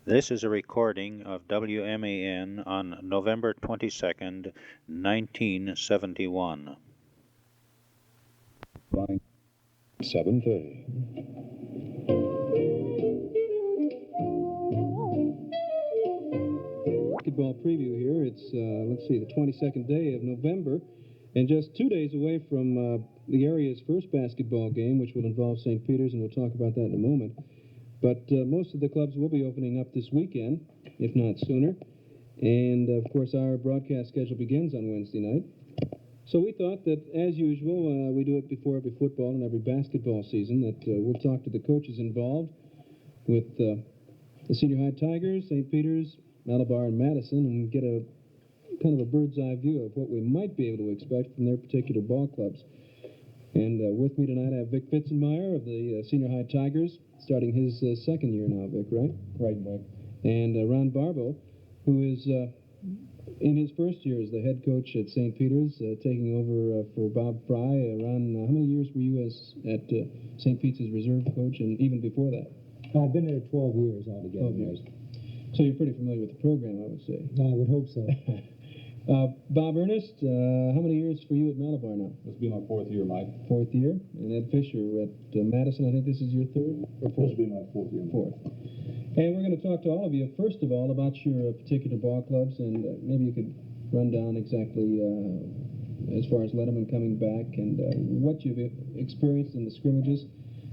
This is a recording of WMAN on November 22nd, 1971. Line 7:30. Basketball preview here. It's, let's see, the 22nd day of November, and just 2 days away from the area's first basketball game, which will involve St. Peter's, and we'll talk about that in a moment. But most of the clubs will be opening up this weekend, if not sooner. And, of course, our broadcast schedule begins on Wednesday night. So we thought that, as usual, we do it before every football and every basketball season, that we'll talk to the coaches involved with the Senior High Tigers, St. Peter's, Malabar, and Madison, and get a kind of a bird's-eye view of what we might be able to expect from their particular ball clubs. And with me tonight, I have Vic Fitzenmeyer of the Senior High Tigers, starting his second year now, Vic, right? Right, Mike. And Ron Barbo, who is in his first year as the head coach at St. Peter's, taking over for Bob Fry. Ron, how many years were you at St. Pete's as reserve coach, and even before that? I've been there 12 years altogether. 12 years. So you're pretty familiar with the program, I would say. I would hope so. Bob Ernest, how many years for you at Malabar now? This will be my fourth year, Mike. Fourth year. And Ed Fisher at Madison, I think this is your third or This fourth? will be my fourth year. Fourth. And we're going to talk to all of you, first of all, about your particular ball clubs, and maybe you could run down exactly as far as Letterman coming back and what you've experienced in the scrimmages.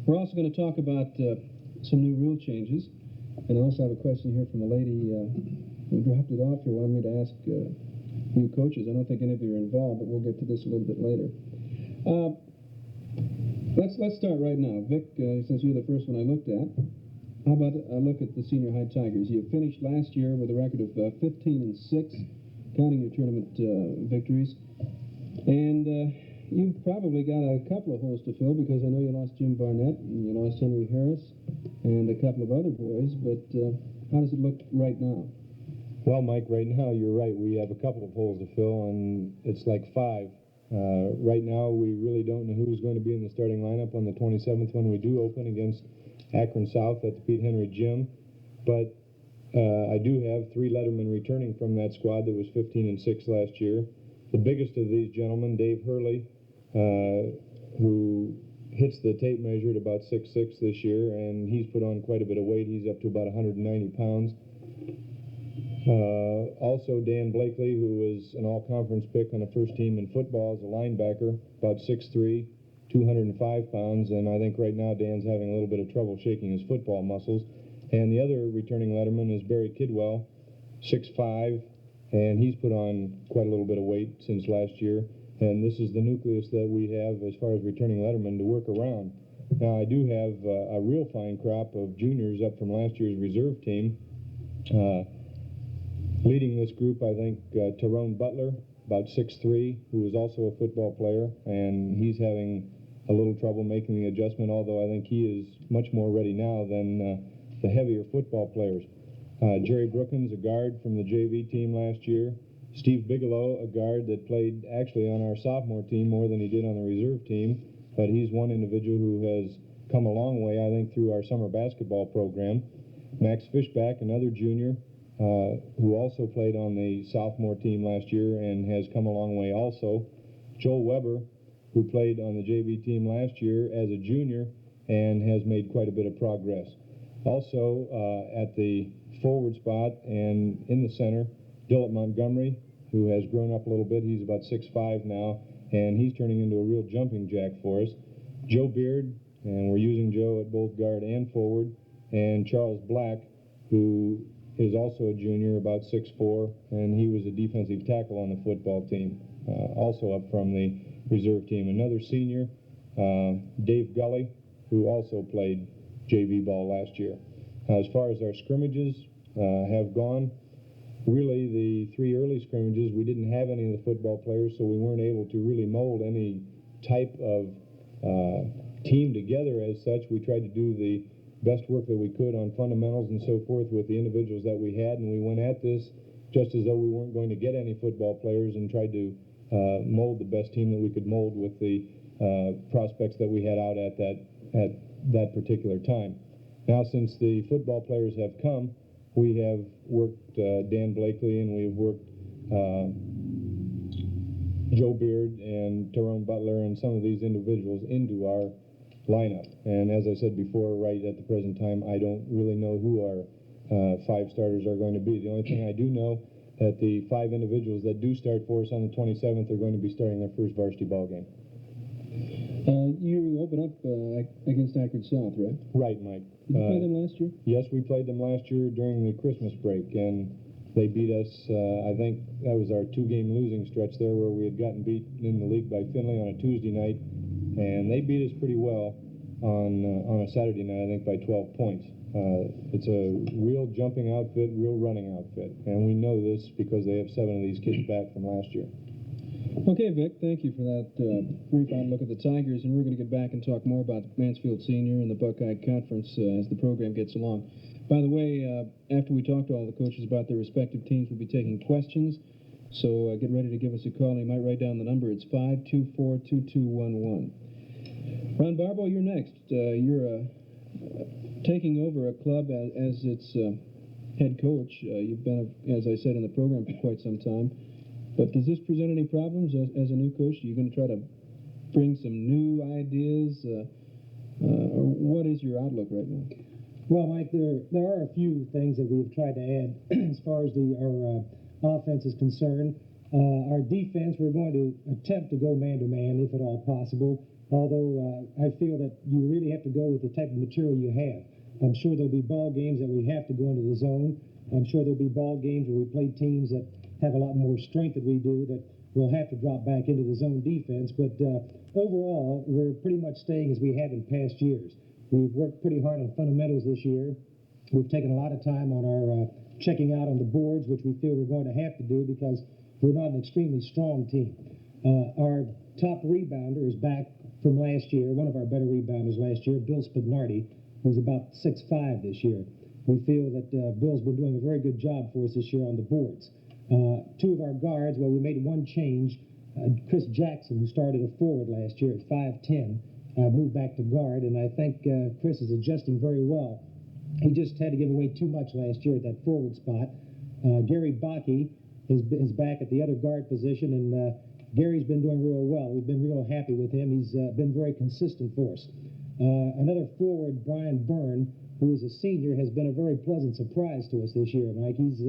We're also going to talk about some new rule changes. And I also have a question here from a lady who dropped it off here, wanted me to ask you coaches. I don't think any of you are involved, but we'll get to this a little bit later. Let's start right now. Vic, since you're the first one I looked at, how about a look at the Senior High Tigers? You finished last year with a record of 15-6, counting your tournament victories. And you've probably got a couple of holes to fill, because I know you lost Jim Barnett and you lost Henry Harris and a couple of other boys, but how does it look right now? Well, Mike, right now you're right. We have a couple of holes to fill, and it's like five. Right now we really don't know who's going to be in the starting lineup on the 27th when we do open against Akron South at the Pete Henry Gym. But I do have three Lettermen returning from that squad that was 15-6 last year. The biggest of these gentlemen, Dave Hurley, who hits the tape measure at about 6'6" this year, and he's put on quite a bit of weight. He's up to about 190 pounds. Also, Dan Blakely, who was an all-conference pick on the first team in football as a linebacker, about 6'3", 205 pounds, and I think right now Dan's having a little bit of trouble shaking his football muscles. And the other returning Letterman is Barry Kidwell, 6'5", and he's put on quite a little bit of weight since last year. And this is the nucleus that we have as far as returning Letterman to work around. Now, I do have a real fine crop of juniors up from last year's reserve team. Leading this group, I think, Tyrone Butler, about 6'3", who is also a football player, and he's having a little trouble making the adjustment, although I think he is much more ready now than the heavier football players. Jerry Brookins, a guard from the JV team last year. Steve Bigelow, a guard that played actually on our sophomore team more than he did on the reserve team, but he's one individual who has come a long way, I think, through our summer basketball program. Max Fishback, another junior, who also played on the sophomore team last year and has come a long way also. Joel Weber, who played on the JV team last year as a junior and has made quite a bit of progress. Also, at the forward spot and in the center, Dillett Montgomery, who has grown up a little bit. He's about 6'5" now, and he's turning into a real jumping jack for us. Joe Beard, and we're using Joe at both guard and forward, and Charles Black, who is also a junior, about 6'4", and he was a defensive tackle on the football team, also up from the reserve team. Another senior, Dave Gully, who also played JV ball last year. As far as our scrimmages have gone, really the three early scrimmages, we didn't have any of the football players, so we weren't able to really mold any type of team together as such. We tried to do the best work that we could on fundamentals and so forth with the individuals that we had, and we went at this just as though we weren't going to get any football players and tried to mold the best team that we could mold with the prospects that we had out at that particular time. Now, since the football players have come, we have worked Dan Blakely, and we've worked Joe Beard and Tyrone Butler and some of these individuals into our lineup. And as I said before, right at the present time, I don't really know who our 5 starters are going to be. The only thing I do know that the 5 individuals that do start for us on the 27th are going to be starting their first varsity ball game. You open up against Akron South, right? Right, Mike. Did you play them last year? Yes, we played them last year during the Christmas break, and they beat us. I think that was our 2-game losing stretch there, where we had gotten beat in the league by Findlay on a Tuesday night, and they beat us pretty well on a Saturday night, I think by 12 points. It's a real jumping outfit, real running outfit, and we know this because they have 7 of these kids back from last year. Okay, Vic, thank you for that brief outlook at the Tigers, and we're going to get back and talk more about Mansfield Senior and the Buckeye Conference as the program gets along. By the way, after we talk to all the coaches about their respective teams, we'll be taking questions, so get ready to give us a call. You might write down the number. It's 524-2211. Ron Barbo, you're next. You're taking over a club as its head coach. You've been, as I said, in the program for quite some time. But does this present any problems as a new coach? Are you going to try to bring some new ideas? Or what is your outlook right now? Well, Mike, there are a few things that we've tried to add as far as our offense is concerned. Our defense, we're going to attempt to go man-to-man if at all possible, although I feel that you really have to go with the type of material you have. I'm sure there'll be ball games that we have to go into the zone. I'm sure there'll be ball games where we play teams that have a lot more strength than we do, that we'll have to drop back into the zone defense. But overall, we're pretty much staying as we have in past years. We've worked pretty hard on fundamentals this year. We've taken a lot of time on our checking out on the boards, which we feel we're going to have to do because we're not an extremely strong team. Our top rebounder is back from last year, one of our better rebounders last year, Bill Spignardi, who's about 6'5" this year. We feel that Bill's been doing a very good job for us this year on the boards. 2 of our guards, well, we made one change. Chris Jackson, who started a forward last year at 5'10", moved back to guard, and I think Chris is adjusting very well. He just had to give away too much last year at that forward spot. Gary Bakke is back at the other guard position, and Gary's been doing real well. We've been real happy with him. He's been very consistent for us. Another forward, Brian Byrne, who is a senior, has been a very pleasant surprise to us this year, Mike. He's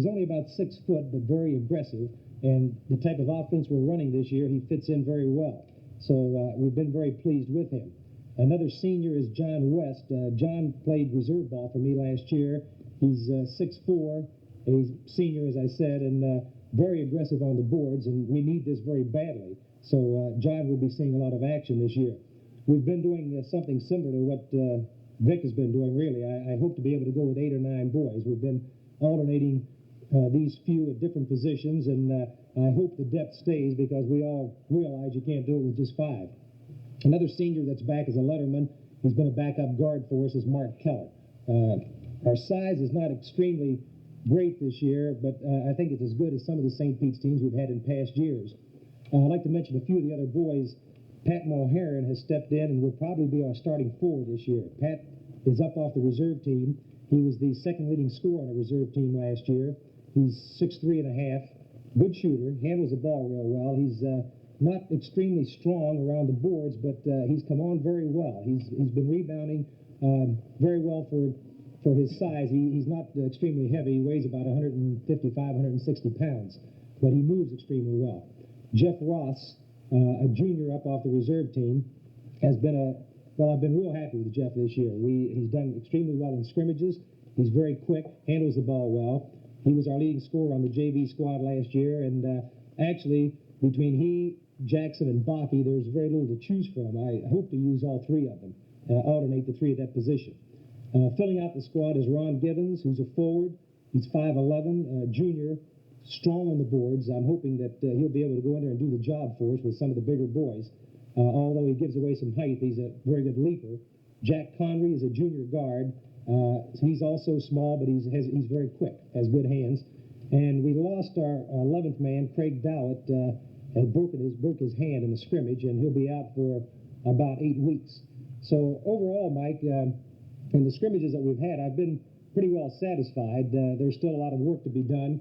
only about 6 foot, but very aggressive, and the type of offense we're running this year, he fits in very well. So we've been very pleased with him. Another senior is John West. John played reserve ball for me last year. He's 6'4", a senior, as I said, and very aggressive on the boards, and we need this very badly. So John will be seeing a lot of action this year. We've been doing something similar to what Vic has been doing, really. I hope to be able to go with 8 or 9 boys. We've been alternating these few at different positions, and I hope the depth stays because we all realize you can't do it with just 5. Another senior that's back is a letterman. He's been a backup guard for us, is Mark Keller. Our size is not extremely great this year, but I think it's as good as some of the St. Pete's teams we've had in past years. I'd like to mention a few of the other boys. Pat Mulheron has stepped in and will probably be our starting forward this year. Pat is up off the reserve team. He was the second leading scorer on the reserve team last year. He's 6'3" and a half, good shooter, handles the ball real well. He's not extremely strong around the boards, but he's come on very well. He's been rebounding very well for his size. He's not extremely heavy. He weighs about 155, 160 pounds, but he moves extremely well. Jeff Ross, a junior up off the reserve team, has been I've been real happy with Jeff this year. He's done extremely well in scrimmages. He's very quick, handles the ball well. He was our leading scorer on the JV squad last year, and actually, between he, Jackson, and Bakke, there's very little to choose from. I hope to use all 3 of them, alternate the 3 at that position. Filling out the squad is Ron Gibbons, who's a forward. He's 5'11", junior, strong on the boards. I'm hoping that he'll be able to go in there and do the job for us with some of the bigger boys. Although he gives away some height, he's a very good leaper. Jack Conry is a junior guard. He's also small, but he's very quick, has good hands. And we lost our 11th man, Craig Dowett, broke his hand in the scrimmage, and he'll be out for about 8 weeks. So overall, Mike, in the scrimmages that we've had, I've been pretty well satisfied. There's still a lot of work to be done.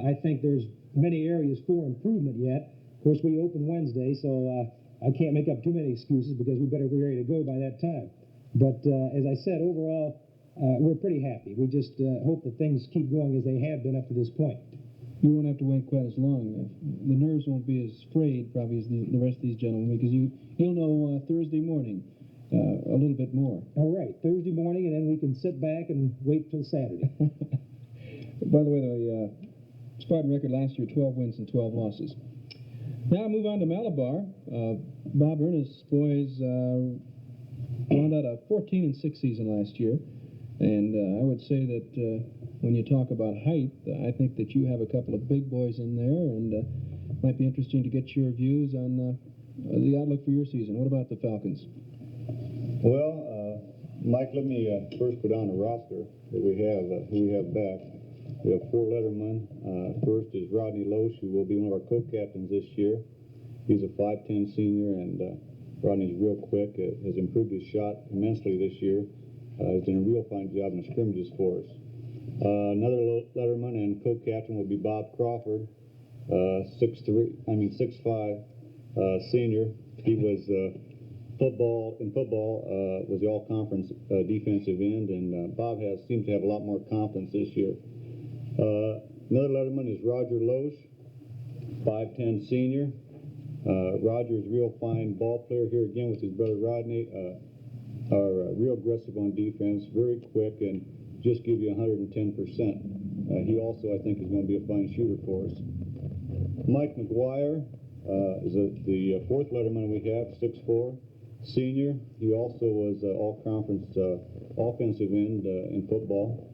I think there's many areas for improvement yet. Of course, we open Wednesday, so I can't make up too many excuses because we better be ready to go by that time. But as I said, overall, we're pretty happy. We just hope that things keep going as they have been up to this point. You won't have to wait quite as long. The nerves won't be as frayed probably as the rest of these gentlemen, because you'll know Thursday morning a little bit more. All right, Thursday morning, and then we can sit back and wait till Saturday. By the way, the Spartan record last year, 12 wins and 12 losses. Now move on to Malabar. Bob Ernest's boys wound out a 14-6 season last year, and I would say that when you talk about height, I think that you have a couple of big boys in there, and it might be interesting to get your views on the outlook for your season. What about the Falcons? Well, Mike, let me first go down the roster that we have, who we have back. We have 4 lettermen. First is Rodney Loesch, who will be one of our co-captains this year. He's a 5'10 senior, and Rodney's real quick, has improved his shot immensely this year. He's done a real fine job in the scrimmages for us. Another letterman and co-captain will be Bob Crawford, 6'5 senior. He was football was the all-conference defensive end, and Bob seems to have a lot more confidence this year. Another letterman is Roger Loesch, 5'10 senior. Roger's a real fine ball player here again with his brother Rodney. Are real aggressive on defense, very quick, and just give you 110%. He also, I think, is going to be a fine shooter for us. Mike McGuire is the 4th letterman we have, 6'4 senior. He also was all-conference offensive end in football.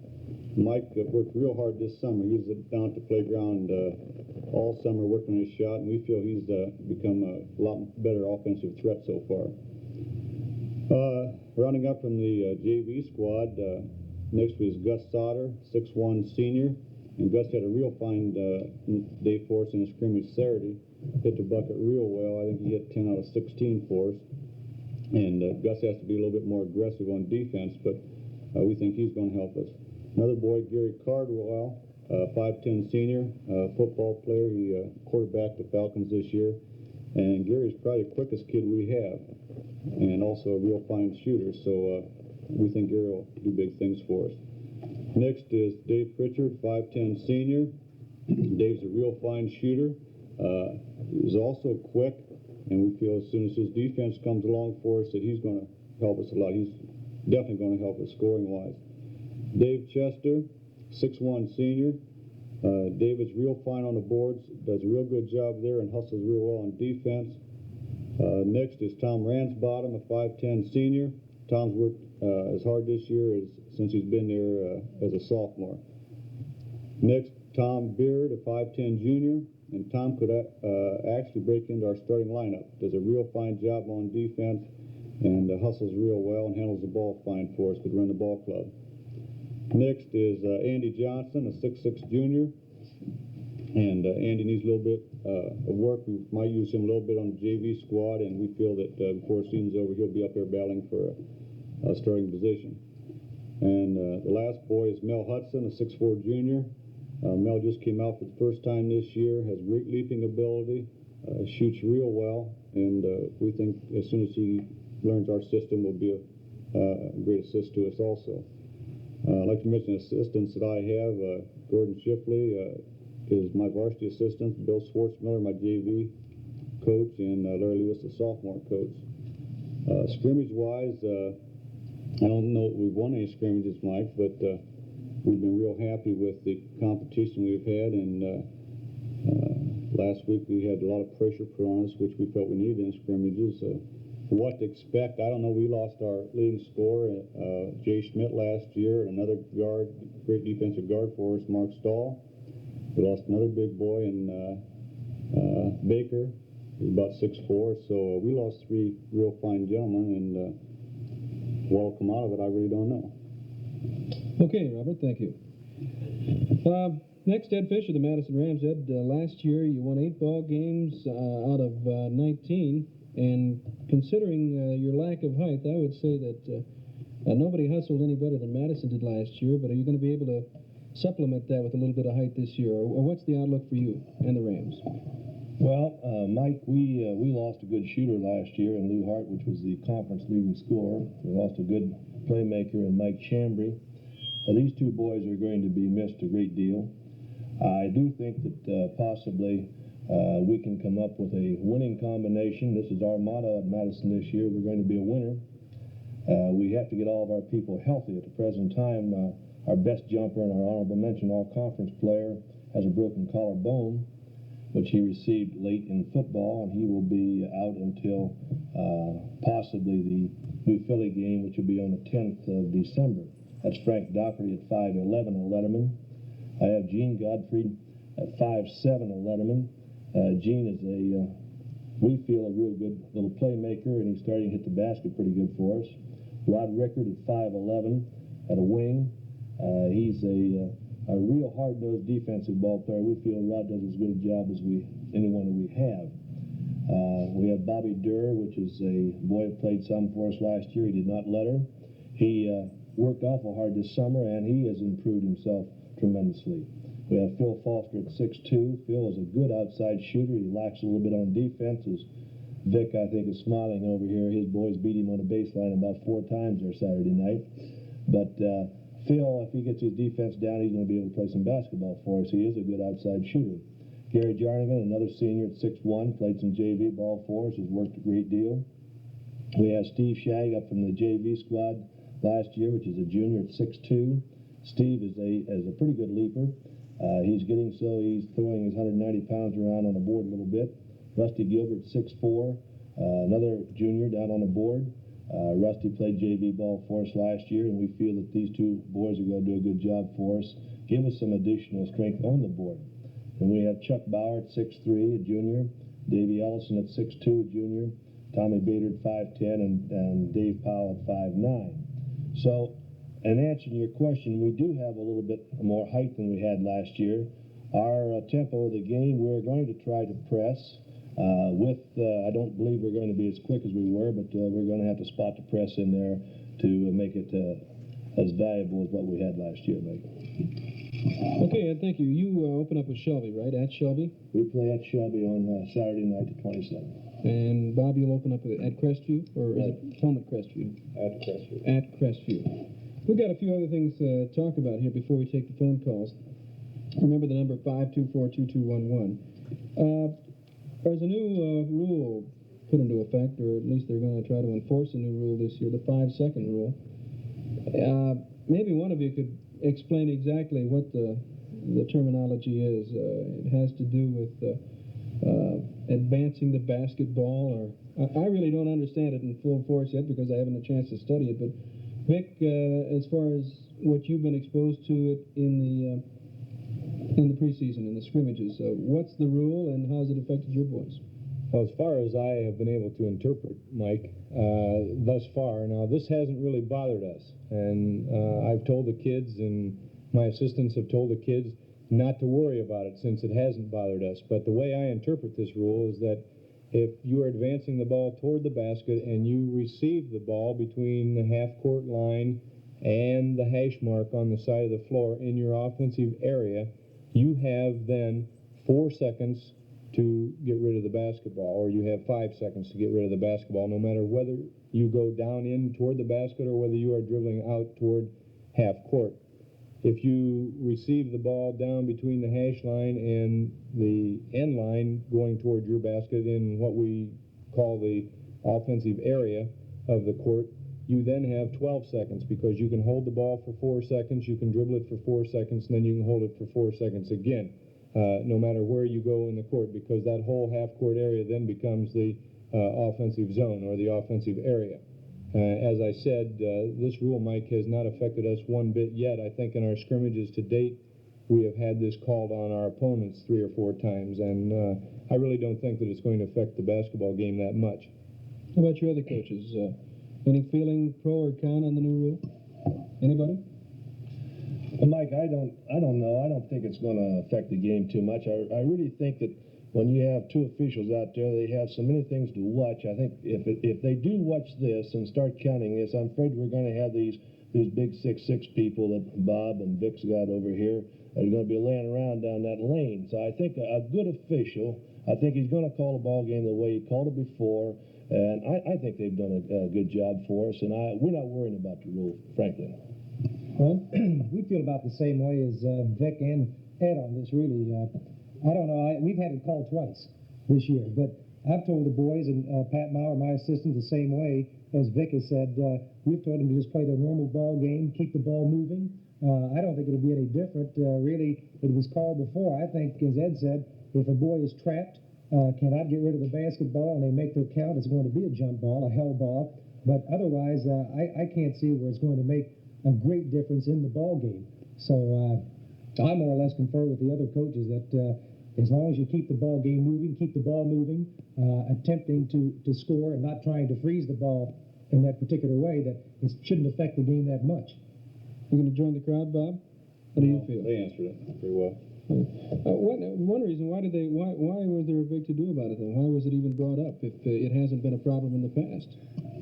Mike worked real hard this summer. He was down at the playground all summer working on his shot, and we feel he's become a lot better offensive threat so far. Rounding up from the JV squad, next was Gus Sauter, 6'1 senior. And Gus had a real fine day for us in a scrimmage Saturday. Hit the bucket real well. I think he hit 10 out of 16 for us. And Gus has to be a little bit more aggressive on defense, but we think he's going to help us. Another boy, Gary Cardwell, 5'10 senior, football player. He quarterbacked the Falcons this year. And Gary's probably the quickest kid we have, and also a real fine shooter, so we think Gary will do big things for us. Next is Dave Pritchard, 5'10 senior. Dave's a real fine shooter. He's also quick, and we feel as soon as his defense comes along for us that he's going to help us a lot. He's definitely going to help us scoring-wise. Dave Chester, 6'1 senior. David's real fine on the boards, does a real good job there, and hustles real well on defense. Next is Tom Ransbottom, a 5'10 senior. Tom's worked as hard this year since he's been there as a sophomore. Next, Tom Beard, a 5'10 junior, and Tom could actually break into our starting lineup. Does a real fine job on defense and hustles real well and handles the ball fine for us, could run the ball club. Next is Andy Johnson, a 6'6 junior, and Andy needs a little bit of work. We might use him a little bit on the JV squad, and we feel that before the season's over, he'll be up there battling for a starting position. And the last boy is Mel Hudson, a 6'4 junior. Mel just came out for the first time this year, has great leaping ability, shoots real well, and we think as soon as he learns our system, will be a great assist to us also. I'd like to mention assistants that I have. Gordon Shipley is my varsity assistant, Bill Schwartzmiller, my JV coach, and Larry Lewis, the sophomore coach. Scrimmage-wise, I don't know that we've won any scrimmages, Mike, but we've been real happy with the competition we've had, and last week we had a lot of pressure put on us, which we felt we needed in scrimmages. What to expect, I don't know. We lost our leading scorer, Jay Schmidt, last year, and another guard, great defensive guard for us, Mark Stahl. We lost another big boy in Baker. He's about 6'4", so we lost 3 real fine gentlemen, and what will come out of it, I really don't know. Okay, Robert, thank you. Next, Ed Fisher, the Madison Rams. Ed, last year you won 8 ball games out of 19. And considering your lack of height, I would say that Nobody hustled any better than Madison did last year, but are you going to be able to supplement that with a little bit of height this year, or what's the outlook for you and the Rams? Well, Mike, we lost a good shooter last year in Lou Hart, which was the conference leading scorer. We lost a good playmaker in Mike Chambry. These two boys are going to be missed a great deal. I do think that possibly we can come up with a winning combination. This is our motto at Madison this year. We're going to be a winner. We have to get all of our people healthy. At the present time, our best jumper and our honorable mention all-conference player has a broken collarbone, which he received late in football, and he will be out until possibly the New Philly game, which will be on the 10th of December. That's Frank Dockery at 5'11", a Letterman. I have Gene Godfrey at 5'7", a Letterman. Gene is we feel, a real good little playmaker, and he's starting to hit the basket pretty good for us. Rod Rickard at 5'11", at a wing. He's a real hard-nosed defensive ball player. We feel Rod does as good a job as anyone that we have. We have Bobby Durr, which is a boy who played some for us last year. He did not letter. He worked awful hard this summer, and he has improved himself tremendously. We have Phil Foster at 6'2". Phil is a good outside shooter. He lacks a little bit on defense. As Vic, I think, is smiling over here. His boys beat him on the baseline about 4 times there Saturday night. But Phil, if he gets his defense down, he's going to be able to play some basketball for us. He is a good outside shooter. Gary Jarnigan, another senior at 6'1", played some JV ball for us, has worked a great deal. We have Steve Shagg up from the JV squad last year, which is a junior at 6'2". Steve is a pretty good leaper. He's throwing his 190 pounds around on the board a little bit. Rusty Gilbert, 6'4", another junior down on the board. Rusty played JV ball for us last year, and we feel that these two boys are going to do a good job for us, give us some additional strength on the board. And we have Chuck Bauer at 6'3", a junior. Davey Ellison at 6'2", junior. Tommy Bader at 5'10", and Dave Powell at 5'9". So, in answering your question, we do have a little bit more height than we had last year. Our tempo of the game, we're going to try to press. I don't believe we're going to be as quick as we were, but we're going to have to spot the press in there to make it as valuable as what we had last year, Mike. Okay, Ed, thank you. You open up with Shelby, right? At Shelby? We play at Shelby on Saturday night, the 27th. And Bob, you'll open up at Crestview? Or is it home at Crestview? At Crestview. At Crestview. We've got a few other things to talk about here before we take the phone calls. Remember the number 524-2211. There's a new rule put into effect, or at least they're going to try to enforce a new rule this year, the 5-second rule. Maybe one of you could explain exactly what the terminology is. It has to do with advancing the basketball, or I really don't understand it in full force yet because I haven't had a chance to study it. But Vic, as far as what you've been exposed to it in the preseason, in the scrimmages, what's the rule and how's it affected your boys? Well, as far as I have been able to interpret, Mike, thus far, now this hasn't really bothered us. And I've told the kids, and my assistants have told the kids not to worry about it since it hasn't bothered us. But the way I interpret this rule is that if you are advancing the ball toward the basket and you receive the ball between the half-court line and the hash mark on the side of the floor in your offensive area, you have then 4 seconds to get rid of the basketball, or you have 5 seconds to get rid of the basketball, no matter whether you go down in toward the basket or whether you are dribbling out toward half court. If you receive the ball down between the hash line and the end line going toward your basket in what we call the offensive area of the court, you then have 12 seconds because you can hold the ball for 4 seconds, you can dribble it for 4 seconds, and then you can hold it for 4 seconds again, no matter where you go in the court, because that whole half-court area then becomes the offensive zone or the offensive area. As I said, this rule, Mike, has not affected us one bit yet. I think in our scrimmages to date, we have had this called on our opponents 3 or 4 times, and I really don't think that it's going to affect the basketball game that much. How about your other coaches? Any feeling pro or con on the new rule? Anybody? Well, Mike, I don't know. I don't think it's going to affect the game too much. I really think that when you have two officials out there, they have so many things to watch. I think if they do watch this and start counting this, I'm afraid we're going to have these big 6'6" people that Bob and Vic's got over here that are going to be laying around down that lane. So I think a good official, I think he's going to call a ball game the way he called it before, and I think they've done a good job for us, and we're not worrying about the rule, frankly. Well, we feel about the same way as Vic and Ed on this, really. I don't know. We've had it called twice this year, but I've told the boys and Pat Maurer, my assistant, the same way as Vic has said. We've told them to just play their normal ball game, keep the ball moving. I don't think it'll be any different. Really, it was called before. I think, as Ed said, if a boy is trapped, cannot get rid of the basketball, and they make their count, it's going to be a jump ball, a hell ball. But otherwise, I can't see where it's going to make a great difference in the ball game. So I more or less confer with the other coaches that as long as you keep the ball game moving, keep the ball moving, attempting to score and not trying to freeze the ball in that particular way, that it shouldn't affect the game that much. You going to join the crowd, Bob? How do you feel? They answered it pretty well. One reason, why was there a big to-do about it then? Why was it even brought up if it hasn't been a problem in the past?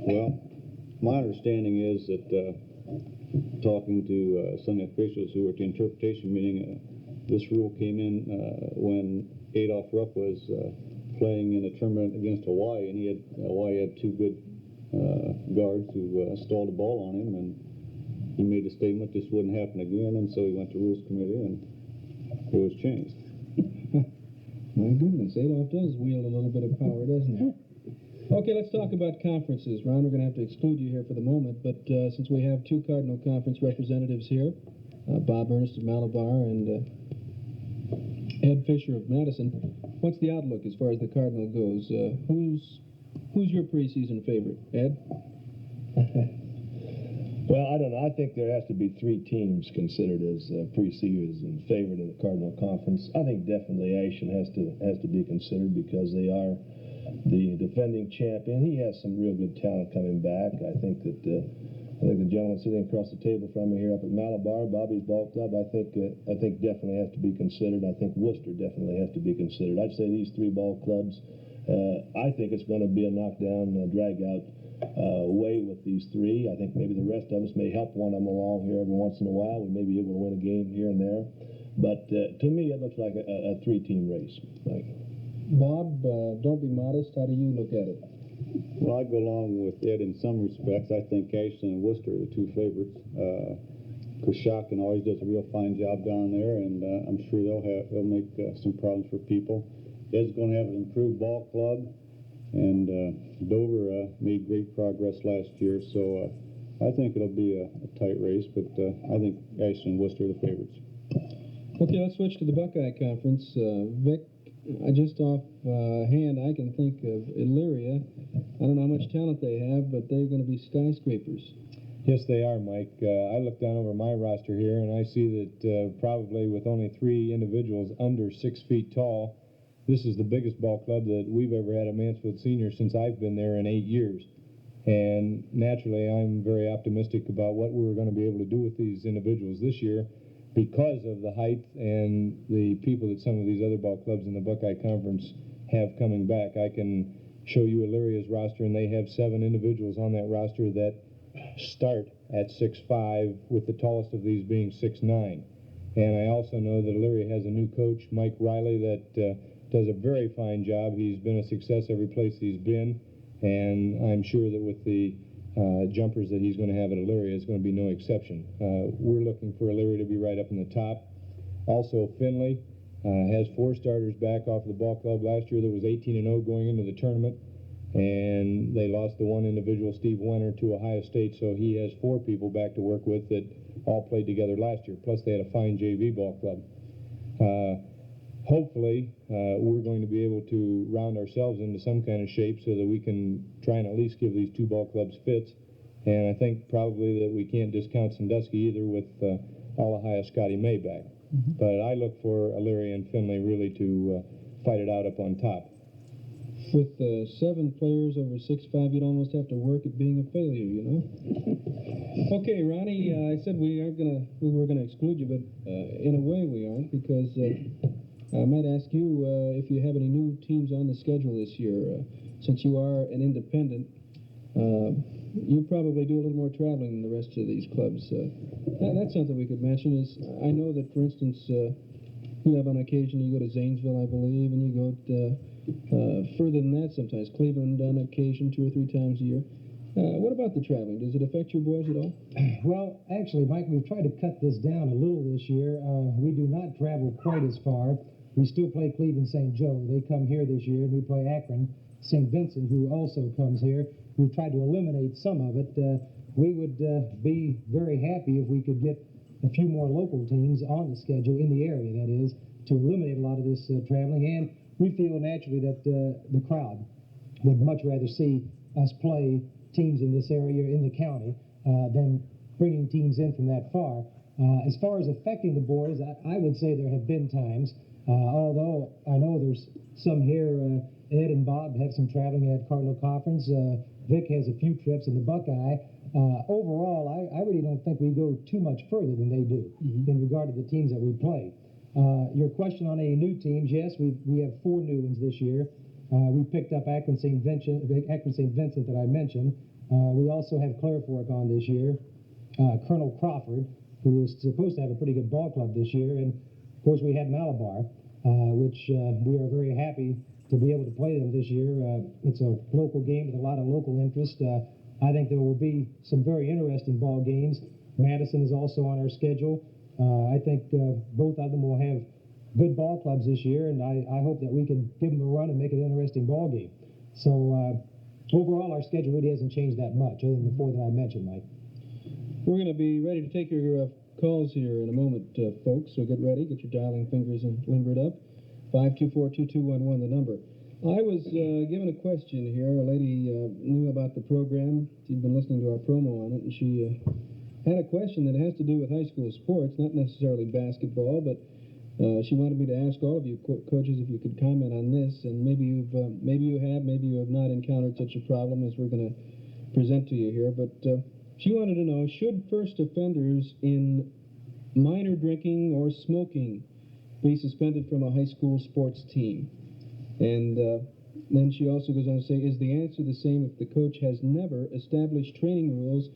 Well, my understanding is that talking to some officials who were at the interpretation meeting, this rule came in when Adolph Rupp was playing in a tournament against Hawaii, and Hawaii had two good guards who stalled the ball on him, and he made a statement this wouldn't happen again, and so he went to Rules Committee, and it was changed. My goodness, Adolph does wield a little bit of power, doesn't he? Okay, let's talk about conferences. Ron, we're going to have to exclude you here for the moment, but since we have two Cardinal Conference representatives here, Bob Ernest of Malabar and Ed Fisher of Madison, what's the outlook as far as the Cardinal goes? Who's your preseason favorite? Ed? Well, I don't know. I think there has to be three teams considered as pre-seeders and favorite in the Cardinal Conference. I think definitely Ashland has to be considered because they are the defending champion. He has some real good talent coming back. I think the gentleman sitting across the table from me here up at Malabar, Bobby's Ball Club, I think definitely has to be considered. I think Worcester definitely has to be considered. I'd say these three ball clubs. I think it's going to be a knockdown, drag-out way with these three. I think maybe the rest of us may help one of them along here every once in a while. We may be able to win a game here and there. But to me, it looks like a three-team race. Like, Bob, don't be modest. How do you look at it? Well, I go along with Ed in some respects. I think Ashland and Worcester are the two favorites. Coshocton always does a real fine job down there, and I'm sure they'll make some problems for people. Ed's going to have an improved ball club, and Dover made great progress last year, so I think it'll be a tight race, but I think Ashland and Worcester are the favorites. Okay, let's switch to the Buckeye Conference. Vic, just off hand, I can think of Elyria. I don't know how much talent they have, but they're going to be skyscrapers. Yes, they are, Mike. I look down over my roster here, and I see that probably with only three individuals under 6 feet tall, this is the biggest ball club that we've ever had at Mansfield Senior since I've been there in 8 years. And naturally, I'm very optimistic about what we're going to be able to do with these individuals this year because of the height and the people that some of these other ball clubs in the Buckeye Conference have coming back. I can show you Elyria's roster, and they have 7 individuals on that roster that start at 6'5", with the tallest of these being 6'9". And I also know that Elyria has a new coach, Mike Riley, that does a very fine job. He's been a success every place he's been, and I'm sure that with the jumpers that he's going to have at Elyria, it's going to be no exception. We're looking for Elyria to be right up in the top. Also, Findlay has 4 starters back off the ball club last year that was 18-0 going into the tournament, and they lost the one individual, Steve Wenner, to Ohio State, so he has 4 people back to work with that all played together last year, plus they had a fine JV ball club. Hopefully, we're going to be able to round ourselves into some kind of shape so that we can try and at least give these 2 ball clubs fits. And I think probably that we can't discount Sandusky either with All-Ohio Scotty May back. Mm-hmm. But I look for Elyria and Findlay really to fight it out up on top. With 7 players over 6'5", you'd almost have to work at being a failure, you know? Okay, Ronnie, I said we were gonna exclude you, but in a way we aren't, because I might ask you if you have any new teams on the schedule this year. Since you are an independent, you probably do a little more traveling than the rest of these clubs. That's something we could mention. Is I know that, for instance, you have on occasion you go to Zanesville, I believe, and you go further than that sometimes. Cleveland on occasion 2 or 3 times a year. What about the traveling? Does it affect your boys at all? Well, actually, Mike, we've tried to cut this down a little this year. We do not travel quite as far. We still play Cleveland St. Joe. They come here this year, and we play Akron St. Vincent, who also comes here. We've tried to eliminate some of it. We would be very happy if we could get a few more local teams on the schedule, in the area, that is, to eliminate a lot of this traveling. And we feel naturally that the crowd would much rather see us play teams in this area, in the county, than bringing teams in from that far. As far as affecting the boys, I would say there have been times, although I know there's some here, Ed and Bob have some traveling at Cardinal Conference. Vic has a few trips in the Buckeye. Overall, I really don't think we go too much further than they do in regard to the teams that we play. Your question on any new teams, yes, we have 4 new ones this year. We picked up Akron St. Vincent that I mentioned. We also have Clare Fork on this year. Colonel Crawford, who was supposed to have a pretty good ball club this year. And, of course, we had Malabar, which we are very happy to be able to play them this year. It's a local game with a lot of local interest. I think there will be some very interesting ball games. Madison is also on our schedule. I think both of them will have good ball clubs this year, and I hope that we can give them a run and make it an interesting ball game. So overall, our schedule really hasn't changed that much, other than the 4 that I mentioned, Mike. We're going to be ready to take your calls here in a moment, folks, so get ready. Get your dialing fingers and limbered up. 524-2211, the number. I was given a question here. A lady knew about the program. She'd been listening to our promo on it, and she had a question that has to do with high school sports, not necessarily basketball, but she wanted me to ask all of you coaches if you could comment on this, and maybe you have, maybe you have not encountered such a problem as we're going to present to you here. But she wanted to know: should first offenders in minor drinking or smoking be suspended from a high school sports team? And then she also goes on to say, is the answer the same if the coach has never established training rules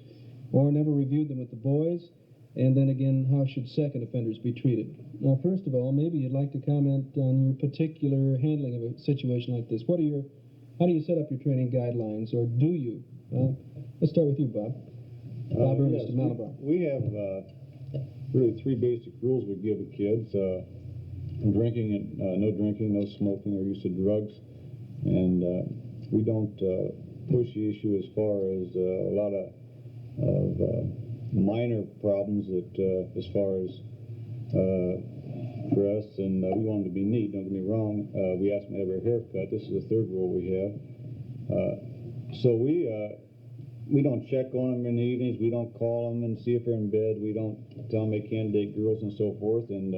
or never reviewed them with the boys? And then again, how should second offenders be treated? Now, first of all, maybe you'd like to comment on your particular handling of a situation like this. How do you set up your training guidelines, or do you? Let's start with you, Bob. Bob Ernest of Malabar. We have really 3 basic rules we give the kids. Drinking and no drinking, no smoking or use of drugs. And we don't push the issue as far as a lot of minor problems that as far as dress, and we want them to be neat, don't get me wrong. We ask them to have their hair cut. This is the 3rd rule we have. So we don't check on them in the evenings. We don't call them and see if they're in bed. We don't tell them they can't date girls and so forth. And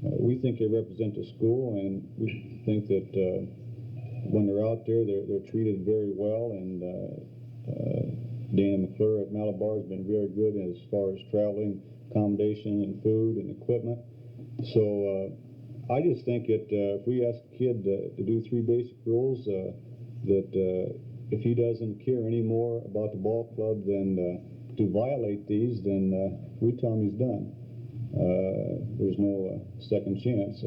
we think they represent the school, and we think that when they're out there, they're treated very well. And Dana McClure at Malabar has been very good as far as traveling, accommodation, and food and equipment. So I just think that if we ask a kid to do 3 basic rules, that if he doesn't care anymore about the ball club than to violate these, then we tell him he's done. There's no second chance.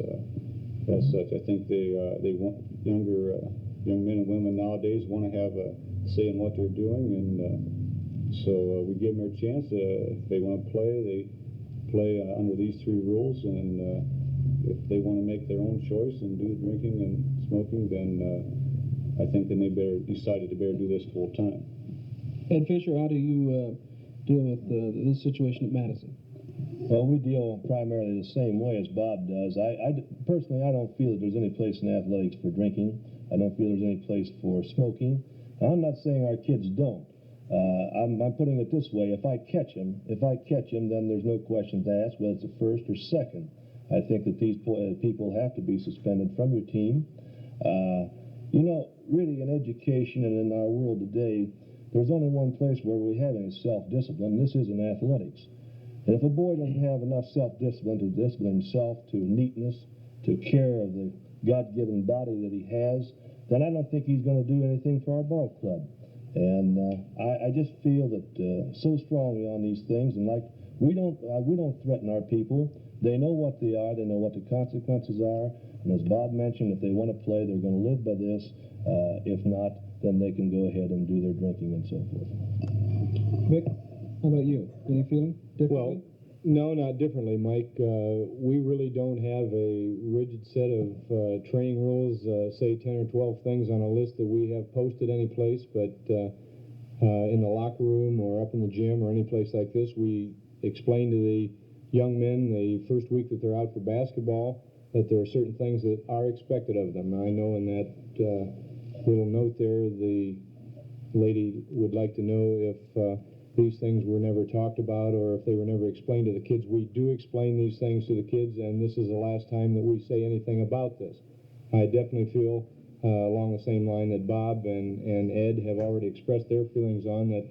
As such, I think they want young men and women nowadays want to have a say in what they're doing, and so we give them their chance. If they want to play, they play under these 3 rules, and if they want to make their own choice and do drinking and smoking, then I think then they better decide that they better do this full time. Ed Fisher, how do you deal with this situation at Madison? Well, we deal primarily the same way as Bob does. Personally, I don't feel that there's any place in athletics for drinking. I don't feel there's any place for smoking. Now, I'm not saying our kids don't. I'm putting it this way: if I catch him, then there's no questions asked whether it's the first or second. I think that these people have to be suspended from your team. You know, really, in education and in our world today, there's only one place where we have any self-discipline. This is in athletics. And if a boy doesn't have enough self-discipline to discipline himself to neatness, care of the God-given body that he has, then I don't think he's going to do anything for our ball club. And I just feel that so strongly on these things, and like we don't threaten our people. They know what they are. They know what the consequences are. And as Bob mentioned, if they want to play, they're going to live by this. If not, then they can go ahead and do their drinking and so forth. Vic, how about you? Any feeling differently? Well, no, not differently, Mike. We really don't have a rigid set of training rules, say 10 or 12 things on a list that we have posted any place, but in the locker room or up in the gym or any place like this, we explain to the young men the first week that they're out for basketball that there are certain things that are expected of them. I know in that little note there, the lady would like to know if these things were never talked about or if they were never explained to the kids. We do explain these things to the kids, and this is the last time that we say anything about this. I definitely feel along the same line that Bob and Ed have already expressed their feelings on, that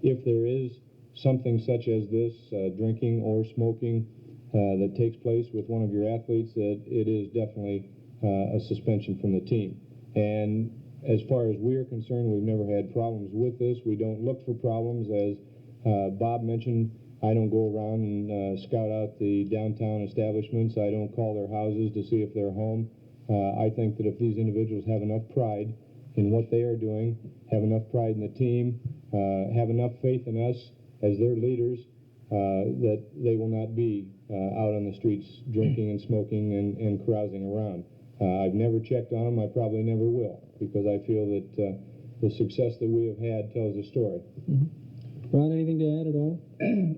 if there is something such as this, drinking or smoking, that takes place with one of your athletes, that it is definitely a suspension from the team. And as far as we are concerned, we've never had problems with this. We don't look for problems. As Bob mentioned, I don't go around and scout out the downtown establishments. I don't call their houses to see if they're home. I think that if these individuals have enough pride in what they are doing, have enough pride in the team, have enough faith in us as their leaders, that they will not be out on the streets drinking and smoking and carousing around. I've never checked on them. I probably never will, because I feel that the success that we have had tells a story. Mm-hmm. Ron, anything to add at all?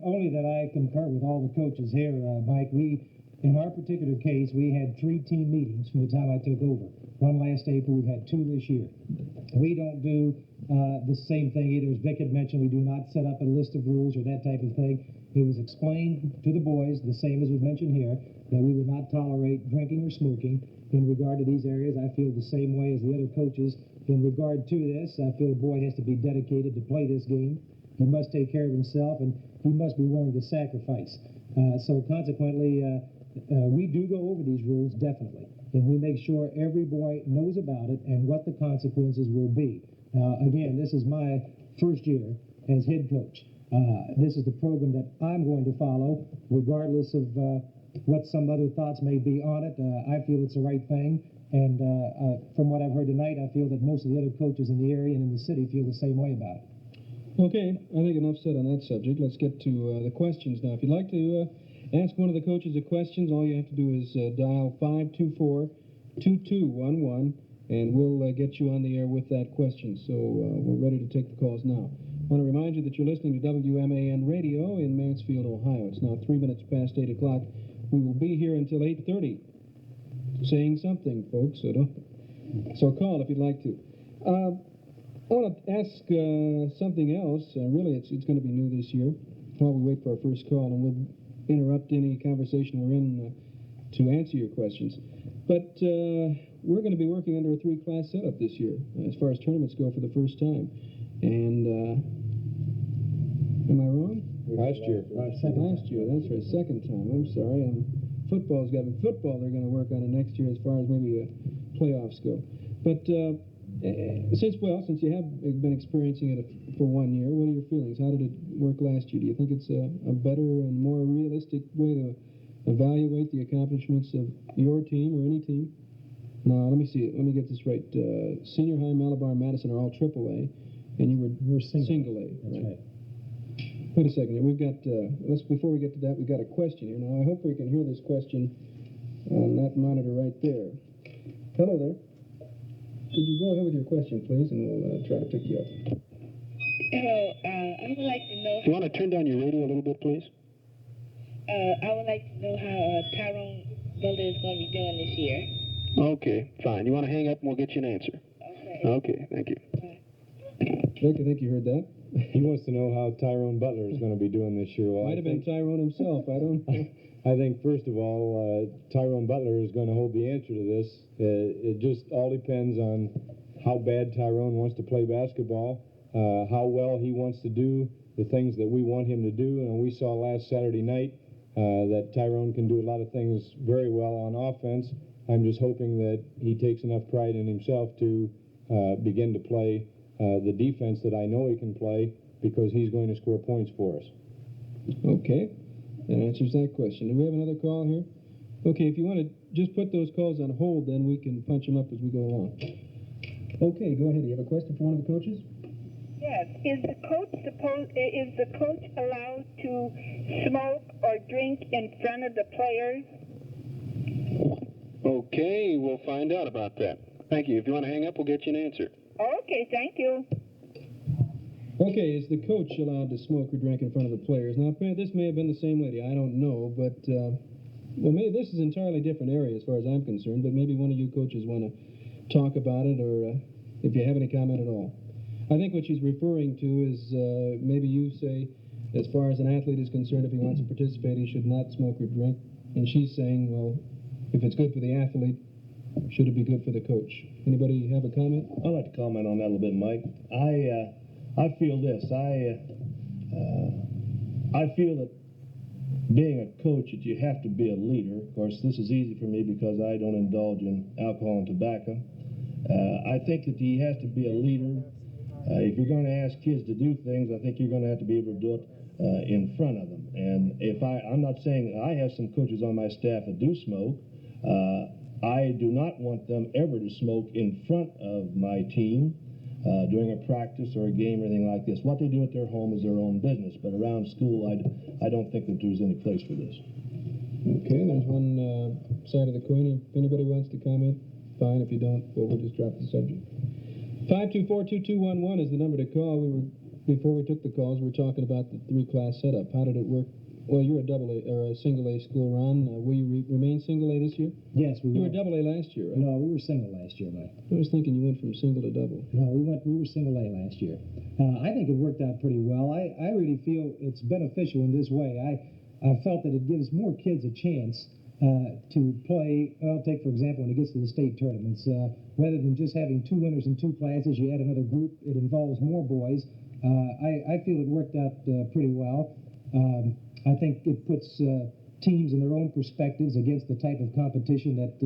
Only that I concur with all the coaches here, Mike. In our particular case, we had 3 team meetings from the time I took over. One last April, we've had 2 this year. We don't do the same thing either. As Vic had mentioned, we do not set up a list of rules or that type of thing. It was explained to the boys, the same as was mentioned here, that we would not tolerate drinking or smoking in regard to these areas. I feel the same way as the other coaches. In regard to this, I feel a boy has to be dedicated to play this game. He must take care of himself, and he must be willing to sacrifice. So consequently, we do go over these rules, definitely, and we make sure every boy knows about it and what the consequences will be. Now, again, this is my first year as head coach. This is the program that I'm going to follow, regardless of what some other thoughts may be on it. I feel it's the right thing, and from what I've heard tonight, I feel that most of the other coaches in the area and in the city feel the same way about it. Okay, I think enough said on that subject. Let's get to the questions now. If you'd like to ask one of the coaches a question, all you have to do is dial 524-2211, and we'll get you on the air with that question. So we're ready to take the calls now. I want to remind you that you're listening to WMAN Radio in Mansfield, Ohio. It's now 3 minutes past 8 o'clock. We will be here until 8:30, saying something, folks. So call if you'd like to. I want to ask something else. Really, it's going to be new this year. While we wait for our first call, and we'll interrupt any conversation we're in to answer your questions. But we're going to be working under a 3-class setup this year, as far as tournaments go, for the first time. And am I wrong? Last year. Last year, that's right. Second time. I'm sorry. Football they're going to work on it next year as far as maybe playoffs go. But since you have been experiencing it for 1 year, what are your feelings? How did it work last year? Do you think it's a better and more realistic way to evaluate the accomplishments of your team or any team? Now, let me see. Let me get this right. Senior High, Malabar, Madison are all AAA, and you were single A. That's right. Wait a second here. We've got, before we get to that, we've got a question here. Now, I hope we can hear this question on that monitor right there. Hello there. Could you go ahead with your question, please, and we'll try to pick you up. Hello, I would like to know... Do you want to turn down your radio a little bit, please? I would like to know how Tyrone Butler is going to be doing this year. Okay, fine. You want to hang up and we'll get you an answer? Okay. Okay, thank you. Vic, I think you heard that. He wants to know how Tyrone Butler is going to be doing this year. Well, Might have been Tyrone himself. I don't know. I think, first of all, Tyrone Butler is going to hold the answer to this. It just all depends on how bad Tyrone wants to play basketball, how well he wants to do the things that we want him to do. And we saw last Saturday night that Tyrone can do a lot of things very well on offense. I'm just hoping that he takes enough pride in himself to begin to play the defense that I know he can play, because he's going to score points for us. Okay, that answers that question. Do we have another call here? Okay, if you want to just put those calls on hold, then we can punch them up as we go along. Okay, go ahead. Do you have a question for one of the coaches? Yes. Is the coach allowed to smoke or drink in front of the players? Okay, we'll find out about that. Thank you. If you want to hang up, we'll get you an answer. Okay, thank you. Okay, is the coach allowed to smoke or drink in front of the players? Now, this may have been the same lady. I don't know, but, well, maybe this is an entirely different area as far as I'm concerned, but maybe one of you coaches want to talk about it, or if you have any comment at all. I think what she's referring to is maybe you say, as far as an athlete is concerned, if he wants to participate, he should not smoke or drink. And she's saying, well, if it's good for the athlete, should it be good for the coach? Anybody have a comment? I'd like to comment on that a little bit, Mike. I feel this. I feel that being a coach, that you have to be a leader. Of course, this is easy for me because I don't indulge in alcohol and tobacco. I think that he has to be a leader. If you're going to ask kids to do things, I think you're going to have to be able to do it in front of them. And I'm not saying, I have some coaches on my staff that do smoke. I do not want them ever to smoke in front of my team during a practice or a game or anything like this. What they do at their home is their own business, but around school, I don't think that there's any place for this. Okay, there's one side of the coin. If anybody wants to comment, fine. If you don't, well, we'll just drop the subject. 524-2211 is the number to call. Before we took the calls, we were talking about the three-class setup. How did it work? Well, you're a double A or a single A school, Ron. Will you remain single A this year? Yes, we You were. were double A last year, right? No, we were single last year, Mike. I was thinking you went from single to double. No, we were single A last year. I think it worked out pretty well. I really feel it's beneficial in this way. I felt that it gives more kids a chance to play. Well, take, for example, when it gets to the state tournaments, rather than just having two winners in two classes, you add another group. It involves more boys. I feel it worked out pretty well. I think it puts teams in their own perspectives against the type of competition that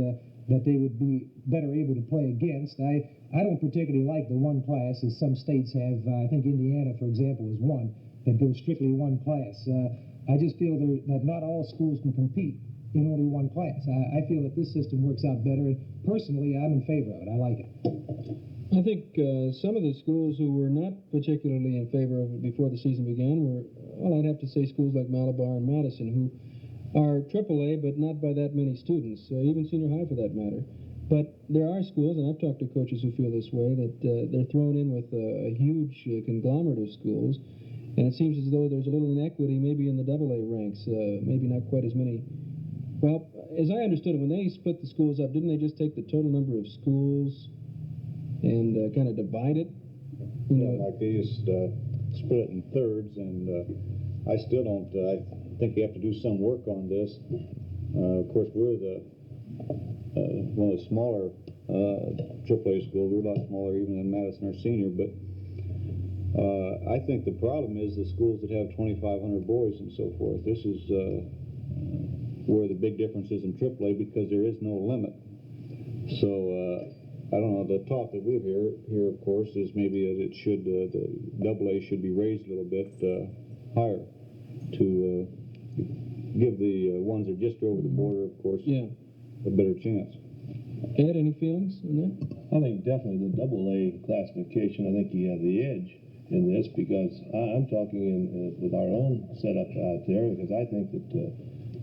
they would be better able to play against. I don't particularly like the one class, as some states have. I think Indiana, for example, is one that goes strictly one class. I just feel that not all schools can compete in only one class. I feel that this system works out better, and personally, I'm in favor of it. I like it. I think some of the schools who were not particularly in favor of it before the season began were, well, I'd have to say schools like Malabar and Madison, who are AAA, but not by that many students, even senior high for that matter. But there are schools, and I've talked to coaches who feel this way, that they're thrown in with a huge conglomerate of schools, and it seems as though there's a little inequity maybe in the AA ranks, maybe not quite as many. Well, as I understood it, when they split the schools up, didn't they just take the total number of schools and kind of divide it? Like they just split it in thirds, and I still don't. I think you have to do some work on this. Of course, we're one of the smaller AAA schools. We're a lot smaller even than Madison, our senior. But I think the problem is the schools that have 2,500 boys and so forth. This is where the big difference is in AAA, because there is no limit. So I don't know. The talk that we hear here, of course, is maybe that it should the AA should be raised a little bit higher to give the ones that just go over the border, of course, a better chance. Ed, any feelings on that? I think definitely the AA classification, I think you have the edge in this, because I'm talking with our own setup out there, because I think that,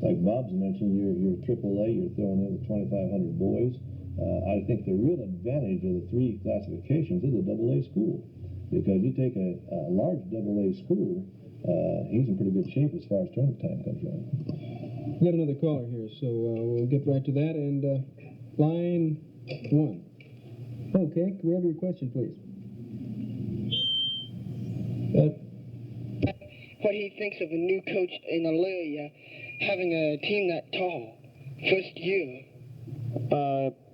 like Bob's mentioned, you're AAA, you're throwing in the 2,500 boys. I think the real advantage of the three classifications is a AA school, because you take a large AA school, he's in pretty good shape as far as tournament time comes around. We got another caller here, so we'll get right to that. And line 1. Okay, can we have your question, please? What he thinks of a new coach in Australia having a team that tall, first year.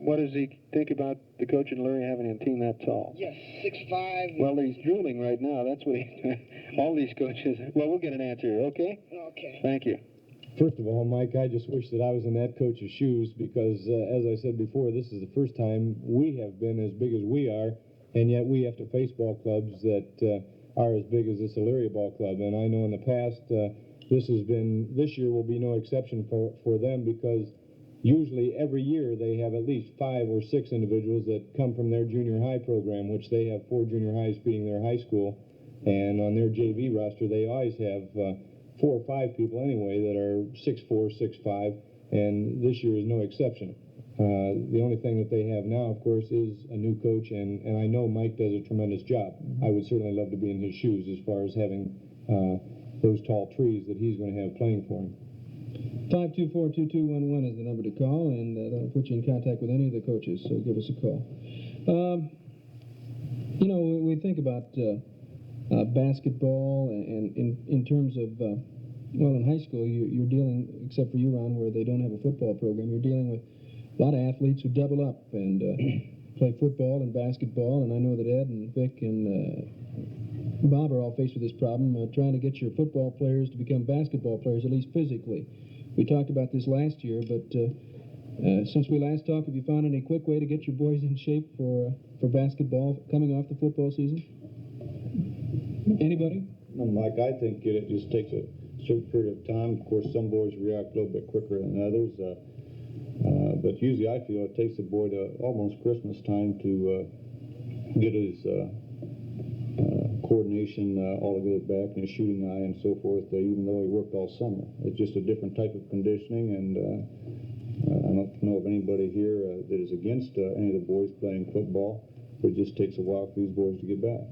What does he think about the coach in Lurie having a team that tall? Yes, 6'5". Well, he's drooling right now. That's what all these coaches. Well, we'll get an answer, okay? Okay. Thank you. First of all, Mike, I just wish that I was in that coach's shoes because, as I said before, this is the first time we have been as big as we are, and yet we have to face ball clubs that are as big as this Elyria ball club. And I know in the past, this year will be no exception for them because usually every year they have at least 5 or 6 individuals that come from their junior high program, which they have 4 junior highs being their high school. And on their JV roster, they always have 4 or 5 people anyway that are 6'4", 6'5", and this year is no exception. The only thing that they have now, of course, is a new coach, and I know Mike does a tremendous job. I would certainly love to be in his shoes as far as having those tall trees that he's going to have playing for him. 524-2211 is the number to call, and that'll put you in contact with any of the coaches, so give us a call. You know, we think about basketball, and in terms of, well, in high school, you're dealing, except for you, Ron, where they don't have a football program, you're dealing with a lot of athletes who double up and play football and basketball, and I know that Ed and Vic and Bob are all faced with this problem, trying to get your football players to become basketball players, at least physically. We talked about this last year, but since we last talked, have you found any quick way to get your boys in shape for basketball coming off the football season? Anybody? No, Mike, I think it just takes a certain period of time. Of course, some boys react a little bit quicker than others, but usually I feel it takes a boy to almost Christmas time to get his coordination all together back and his shooting eye and so forth, even though he worked all summer. It's just a different type of conditioning, and I don't know of anybody here that is against any of the boys playing football, but it just takes a while for these boys to get back.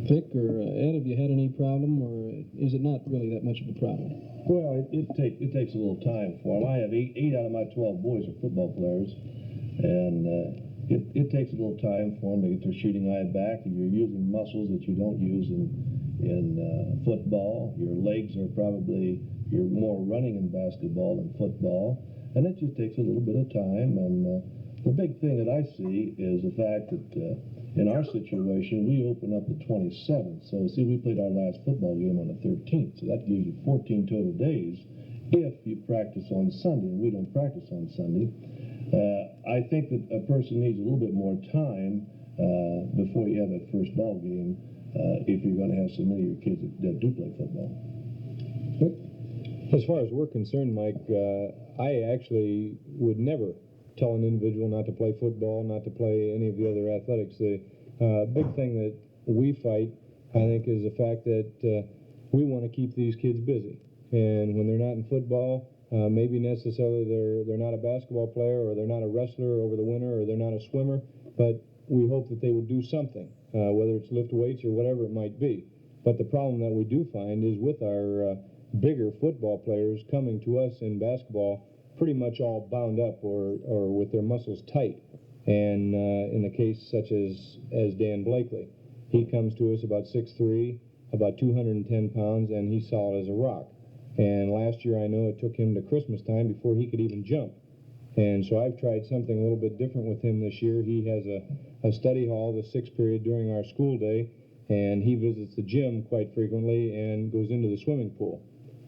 Vic or Ed, have you had any problem, or is it not really that much of a problem? Well, it takes a little time for them. I have 8 out of my 12 boys are football players, and it takes a little time for them to get their shooting eye back. You're using muscles that you don't use in football. Your legs are you're more running in basketball than football, and it just takes a little bit of time. And the big thing that I see is the fact that in our situation, we open up the 27th. So, see, we played our last football game on the 13th. So that gives you 14 total days if you practice on Sunday. And we don't practice on Sunday. I think that a person needs a little bit more time before you have that first ball game if you're going to have so many of your kids that do play football. As far as we're concerned, Mike, I actually would never tell an individual not to play football, not to play any of the other athletics. The big thing that we fight, I think, is the fact that we want to keep these kids busy. And when they're not in football, maybe necessarily they're not a basketball player, or they're not a wrestler over the winter, or they're not a swimmer, but we hope that they would do something, whether it's lift weights or whatever it might be. But the problem that we do find is with our bigger football players coming to us in basketball pretty much all bound up or with their muscles tight. And in the case such as Dan Blakely, he comes to us about 6'3", about 210 pounds, and he's solid as a rock. And last year I know it took him to Christmas time before he could even jump. And so I've tried something a little bit different with him this year. He has a study hall, the 6th period during our school day, and he visits the gym quite frequently and goes into the swimming pool.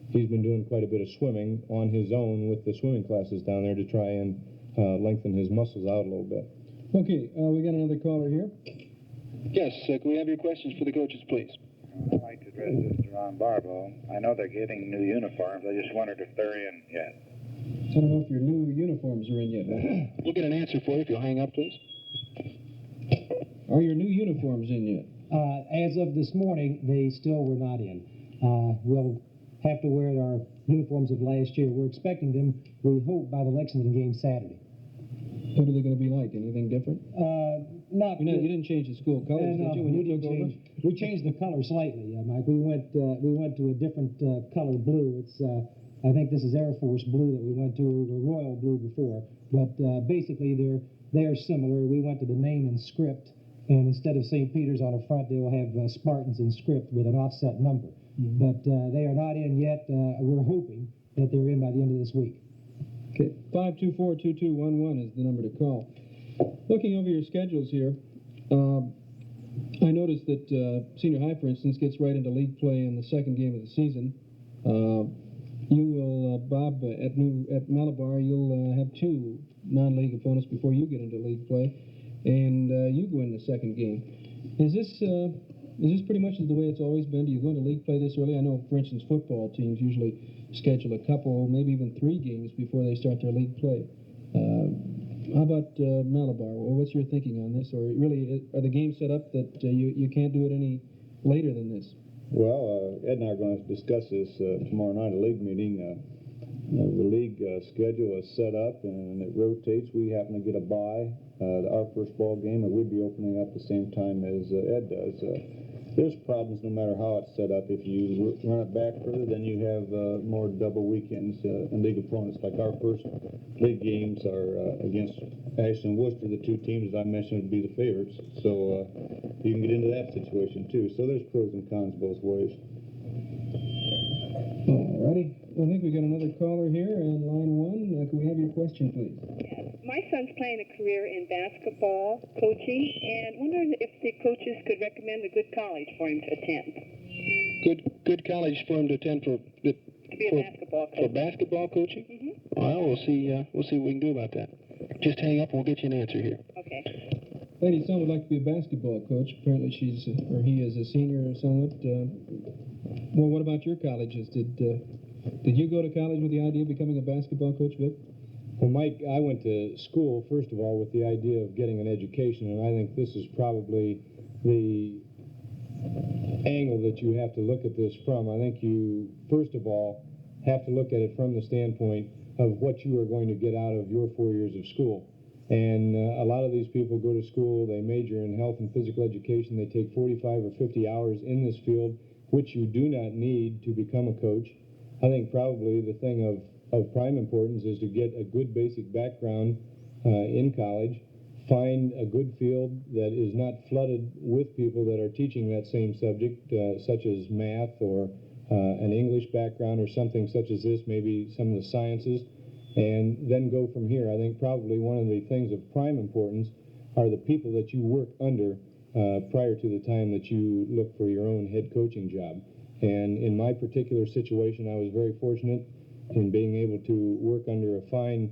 He's been doing quite a bit of swimming on his own with the swimming classes down there to try and lengthen his muscles out a little bit. Okay, we got another caller here. Yes, can we have your questions for the coaches, please? I'd like to address this to Ron Barbo. I know they're getting new uniforms. I just wondered if they're in yet. I don't know if your new uniforms are in yet. We'll get an answer for you if you'll hang up, please. Are your new uniforms in yet? As of this morning, they still were not in. We'll have to wear our uniforms of last year. We're expecting them, we hope, by the Lexington game Saturday. What are they going to be like? Anything different? You didn't change the school colors, did you, when you took over? We changed the color slightly, Mike. We went to a different color blue. It's I think this is Air Force blue that we went to, the royal blue before. But basically, they're similar. We went to the name and script, and instead of St. Peter's on the front, they will have Spartans in script with an offset number. Mm-hmm. But they are not in yet. We're hoping that they're in by the end of this week. Okay, 524-2211 is the number to call. Looking over your schedules here, I noticed that senior high, for instance, gets right into league play in the second game of the season. You will, Bob, at Malabar, you'll have two non-league opponents before you get into league play, and you go in the second game. Is this pretty much the way it's always been? Do you go into league play this early? I know, for instance, football teams usually schedule a couple, maybe even 3 games before they start their league play. How about Malabar? Well, what's your thinking on this? Or really, are the games set up that you can't do it any later than this? Well, Ed and I are going to discuss this tomorrow night at a league meeting. The league schedule is set up and it rotates. We happen to get a bye. Our first ball game, and we'd be opening up the same time as Ed does. There's problems no matter how it's set up. If you run it back further, then you have more double weekends and league opponents. Like our first league games are against Ashland and Worcester, the two teams that I mentioned would be the favorites. So you can get into that situation too. So there's pros and cons both ways. Alrighty. I think we got another caller here on line 1. Can we have your question, please? Yes. My son's playing a career in basketball coaching, and wondering if the coaches could recommend a good college for him to attend. Good college for him to attend To be a basketball coach. for basketball coaching? Mm-hmm. Well, we'll see what we can do about that. Just hang up and we'll get you an answer here. Okay. Lady's son would like to be a basketball coach. Apparently he is a senior somewhat. Well, what about your colleges? Did you go to college with the idea of becoming a basketball coach, Vic? Well, Mike, I went to school, first of all, with the idea of getting an education, and I think this is probably the angle that you have to look at this from. I think you, first of all, have to look at it from the standpoint of what you are going to get out of your 4 years of school. And a lot of these people go to school, they major in health and physical education, they take 45 or 50 hours in this field, which you do not need to become a coach. I think probably the thing of prime importance is to get a good basic background in college, find a good field that is not flooded with people that are teaching that same subject, such as math or an English background or something such as this, maybe some of the sciences, and then go from here. I think probably one of the things of prime importance are the people that you work under prior to the time that you look for your own head coaching job. And in my particular situation, I was very fortunate in being able to work under a fine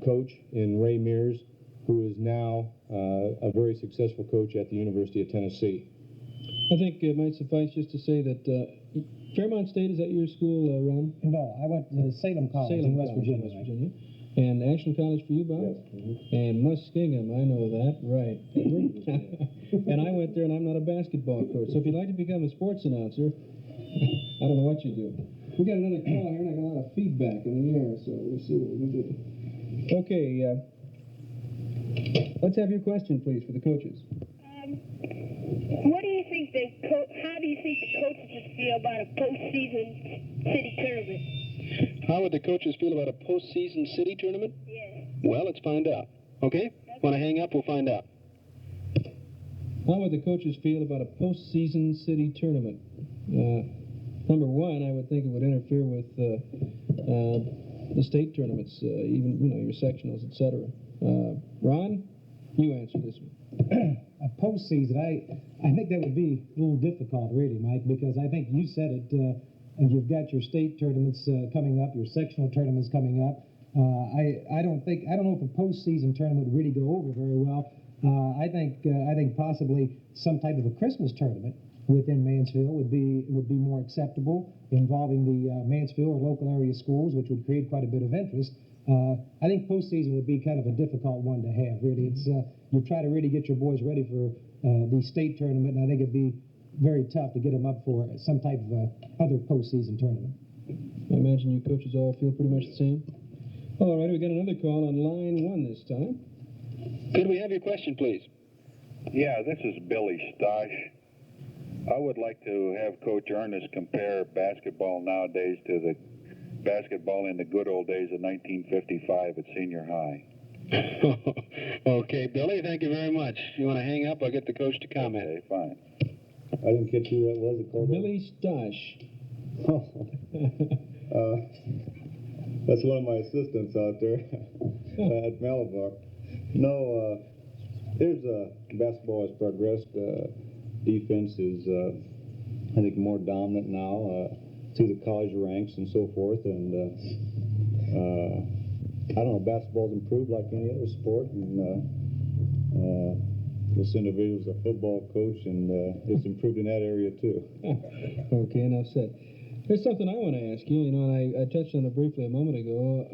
coach in Ray Mears, who is now a very successful coach at the University of Tennessee. I think it might suffice just to say that Fairmont State, is that your school, Ron? No, I went to Salem College in West Virginia. And Ashland College for you, Bob? Yes. Mm-hmm. And Muskingum, I know that, right. And I went there, and I'm not a basketball coach. So if you'd like to become a sports announcer, I don't know what you do. We got another call here, and I got a lot of feedback in the air, so we'll see what we can do. Okay, let's have your question, please, for the coaches. What do you think how do you think the coaches feel about a postseason city tournament? How would the coaches feel about a postseason city tournament? Yes. Well, let's find out. Okay? When I hang up, we'll find out. How would the coaches feel about a postseason city tournament? Number one, I would think it would interfere with the state tournaments, even your sectionals, etc. Ron, you answer this one. A postseason, I think that would be a little difficult, really, Mike, because I think you said it. And you've got your state tournaments coming up, your sectional tournaments coming up. I don't know if a postseason tournament would really go over very well. I think possibly some type of a Christmas tournament within Mansfield would be more acceptable, involving the Mansfield or local area schools, which would create quite a bit of interest. I think postseason would be kind of a difficult one to have. Really, it's you try to really get your boys ready for the state tournament, and I think it'd be very tough to get them up for some type of other postseason tournament. I imagine you coaches all feel pretty much the same. All right, we got another call on line 1 this time. Could we have your question, please? Yeah, this is Billy Stosh. I would like to have Coach Ernest compare basketball nowadays to the basketball in the good old days of 1955 at senior high. Okay, Billy, thank you very much. You want to hang up? I'll get the coach to comment. Okay, fine. I didn't catch who that was. Billy Stosh. That's one of my assistants out there at Malabar. No, basketball has progressed. Defense is, I think, more dominant now. through the college ranks and so forth. And I don't know, basketball's improved like any other sport, and this individual's a football coach, and it's improved in that area too. Okay, enough said. There's something I want to ask you. You know, and I touched on it briefly a moment ago.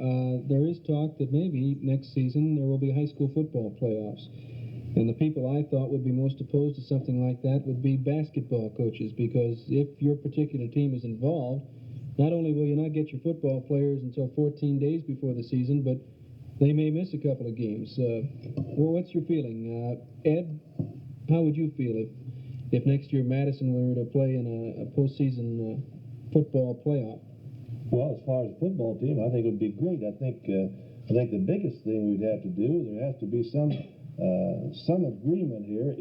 There is talk that maybe next season there will be high school football playoffs. And the people I thought would be most opposed to something like that would be basketball coaches, because if your particular team is involved, not only will you not get your football players until 14 days before the season, but they may miss a couple of games. Well, what's your feeling? Ed, how would you feel if next year Madison were to play in a postseason football playoff? Well, as far as the football team, I think it would be great. I think the biggest thing we'd have to do, there has to be some agreement here.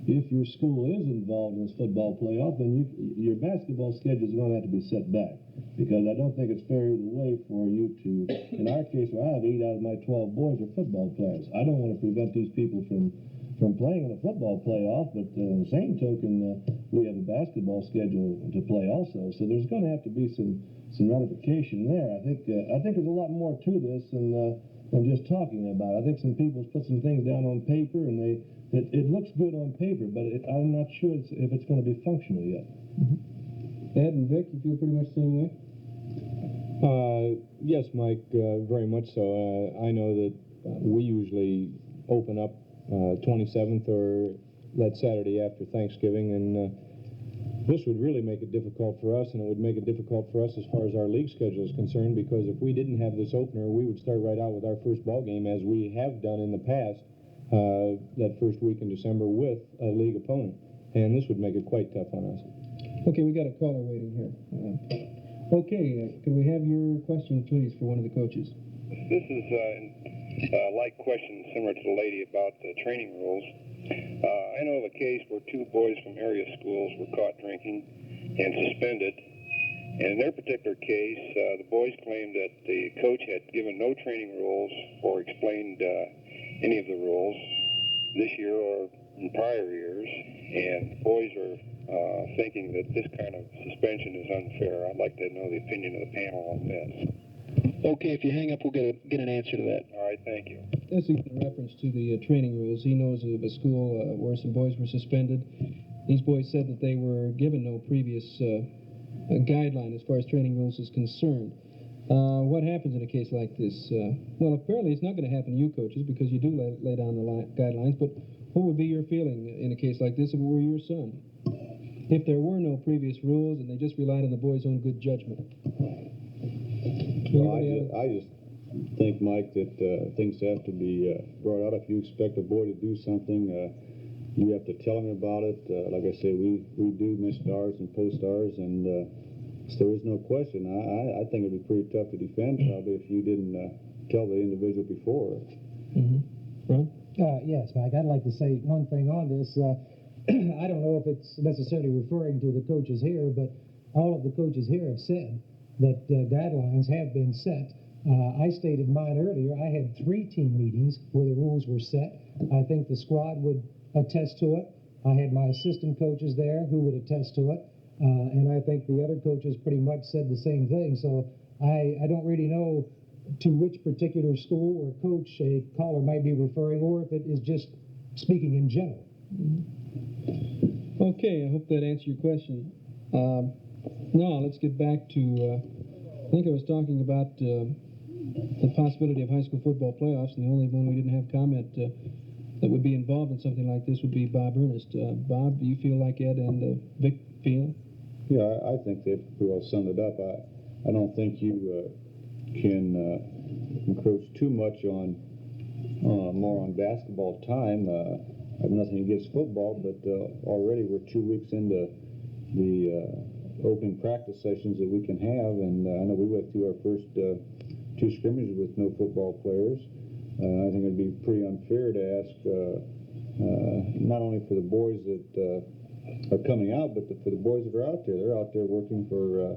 If your school is involved in this football playoff, then your basketball schedule is going to have to be set back, because I don't think it's fair either way for you to. In our case, where I have 8 out of my 12 boys are football players. I don't want to prevent these people from playing in a football playoff, but on the same token, we have a basketball schedule to play also. So there's going to have to be some ratification there. I think there's a lot more to this than just talking about it. I think some people put some things down on paper, and it looks good on paper, but I'm not sure if it's going to be functional yet. Mm-hmm. Ed and Vic, you feel pretty much the same way? Yes, Mike, very much so. I know that we usually open up 27th or that Saturday after Thanksgiving, and this would really make it difficult for us, and it would make it difficult for us as far as our league schedule is concerned, because if we didn't have this opener, we would start right out with our first ball game, as we have done in the past, that first week in December with a league opponent, and this would make it quite tough on us. Okay, we got a caller waiting here. Can we have your question, please, for one of the coaches? This is like question similar to the lady about the training rules. I know of a case where 2 boys from area schools were caught drinking and suspended. And in their particular case, the boys claimed that the coach had given no training rules or explained any of the rules this year or in prior years. And the boys are thinking that this kind of suspension is unfair. I'd like to know the opinion of the panel on this. Okay, if you hang up, we'll get an answer to that. All right, thank you. This is in reference to the training rules. He knows of a school where some boys were suspended. These boys said that they were given no previous guideline as far as training rules is concerned. What happens in a case like this? Well, apparently it's not going to happen to you coaches, because you do lay down the guidelines, but what would be your feeling in a case like this if it were your son? If there were no previous rules and they just relied on the boys' own good judgment? Well, I just think, Mike, that things have to be brought out. If you expect a boy to do something, you have to tell him about it. Like I say, we do miss stars and post-stars, and so there is no question. I think it would be pretty tough to defend, probably, if you didn't tell the individual before. Mm-hmm. Ron? Yes, Mike, I'd like to say one thing on this. I don't know if it's necessarily referring to the coaches here, but all of the coaches here have said that guidelines have been set. I stated mine earlier. I had 3 team meetings where the rules were set. I think the squad would attest to it. I had my assistant coaches there who would attest to it. And I think the other coaches pretty much said the same thing. So I don't really know to which particular school or coach a caller might be referring, or if it is just speaking in general. Okay, I hope that answered your question. Now, let's get back to, I think I was talking about the possibility of high school football playoffs, and the only one we didn't have comment that would be involved in something like this would be Bob Ernest. Bob, do you feel like Ed and Vic feel? Yeah, I think they've pretty well summed it up. I don't think you can encroach too much on more on basketball time. I have nothing against football, but already we're 2 weeks into the opening practice sessions that we can have, and I know we went through our first 2 scrimmages with no football players. I think it'd be pretty unfair to ask not only for the boys that are coming out, but for the boys that are out there. They're out there working for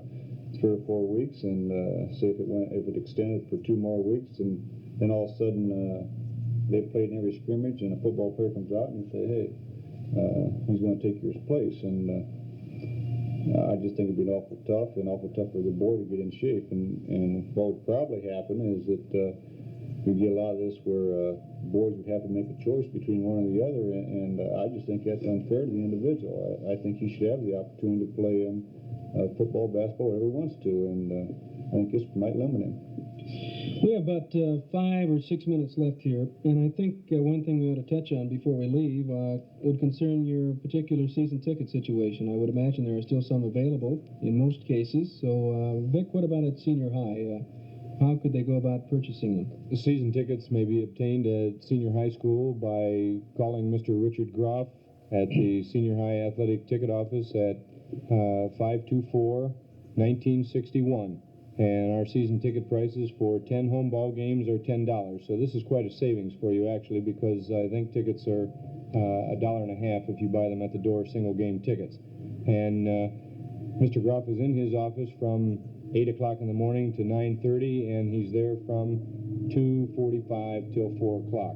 3 or 4 weeks, and say if it extended for 2 more weeks, and then all of a sudden they've played in every scrimmage, and a football player comes out and you say, hey, he's going to take your place. And I just think it'd be awful tough for the boy to get in shape. And what would probably happen is that we get a lot of this where boys would have to make a choice between one or the other, and I just think that's unfair to the individual. I think he should have the opportunity to play football, basketball, whatever he wants to, and I think this might limit him. We have about 5 or 6 minutes left here, and I think one thing we ought to touch on before we leave would concern your particular season ticket situation. I would imagine there are still some available in most cases. So, Vic, what about at senior high? How could they go about purchasing them? The season tickets may be obtained at senior high school by calling Mr. Richard Groff at the senior high athletic ticket office at 524-1961. And our season ticket prices for 10 home ball games are $10. So this is quite a savings for you, actually, because I think tickets are $1.50 if you buy them at the door, single game tickets. And Mr. Groff is in his office from 8 o'clock in the morning to 9:30, and he's there from 2:45 till 4 o'clock.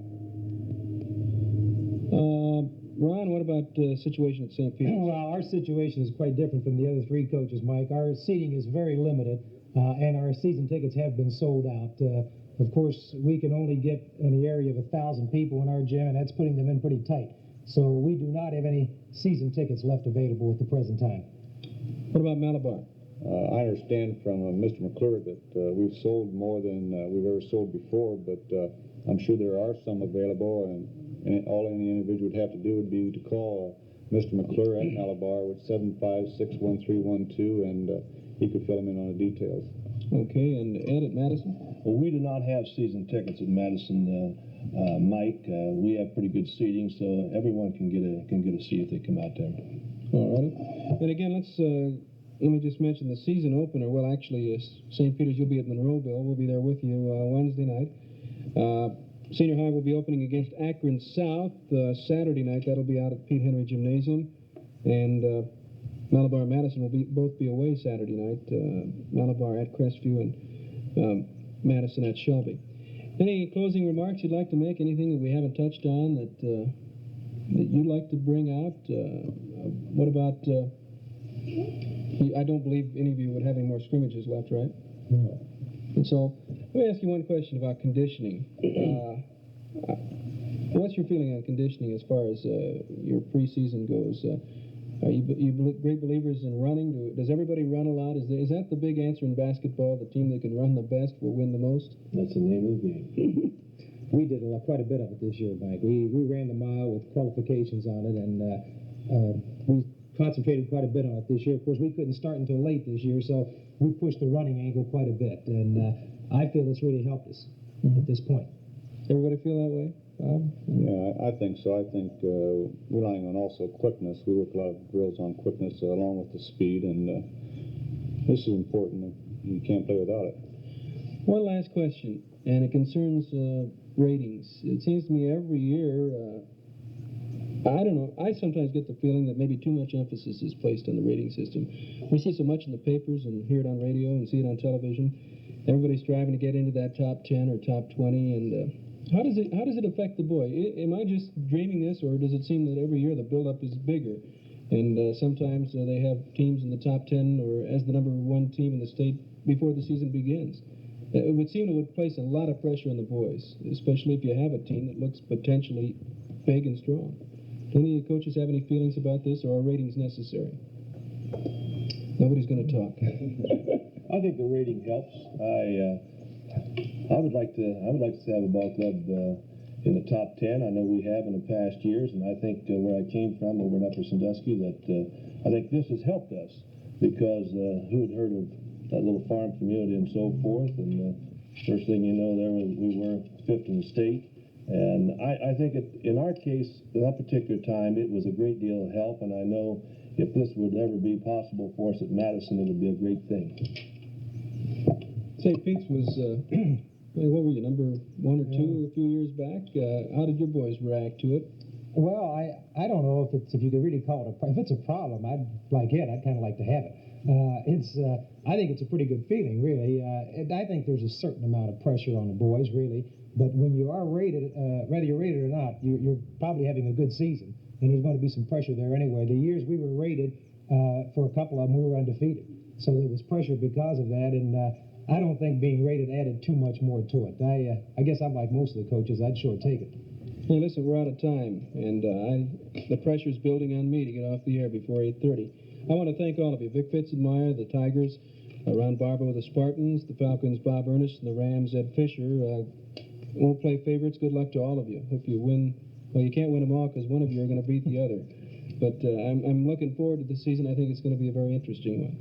Ron, what about the situation at St. Peter's? Well, our situation is quite different from the other three coaches, Mike. Our seating is very limited, and our season tickets have been sold out. Of course, we can only get in the area of 1,000 people in our gym, and that's putting them in pretty tight. So we do not have any season tickets left available at the present time. What about Malabar? I understand from Mr. McClure that we've sold more than we've ever sold before, but I'm sure there are some available, and all any individual would have to do would be to call Mr. McClure at Malabar with 7561312, and he could fill them in on the details. Okay, and Ed at Madison? Well, we do not have season tickets at Madison, Mike. We have pretty good seating, so everyone can get a seat if they come out there. All right. And again, let me just mention the season opener. Well, actually, St. Peter's, you'll be at Monroeville. We'll be there with you Wednesday night. Senior high will be opening against Akron South Saturday night. That'll be out at Pete Henry Gymnasium. And Malabar and Madison will both be away Saturday night. Malabar at Crestview and Madison at Shelby. Any closing remarks you'd like to make? Anything that we haven't touched on that you'd like to bring out? What about... I don't believe any of you would have any more scrimmages left, right? No. And so, let me ask you one question about conditioning. What's your feeling on conditioning as far as your preseason goes? Are you great believers in running? Does everybody run a lot? Is that the big answer in basketball? The team that can run the best will win the most? That's the name of the game. We did quite a bit of it this year, Mike. We ran the mile with qualifications on it, and we concentrated quite a bit on it this year. Of course, we couldn't start until late this year, so we pushed the running angle quite a bit, and I feel it's really helped us at this point. Everybody feel that way? Yeah, I think so. I think relying on also quickness. We work a lot of drills on quickness along with the speed, and this is important. You can't play without it. One last question, and it concerns ratings. It seems to me every year, I don't know, I sometimes get the feeling that maybe too much emphasis is placed on the rating system. We see so much in the papers and hear it on radio and see it on television. Everybody's striving to get into that top 10 or top 20, and how does it affect the boy? Am I just dreaming this, or does it seem that every year the build-up is bigger, and sometimes they have teams in the top 10 or as the number one team in the state before the season begins? It would seem it would place a lot of pressure on the boys, especially if you have a team that looks potentially big and strong. Do any of the coaches have any feelings about this, or are ratings necessary? Nobody's going to talk. I think the rating helps. I would like to have a ball club in the top 10. I know we have in the past years, and I think where I came from over in Upper Sandusky, that I think this has helped us, because who had heard of that little farm community and so forth, and first thing you know, there we were fifth in the state. And I think in our case, at that particular time, it was a great deal of help, and I know if this would ever be possible for us at Madison, it would be a great thing. St. Pete's was, what were you, number 1 or 2 a few years back? How did your boys react to it? Well, I don't know if you could really call it if it's a problem. I'd kind of like to have it. I think it's a pretty good feeling, really. I think there's a certain amount of pressure on the boys, really. But when you are rated, whether you're rated or not, you're probably having a good season, and there's going to be some pressure there anyway. The years we were rated, for a couple of them, we were undefeated. So there was pressure because of that, and I don't think being rated added too much more to it. I guess I'm like most of the coaches. I'd sure take it. Hey, listen, we're out of time, and the pressure's building on me to get off the air before 8:30. I want to thank all of you. Vic Fitzenmeyer, the Tigers, Ron Barber with the Spartans, the Falcons, Bob Ernest, and the Rams, Ed Fisher. Won't play favorites. Good luck to all of you. If you win, well, you can't win them all because one of you are going to beat the other. But I'm looking forward to the season. I think it's going to be a very interesting one.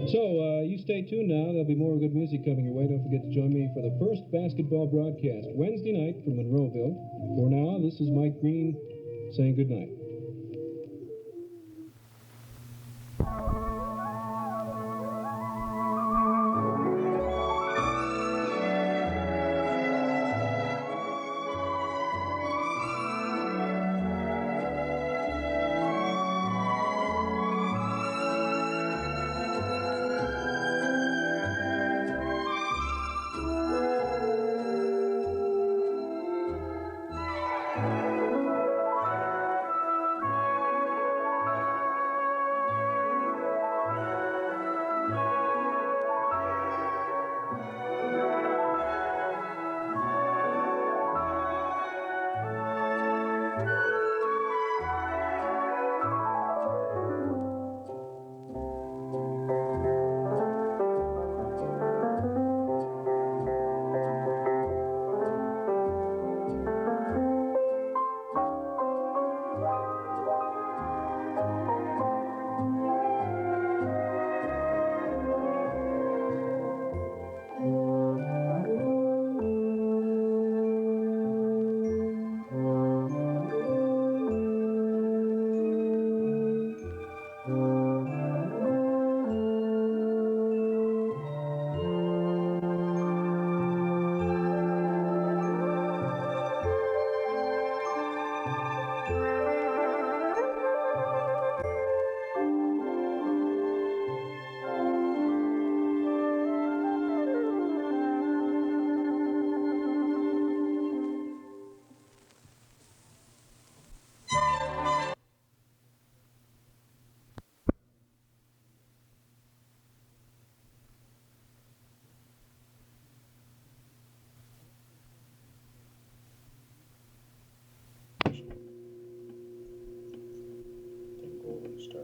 So you stay tuned now. There'll be more good music coming your way. Don't forget to join me for the first basketball broadcast Wednesday night from Monroeville. For now, this is Mike Green saying good night. Golden Star.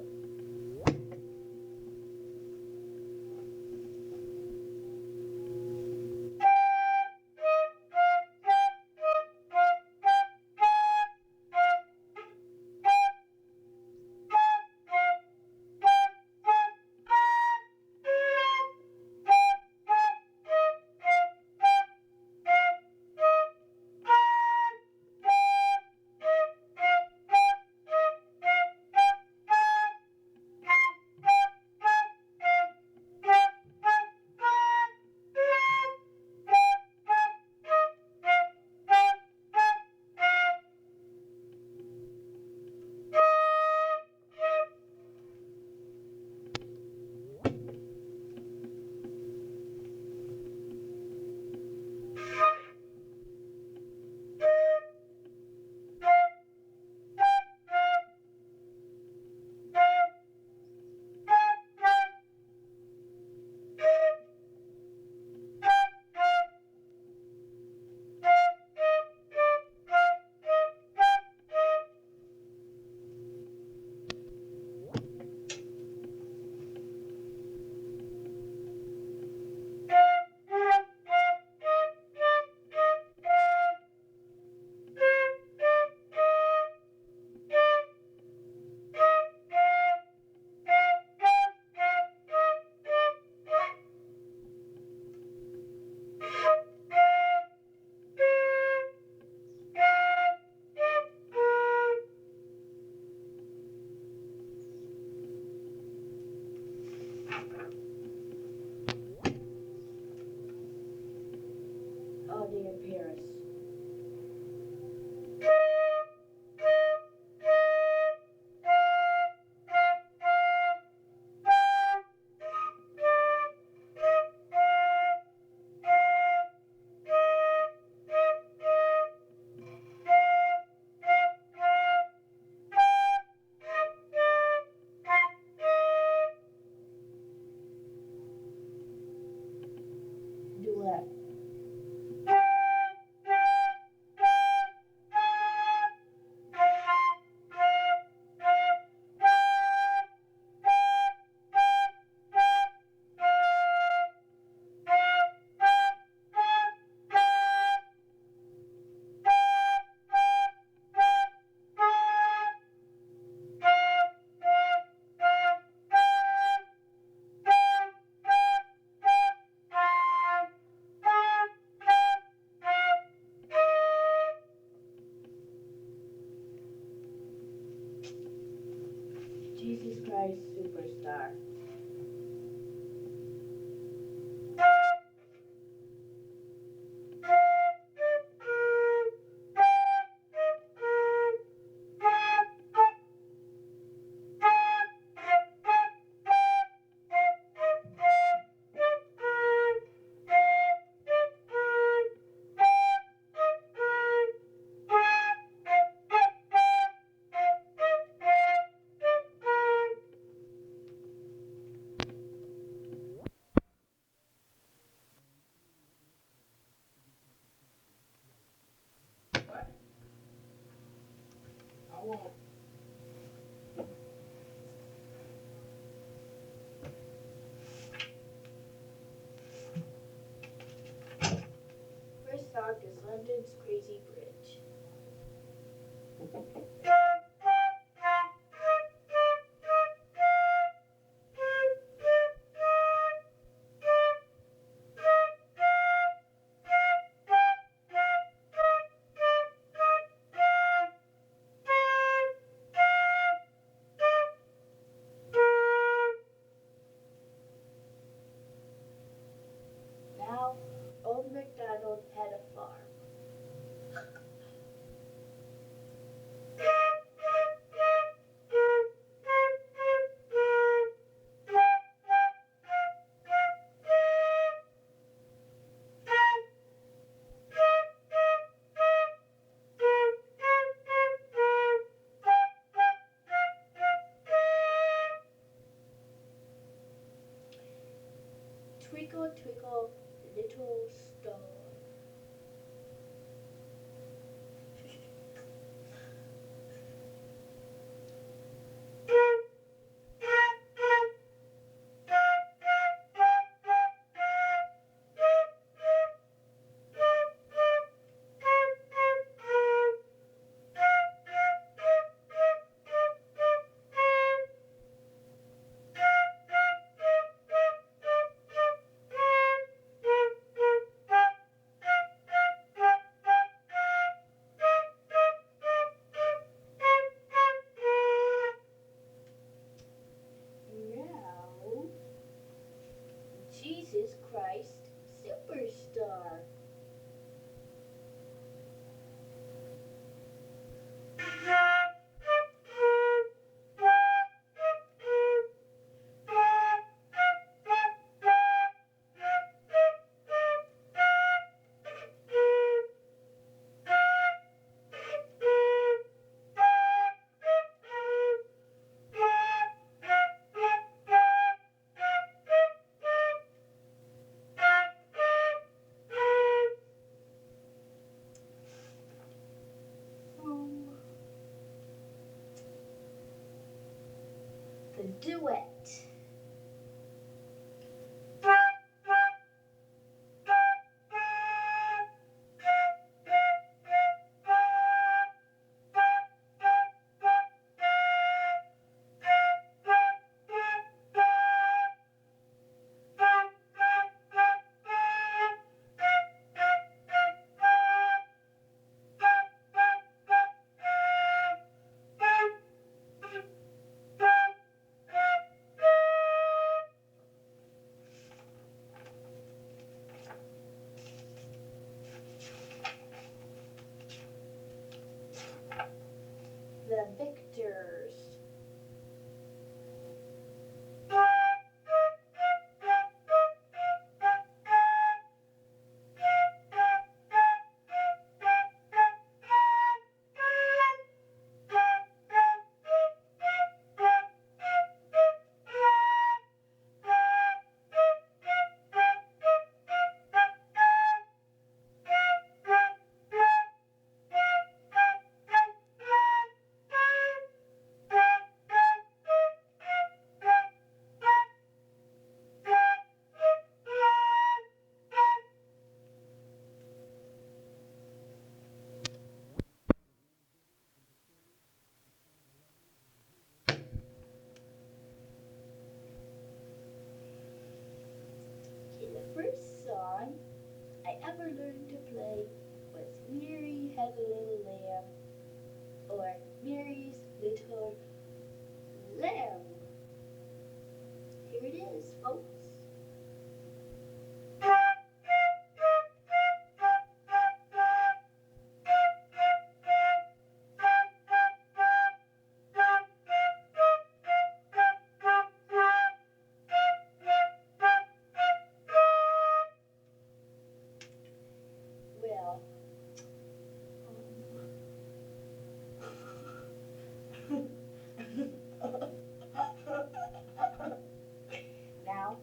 Oh, dear Paris. Jesus Christ Superstar. First song is London's Crazy Bridge. Now, Old MacDonald had a farm. Twinkle, twinkle, little star. Now, Jesus Christ Superstar. The duet. The victors. Okay, the first song I ever learned to play was Mary Had a Little Lamb, or Mary's Little lamb. Here it is, folks. Well, now,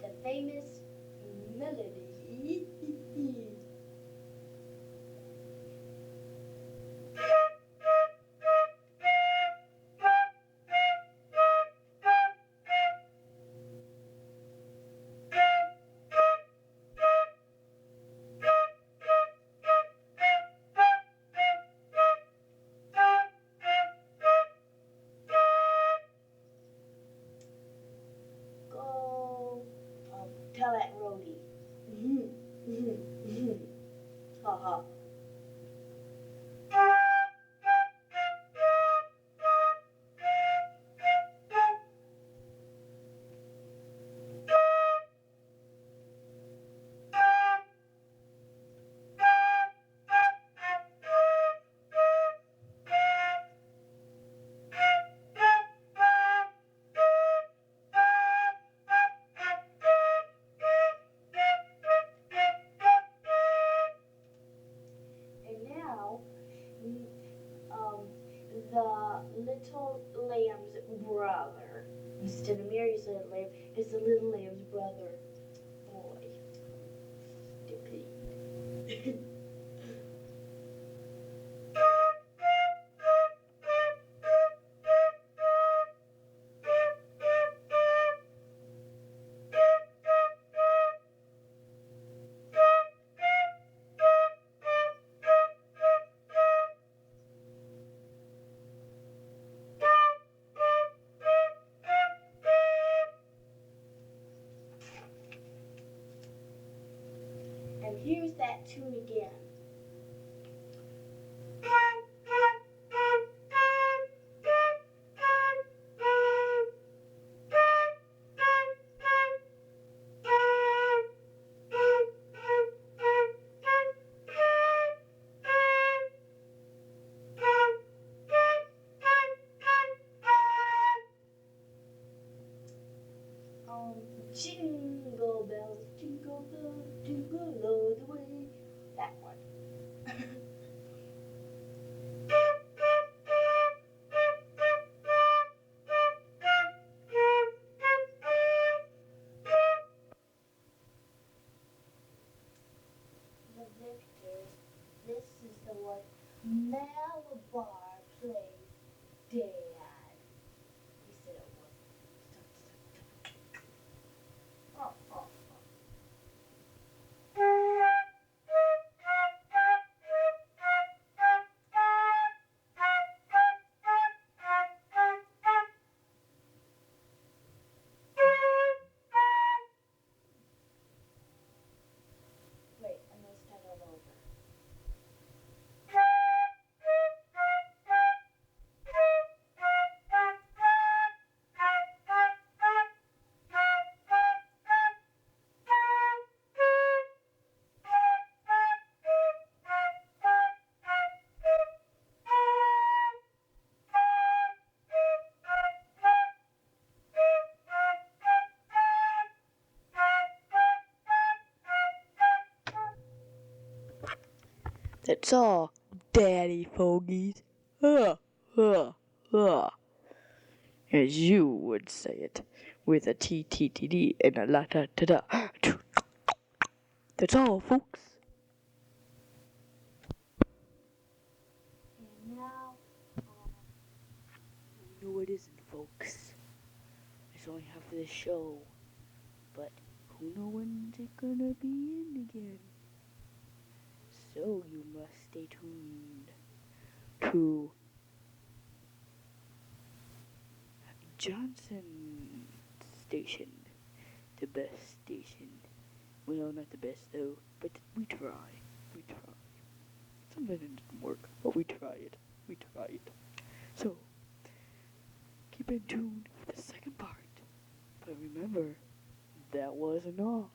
the famous melody. Go tell that roadie. Ha. And now, the little lamb's brother, instead of Mary's little lamb, is the little lamb's brother. Boy. Stupid. And here's that tune again. Jingle bells, jingle all the way. That one. The victors, this is the one Malabar plays Dad. He said it was. Oh. Wait, I'm gonna start all over. That's all, Daddy Fogies. As you would say it, with a T-T-T-D and a la-ta-ta-da. That's all, folks. And now, No, it isn't, folks. It's only half of the show. But who knows when's it gonna be in again? So you must stay tuned to Johnson Station, the best station. Well, not the best though, but we try. Sometimes it doesn't work, but we try it. So, keep in tune for the second part. But remember, that wasn't all.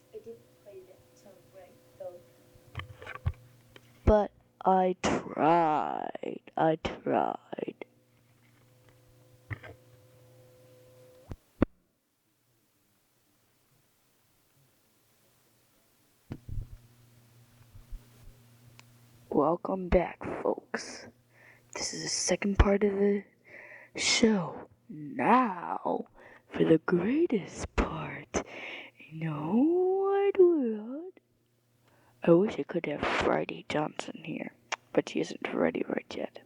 I did play that song right, though. But I tried. Welcome back, folks. This is the second part of the show. Now, for the greatest part in the whole wide world. I wish I could have Friday Johnson here, but she isn't ready right yet.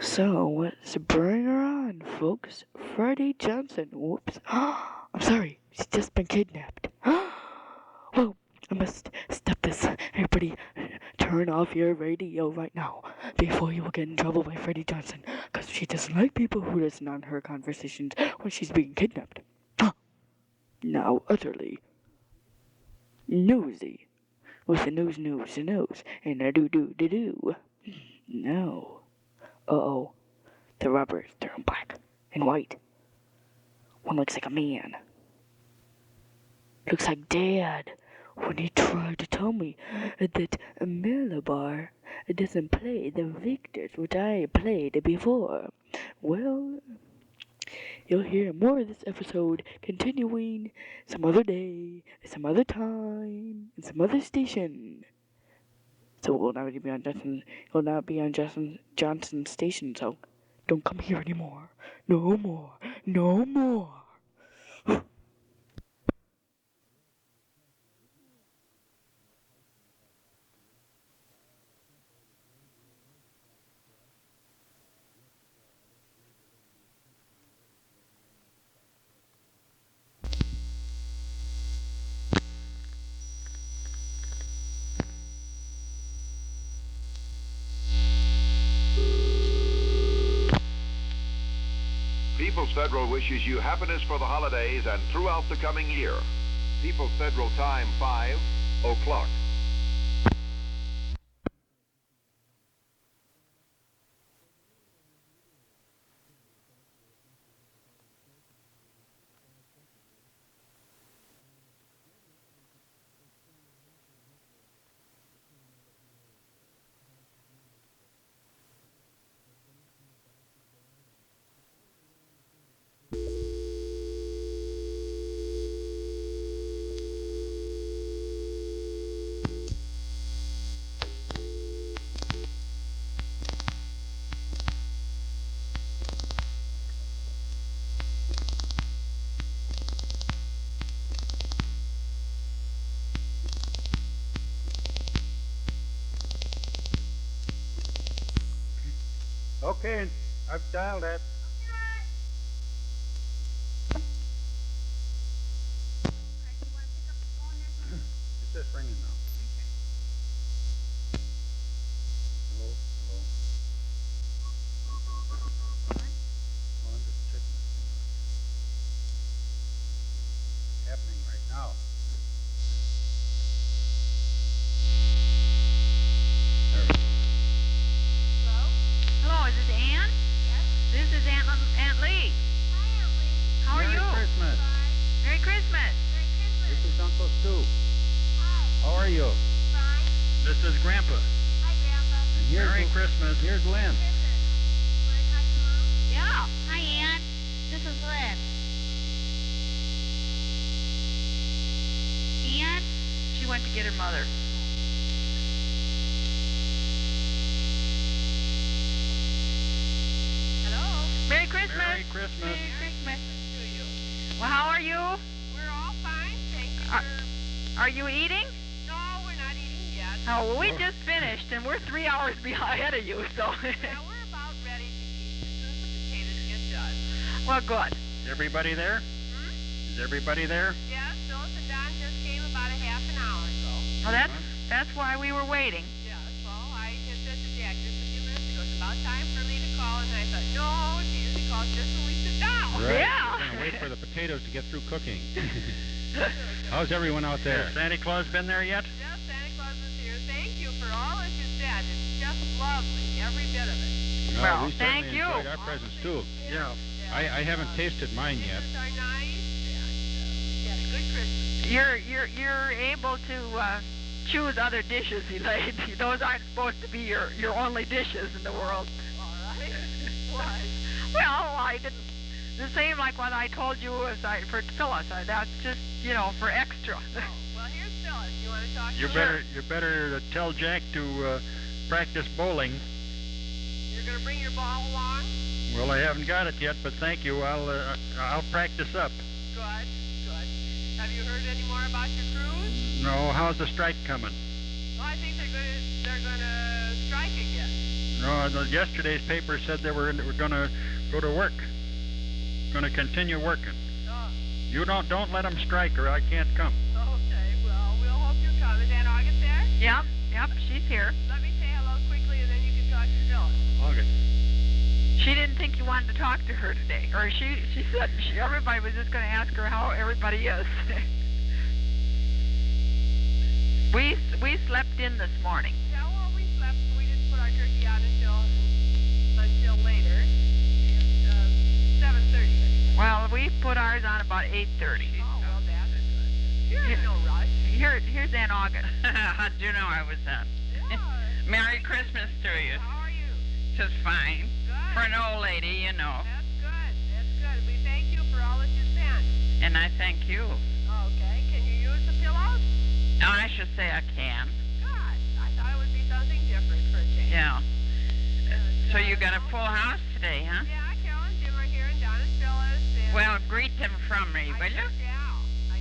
So, let's bring her on, folks. Friday Johnson. Whoops. I'm sorry. She's just been kidnapped. Whoa. I must stop this. Everybody, turn off your radio right now before you will get in trouble by Freddie Johnson, because she doesn't like people who listen on her conversations when she's being kidnapped. Now, utterly nosy with a nose, and a do. No. Uh-oh. The robbers, they're in black and white. One looks like a man. Looks like Dad when he tried to tell me that Malabar doesn't play the Victors which I played before. Well, you'll hear more of this episode continuing some other day, some other time, and some other station. So it will not be on Johnson's station, so don't come here anymore. No more. People's Federal wishes you happiness for the holidays and throughout the coming year. People's Federal time 5 o'clock. Okay, I've dialed it. It's just ringing now. Hello. Well, I'm just checking this thing out. Happening right now. There we go. Hello, is this Ann? Yes. This is Aunt Lee. Hi, Aunt Lee. How are you? Merry Christmas. Merry Christmas. Merry Christmas. This is Uncle Stu. Hi. How are you? Fine. This is Grandpa. Hi, Grandpa. And Merry Christmas. Here's Lynn. Want to talk to Mom? Yeah. Hi, Ann. This is Lynn. Ann, she went to get her mother. Hello. Merry Christmas. Merry Christmas. Merry Christmas to you. Well, how are you? We're all fine, thank you. Are you eating? No, we're not eating yet. Oh, well, we just finished, and we're 3 hours ahead of you, so. Yeah, we're about ready to eat as soon as the potatoes get done. Well, good. Is everybody there? Is everybody there? Yes, Phyllis and Don just came about a half an hour ago. Well, that's why we were waiting. Yes, well, I just said to Jack just a few minutes ago, it's about time for Lee to call, and I thought, no, she usually calls just when we sit down. Right. Yeah. We're going to wait for the potatoes to get through cooking. How's everyone out there? Has Santa Claus been there yet? Yes, Santa Claus is here. Thank you for all that you said. It's just lovely, every bit of it. Well, we thank certainly you. enjoyed our presents, too. Yeah. I haven't tasted mine yet. Are nice, and we had a good Christmas. You're able to choose other dishes, Elaine. Those aren't supposed to be your only dishes in the world. All right. Why? Well, I didn't. The same like what I told you for Phyllis. That's just for extra. Oh, well, here's Phyllis. You want to talk to You her? better tell Jack to practice bowling. You're going to bring your ball along? Well, I haven't got it yet, but thank you. I'll practice up. Good, good. Have you heard any more about your cruise? No, how's the strike coming? Well, I think they're going to strike again. No, yesterday's paper said they were going to go to work. Going to continue working. Oh. You don't let them strike or I can't come. Okay, well, we'll hope you come. Is Aunt August there? Yep, she's here. Let me say hello quickly, and then you can talk to Phyllis. August. She didn't think you wanted to talk to her today, or she said everybody was just going to ask her how everybody is. we slept in this morning. Yeah, well, we slept. We didn't put our turkey out until later. It's 7:30. Well, we put ours on about 8:30. Oh, well, that's good. You're in no rush. Here's Aunt August. How'd you know I was on? Yeah. Merry Christmas to you. How are you? Just fine. Good. For an old lady, you know. That's good. That's good. We thank you for all that you sent. And I thank you. Okay. Can you use the pillows? Oh, I should say I can. Good. I thought it would be something different for a change. Yeah. So you got a full house today, huh? Yeah, Carol and Jim are here, and Don and Phyllis. And Well, greet them from me, will you? I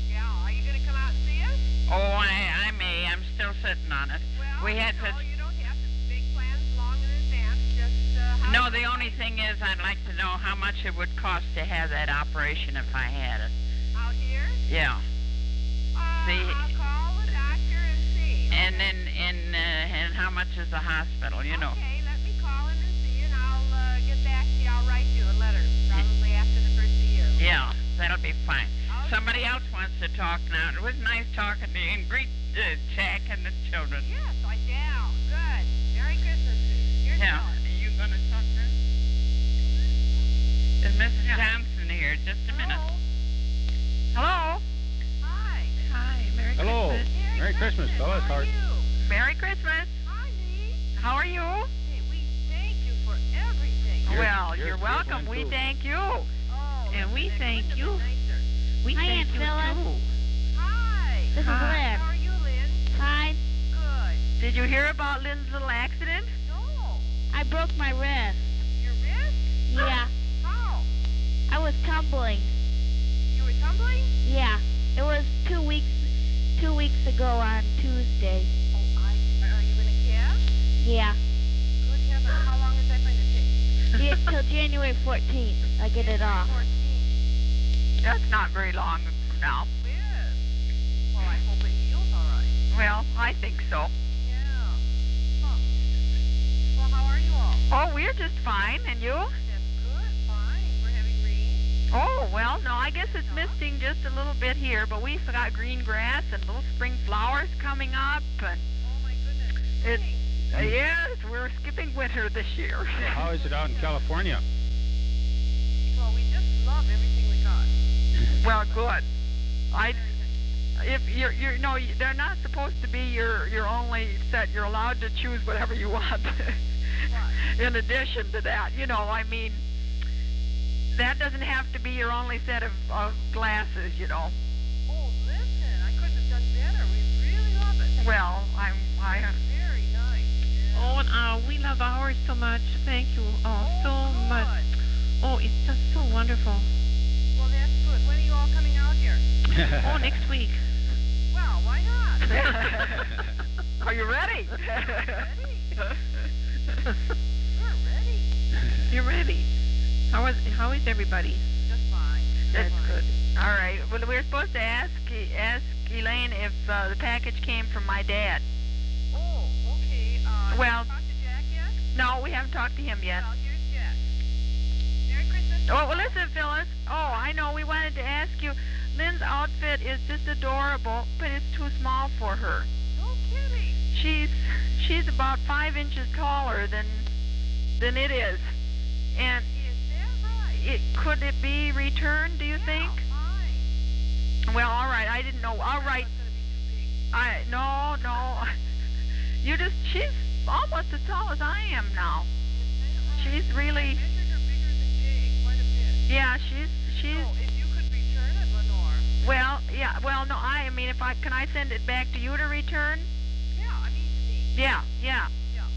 shall. Are you going to come out and see us? Oh, I may. I'm still sitting on it. Well, We had you such... don't have to make plans long in advance. Just No, the only thing is I'd like to know how much it would cost to have that operation if I had it. out here. Yeah. See, I'll call the doctor and see. and then and how much is the hospital, you know? Okay, let me call him and see, and I'll get back to you. I'll write you a letter probably after the first of the year. Yeah, that'll be fine. Somebody else wants to talk now. It was nice talking to you, and greet Jack and the children. Yes, I shall. Good. Merry Christmas to you. Here's Yeah. Phyllis. Are you going to talk to her? Is Mrs. Johnson here? Just a minute. Hello. Hi. Hi. Merry Hello. Christmas. Merry Christmas, fellas. How are you? Merry Christmas. Hi, Lee. How are you? Hey, we thank you for everything. Well, You're you're welcome. We too. thank you. Oh, And we thank couldn't you. have been nicer. We Hi, thank Aunt you Phyllis. too. Hi. This is Hi. Lynn. How are you, Lynn? Fine. Good. Did you hear about Lynn's little accident? No. I broke my wrist. Your wrist? Yeah. How? I was tumbling. You were tumbling? Yeah. It was 2 weeks ago on Tuesday. Oh, are you in a cab? Yeah. Good heaven. How long is that going to take? Till January 14th. I get it off. 14. That's not very long from now. Yes. Well, I hope it heals all right. Well, I think so. Yeah. Huh. Well, how are you all? Oh, we're just fine. And you? That's good. Fine. We're having rain. Oh, well, no, I guess it's misting just a little bit here, but we've got green grass and little spring flowers coming up. And Oh, my goodness. it's, Thanks. yes, we're skipping winter this year. How is it out in California? Well, we just love everything we got. Well, good. If you're no, they're not supposed to be your only set. You're allowed to choose whatever you want. In addition to that, I mean, that doesn't have to be your only set of glasses, Oh, listen, I couldn't have done better. We really love it. Well, I Very nice. Yeah. Oh, and we love ours so much. Thank you so much. Oh, it's just so wonderful. Well, that's good. When are you all coming out here? Oh, next week. Well, why not? Are you ready? You're ready. How is everybody? Just fine. That's good. All right. Well, we were supposed to ask Elaine if the package came from my dad. Oh, okay. Well, Have you talked to Jack yet? no, we haven't talked to him yet. Well, here's Jack. Merry Christmas. Oh, well, listen, Phyllis. Oh, I know. We wanted to ask you. Lynn's outfit is just adorable, but it's too small for her. No kidding. She's about 5 inches taller than it is, and Is that right? could it be returned? Do you think? Fine. Well, all right. I didn't know. All right. No. She's almost as tall as I am now. She's really. I measured her bigger than Jay quite a bit. Yeah, she's. So if you could return it, Lenore. Well, yeah. Well, no. I mean, can I send it back to you to return? Yeah, I mean to me. Yeah.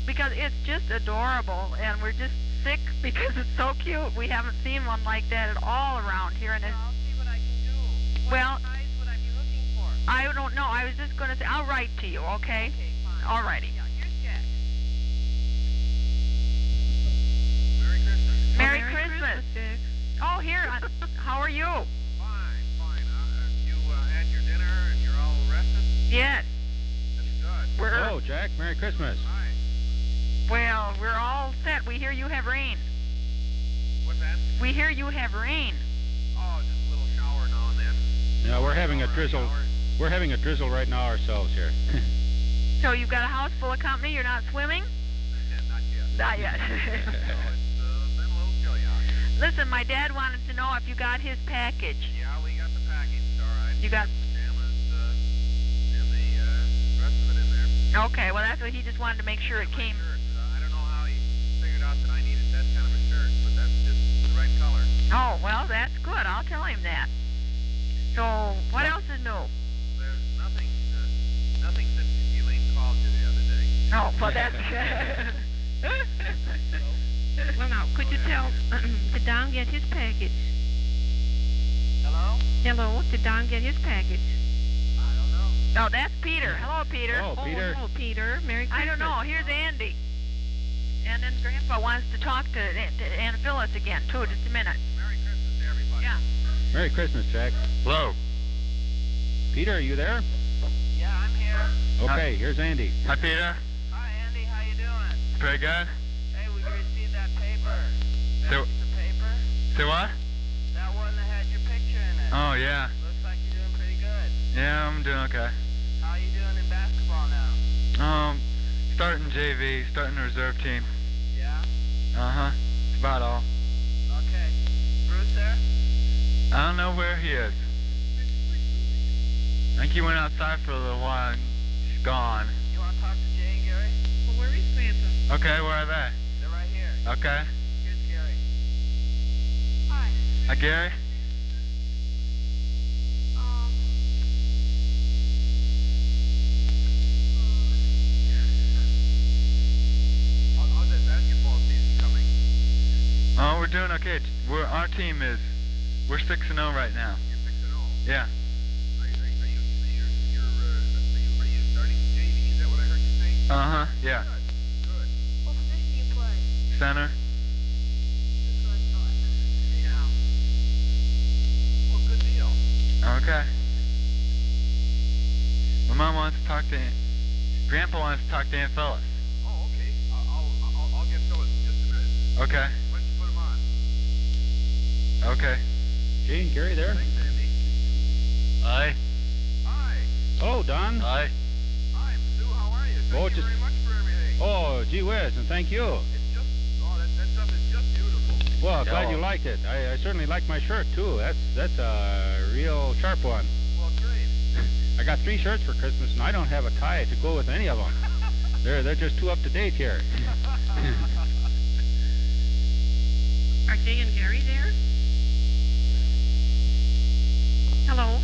Because it's just adorable, and we're just sick because it's so cute. We haven't seen one like that at all around here, and Well, I'll see what I can do. Well, What size would I be looking for? I don't know. I was just going to say, I'll write to you, okay? Okay, fine. All righty. Yeah, here's Jack. Merry Christmas. Merry Merry Christmas. Jack. Oh, here. How are you? Fine. You had your dinner and you're all rested? Yes. That's good. Oh, Jack, Merry Christmas. Hi. Well, we're all set. We hear you have rain. What's that? We hear you have rain. Oh, just a little shower now and then. Yeah, we're having a Shower, drizzle. shower. We're having a drizzle right now ourselves here. So you've got a house full of company. You're not swimming? Not yet. Not yet. No, it's been a little chilly out here. Listen, my dad wanted to know if you got his package. Yeah, we got the package, all right. You got. Pajamas and the rest of it in there. Okay, well, that's what he just wanted to make sure it My came. shirt, I don't know how he figured out that I needed that kind of a shirt, but that's just the right color. Oh, well, that's good. I'll tell him that. So, what else is new? There's nothing since Elaine called you the other day. Oh, well, that's. Well, now, could you tell, did Don get his package? Hello? Hello, did Don get his package? I don't know. Oh, that's Peter. Hello, Peter. Oh, Peter. Hello, Peter. Merry Christmas. I don't know. Here's Andy. And then Grandpa wants to talk to Aunt Phyllis again, too. Just a minute. Merry Christmas to everybody. Yeah. Merry Christmas, Jack. Hello. Peter, are you there? Yeah, I'm here. Okay, here's Andy. Hi, Peter. Hi, Andy. How you doing? Pretty good. Hey, we received that paper. So- That piece of paper. Say what? That one that had your picture in it. Oh, yeah. Looks like you're doing pretty good. Yeah, I'm doing okay. How you doing in basketball now? Starting JV, starting the reserve team. Yeah? Uh-huh. That's about all. Okay. Bruce there? I don't know where he is. I think he went outside for a little while and he's gone. You want to talk to Jay and Gary? Well, where is Grandpa? Okay, where are they? They're right here. Okay. Here's Gary. Hi. Hi, Gary. How's that basketball season coming? Oh, we're doing okay. Our team is, we're 6-0 right now. You're 6-0. Yeah. Are you starting JV? Is that what I heard you say? Uh-huh, yeah. Good. What position do you play? Center. That's what I thought. Yeah. Well, good deal. Okay. My mom wants to talk to Grandpa wants to talk to Aunt Phyllis. Oh, okay. I'll get Phyllis in just a minute. Okay. Why don't you put him on? Okay. Jay and Gary there? Thanks, Andy. Hi. Hi. Hello, Don. Hi. Hi, Sue. How are you? Oh, Thank you very much for everything. Oh, gee whiz, and thank you. It's just, that stuff is just beautiful. Well, glad Yeah. you liked it. I certainly like my shirt, too. That's a real sharp one. Well, great. I got 3 shirts for Christmas, and I don't have a tie to go with any of them. They're just too up to date here. Are Jay and Gary there? Hello?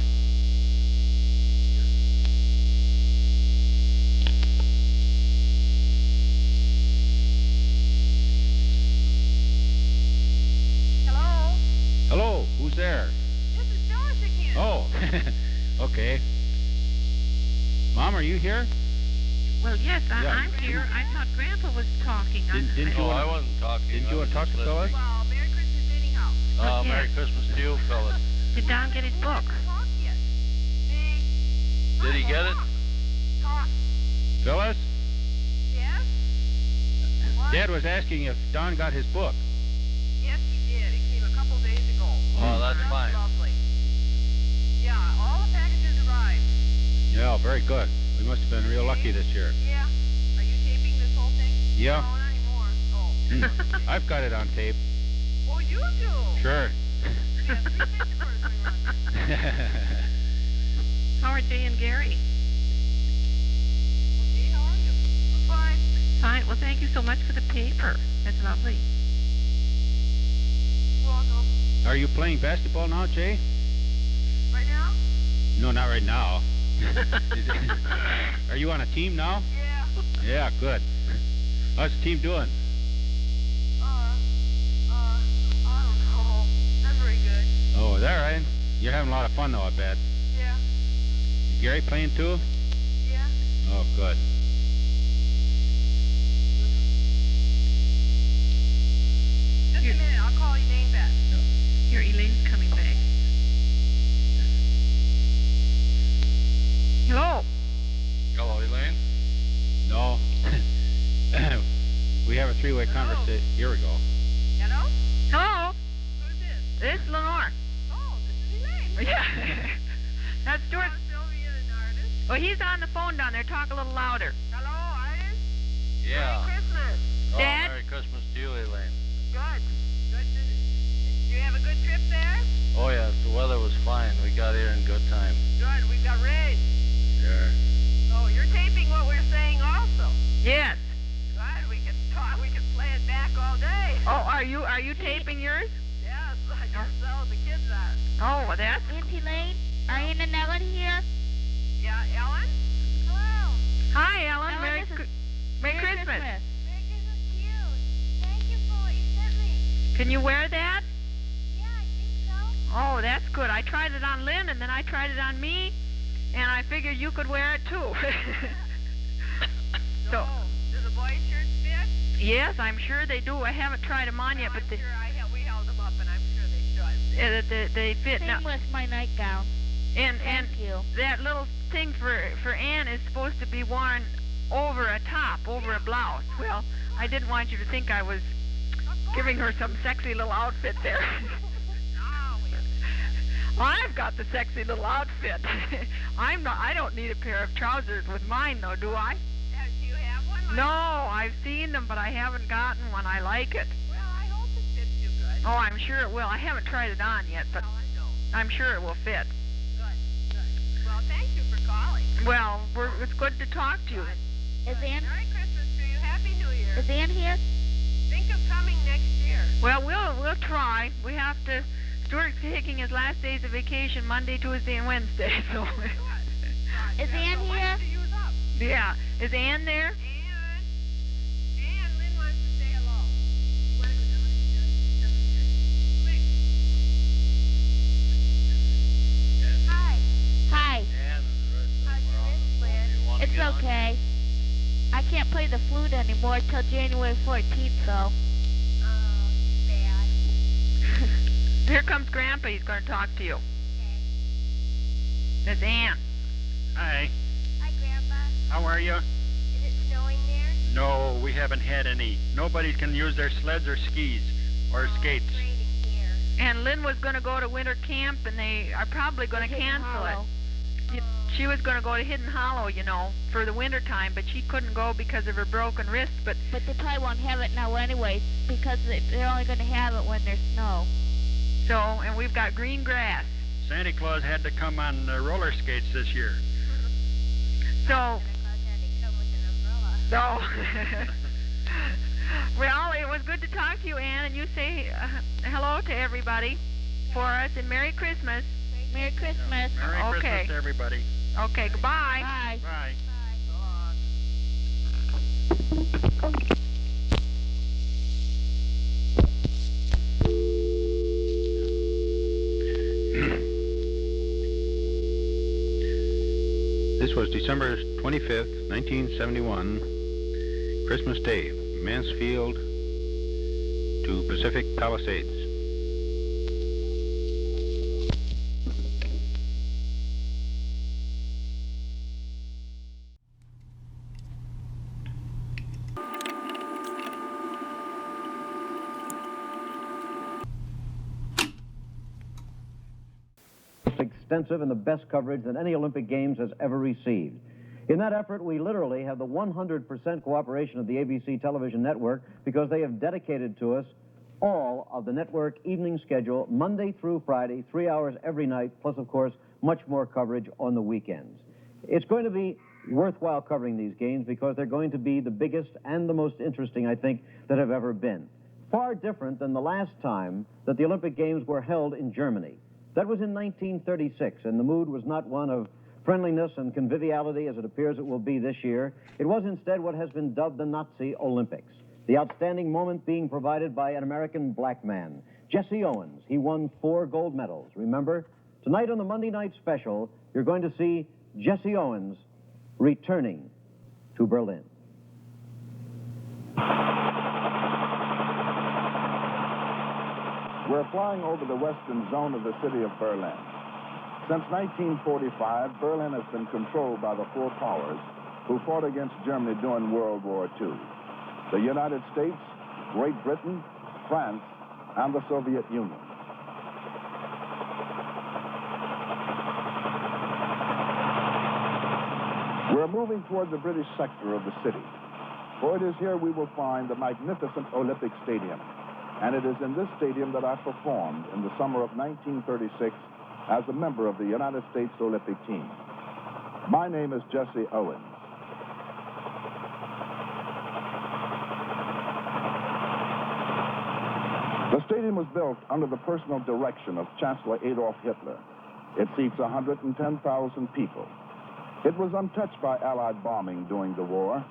Hello? Hello, who's there? This is Phyllis again. Oh, okay. Mom, are you here? Well, yes, Yeah. I'm here. I thought Grandpa was talking. Didn't you No, want I wasn't talking. Didn't you want to talk to fellas? Well, Merry Christmas anyhow. Merry Christmas to you, fellas. Did Don get his book? Talk yet. Did he get it? Talk. Fellas, Yes? What? Dad was asking if Don got his book. Yes, he did. It came a couple days ago. Oh, that's fine. Lovely. Yeah, all the packages arrived. Yeah, very good. We must have been real lucky this year. Yeah. Are you taping this whole thing? Yeah. No, not anymore. Oh. I've got it on tape. Oh, you do? Sure. We have 3 pictures going on. How are Jay and Gary? Okay, how are you? Fine. Fine. Well, thank you so much for the paper. That's lovely. Welcome. Are you playing basketball now, Jay? Right now? No, not right now. Are you on a team now? Yeah. Yeah, good. How's the team doing? I don't know. Not very good. Oh, is that right? You're having a lot of fun, though, I bet. Yeah. Gary playing too? Yeah. Oh, good. Just a minute. I'll call your name back. Here, Elaine's coming back. Hello. Hello, Elaine. No. We have a three-way conversation. Here we go. Hello? Hello. Who's this? This is Lenore. Oh, this is Elaine. Yeah. That's Stuart. Sylvia and artist. Well, he's on the phone down there. Talk a little louder. Hello, artist. Yeah. Merry Christmas. Oh, Dad? Merry Christmas to you, Elaine. Good. Good. Did you have a good trip there? Oh, yes, the weather was fine. We got here in good time. Good. We've got rain. Sure. Oh, you're taping what we're saying also. Yes. Good. We can talk. We can play it back all day. Oh, are you taping yours? Yes. I guess so. The kids are. Oh, well, that's. Auntie Lane, are Ann and Ellen here? Yeah, Ellen? Hello. Hi, Ellen. Ellen, Merry this is- Christmas. Merry Christmas to you. Thank you for what you sent me. Can you wear that? Yeah, I think so. Oh, that's good. I tried it on Lynn, and then I tried it on me, and I figured you could wear it too. So, do the boys' shirts fit? yes, I'm sure they do. I haven't tried them on yet, but I'm sure we held them up, and I'm sure they should. they fit. Same Now, with my nightgown. and Thank you. that little thing for Ann is supposed to be worn over a top, over a blouse. Well, I didn't want you to think I was giving her some sexy little outfit there. I've got the sexy little outfit. I don't need a pair of trousers with mine, though, do I? Do you have one? No, I've seen them, but I haven't gotten one. I like it. Well, I hope it fits you good. Oh, I'm sure it will. I haven't tried it on yet, but Well, I know. I'm sure it will fit. Good. Well, thank you for calling. Well, it's good to talk to you. Is Ann? Merry Christmas to you. Happy New Year. Is Ann here? Think of coming next year. Well, we'll try. We have to. Stuart's taking his last days of vacation Monday, Tuesday, and Wednesday. So. Is Ann here? Yeah. Is Ann there? Ann, Lynn wants to say hello. Hi. Hi. And the rest of How's them your are on wrist, the phone. Lynn? Do you want to It's get on? okay. I can't play the flute anymore till January 14th, though. Oh, bad. Here comes Grandpa. He's going to talk to you. That's Ann. Hi, Hi, Grandpa. how are you? Is it snowing there? No, we haven't had any. Nobody can use their sleds or skis or skates. It's raining here. And Lynn was going to go to winter camp, and they are probably going to Hidden cancel Hollow. it. She was going to go to Hidden Hollow, for the winter time, but she couldn't go because of her broken wrist. But But they probably won't have it now anyway, because they're only going to have it when there's snow. so, and we've got green grass. Santa Claus had to come on roller skates this year. So, no. Well, it was good to talk to you, Ann, and you say hello to everybody for us, and Merry Christmas. Merry Christmas. Merry Okay. Christmas to everybody. Okay, goodbye. Bye. Bye. This was December 25th, 1971, Christmas Day, Mansfield to Pacific Palisades. Extensive and the best coverage that any Olympic Games has ever received. In that effort, we literally have the 100% cooperation of the ABC television network because they have dedicated to us all of the network evening schedule, Monday through Friday, 3 hours every night, plus, of course, much more coverage on the weekends. It's going to be worthwhile covering these games because they're going to be the biggest and the most interesting, I think, that have ever been. Far different than the last time that the Olympic Games were held in Germany. That was in 1936, and the mood was not one of friendliness and conviviality as it appears it will be this year. It was instead what has been dubbed the Nazi Olympics. The outstanding moment being provided by an American black man, Jesse Owens. He won 4 gold medals. Remember, tonight on the Monday Night Special, you're going to see Jesse Owens returning to Berlin. We're flying over the western zone of the city of Berlin. Since 1945, Berlin has been controlled by the 4 powers who fought against Germany during World War II. The United States, Great Britain, France, and the Soviet Union. We're moving toward the British sector of the city, for it is here we will find the magnificent Olympic Stadium. And it is in this stadium that I performed in the summer of 1936 as a member of the United States Olympic team. My name is Jesse Owens. The stadium was built under the personal direction of Chancellor Adolf Hitler. It seats 110,000 people. It was untouched by Allied bombing during the war,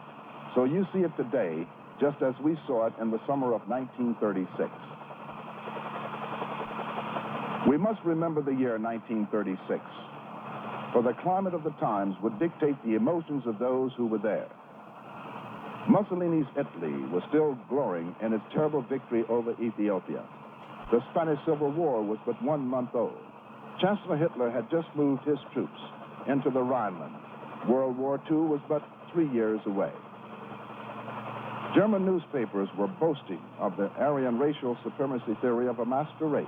so you see it today just as we saw it in the summer of 1936. We must remember the year 1936, for the climate of the times would dictate the emotions of those who were there. Mussolini's Italy was still glorying in its terrible victory over Ethiopia. The Spanish Civil War was but 1 month old. Chancellor Hitler had just moved his troops into the Rhineland. World War II was but 3 years away. German newspapers were boasting of the Aryan racial supremacy theory of a master race.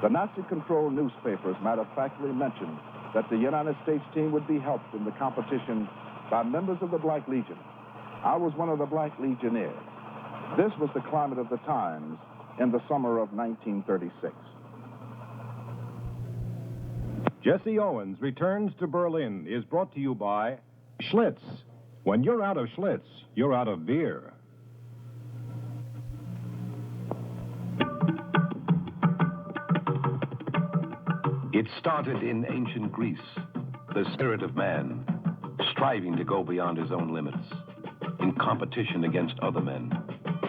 The Nazi-controlled newspapers matter-of-factly mentioned that the United States team would be helped in the competition by members of the Black Legion. I was one of the Black Legionnaires. This was the climate of the times in the summer of 1936. Jesse Owens Returns to Berlin is brought to you by Schlitz. When you're out of Schlitz, you're out of beer. It started in ancient Greece, the spirit of man, striving to go beyond his own limits, in competition against other men.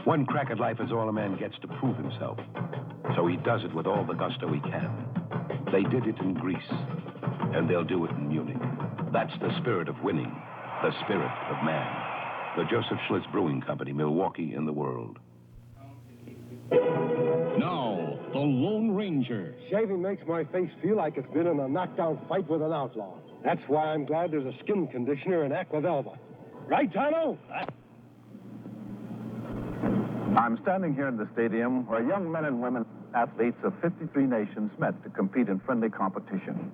One crack at life is all a man gets to prove himself, so he does it with all the gusto he can. They did it in Greece, and they'll do it in Munich. That's the spirit of winning, the spirit of man. The Joseph Schlitz Brewing Company, Milwaukee in the world. Now, the Lone Ranger. Shaving makes my face feel like it's been in a knockdown fight with an outlaw. That's why I'm glad there's a skin conditioner in Aquavelva. Right, Tonto? I'm standing here in the stadium where young men and women athletes of 53 nations met to compete in friendly competition.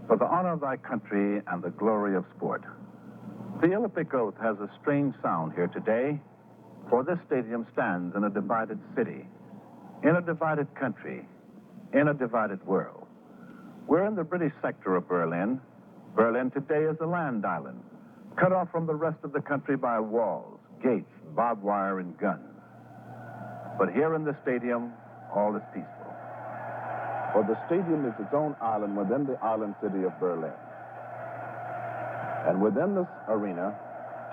For the honor of thy country and the glory of sport. The Olympic oath has a strange sound here today, for this stadium stands in a divided city, in a divided country, in a divided world. We're in the British sector of Berlin. Berlin today is a land island, cut off from the rest of the country by walls, gates, barbed wire, and guns. But here in the stadium, all is peaceful. For the stadium is its own island within the island city of Berlin. And within this arena,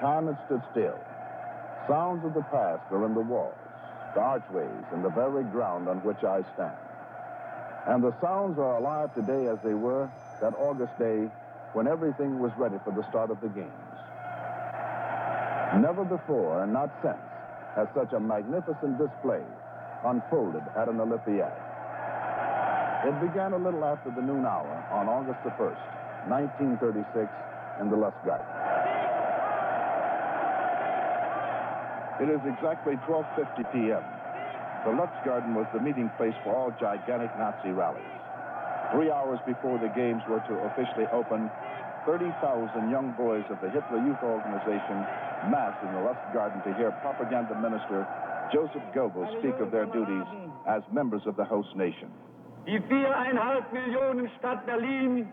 time has stood still. Sounds of the past are in the walls, the archways, and the very ground on which I stand. And the sounds are alive today as they were that August day when everything was ready for the start of the games. Never before, and not since, has such a magnificent display unfolded at an Olympiad. It began a little after the noon hour on August the 1st, 1936, in the Lustgarten. It is exactly 12:50 p.m. The Lustgarten was the meeting place for all gigantic Nazi rallies. 3 hours before the games were to officially open, 30,000 young boys of the Hitler Youth Organization massed in the Lustgarten to hear propaganda minister Joseph Goebbels speak of their duties as members of the host nation. Die 4,5 Millionen Stadt Berlin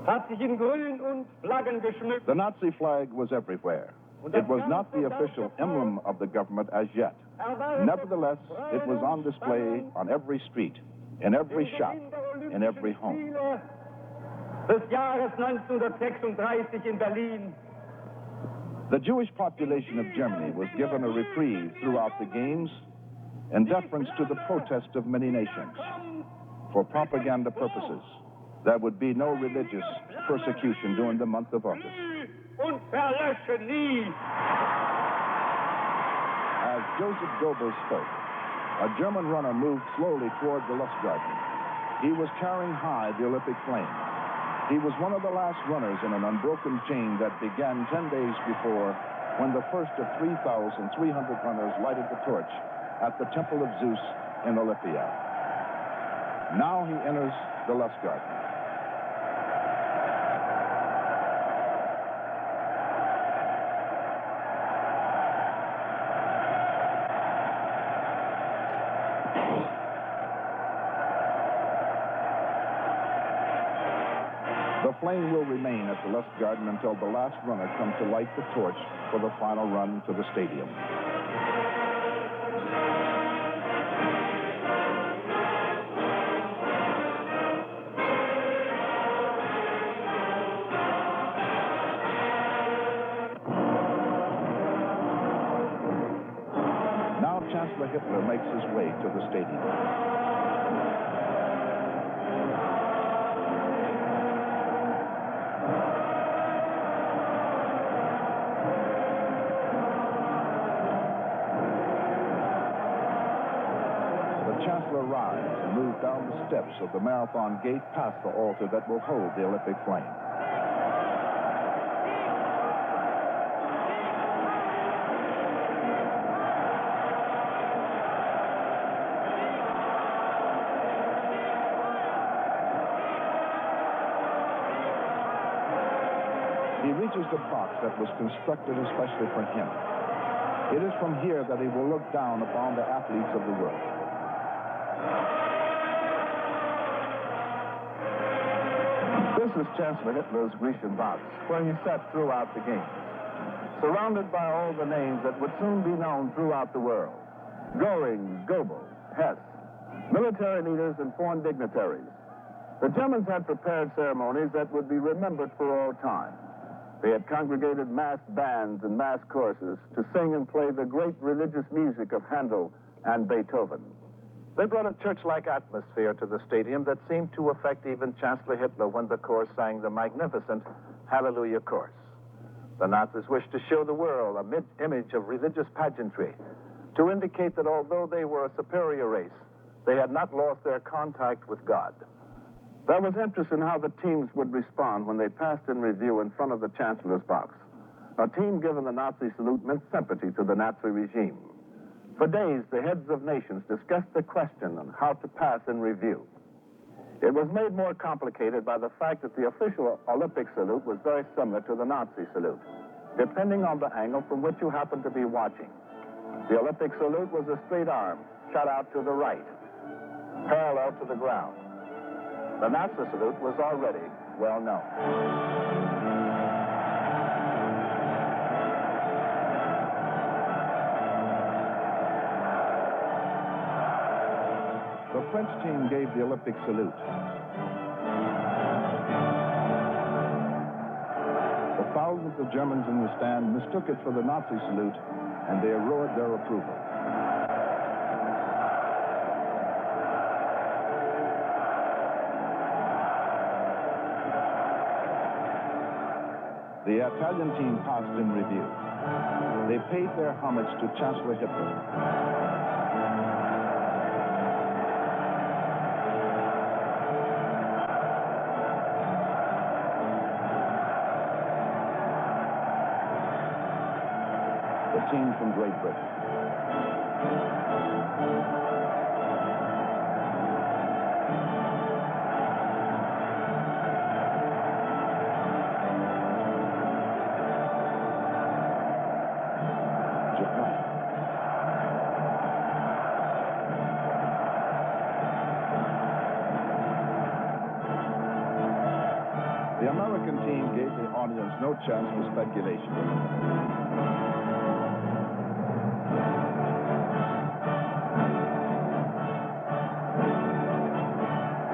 hat sich in Grün und Flaggen geschmückt. The Nazi flag was everywhere. It was not the official emblem of the government as yet. Nevertheless, it was on display on every street, in every shop, in every home. Des Jahres 1936 in Berlin. The Jewish population of Germany was given a reprieve throughout the games in deference to the protest of many nations. For propaganda purposes, there would be no religious persecution during the month of August. Und verlösche nie. As Joseph Goebbels spoke, a German runner moved slowly toward the Lustgarten. He was carrying high the Olympic flame. He was one of the last runners in an unbroken chain that began 10 days before, when the first of 3,300 runners lighted the torch at the Temple of Zeus in Olympia. Now he enters the Lustgarten. The flame will remain at the Lustgarten until the last runner comes to light the torch for the final run to the stadium. Now Chancellor Hitler makes his way to the stadium. Chancellor rides and moves down the steps of the Marathon Gate past the altar that will hold the Olympic flame. He reaches the box that was constructed especially for him. It is from here that he will look down upon the athletes of the world. This is Chancellor Hitler's Grecian box, where he sat throughout the games, surrounded by all the names that would soon be known throughout the world. Göring, Goebbels, Hess, military leaders and foreign dignitaries. The Germans had prepared ceremonies that would be remembered for all time. They had congregated massed bands and mass choruses to sing and play the great religious music of Handel and Beethoven. They brought a church-like atmosphere to the stadium that seemed to affect even Chancellor Hitler when the chorus sang the magnificent Hallelujah Chorus. The Nazis wished to show the world an image of religious pageantry, to indicate that although they were a superior race, they had not lost their contact with God. There was interest in how the teams would respond when they passed in review in front of the Chancellor's box. A team given the Nazi salute meant sympathy to the Nazi regime. For days, the heads of nations discussed the question on how to pass in review. It was made more complicated by the fact that the official Olympic salute was very similar to the Nazi salute, depending on the angle from which you happened to be watching. The Olympic salute was a straight arm, shot out to the right, parallel to the ground. The Nazi salute was already well known. The French team gave the Olympic salute. The thousands of Germans in the stand mistook it for the Nazi salute, and they roared their approval. the Italian team passed in review. They paid their homage to Chancellor Hitler. The team from Great Britain. The American team gave the audience no chance for speculation.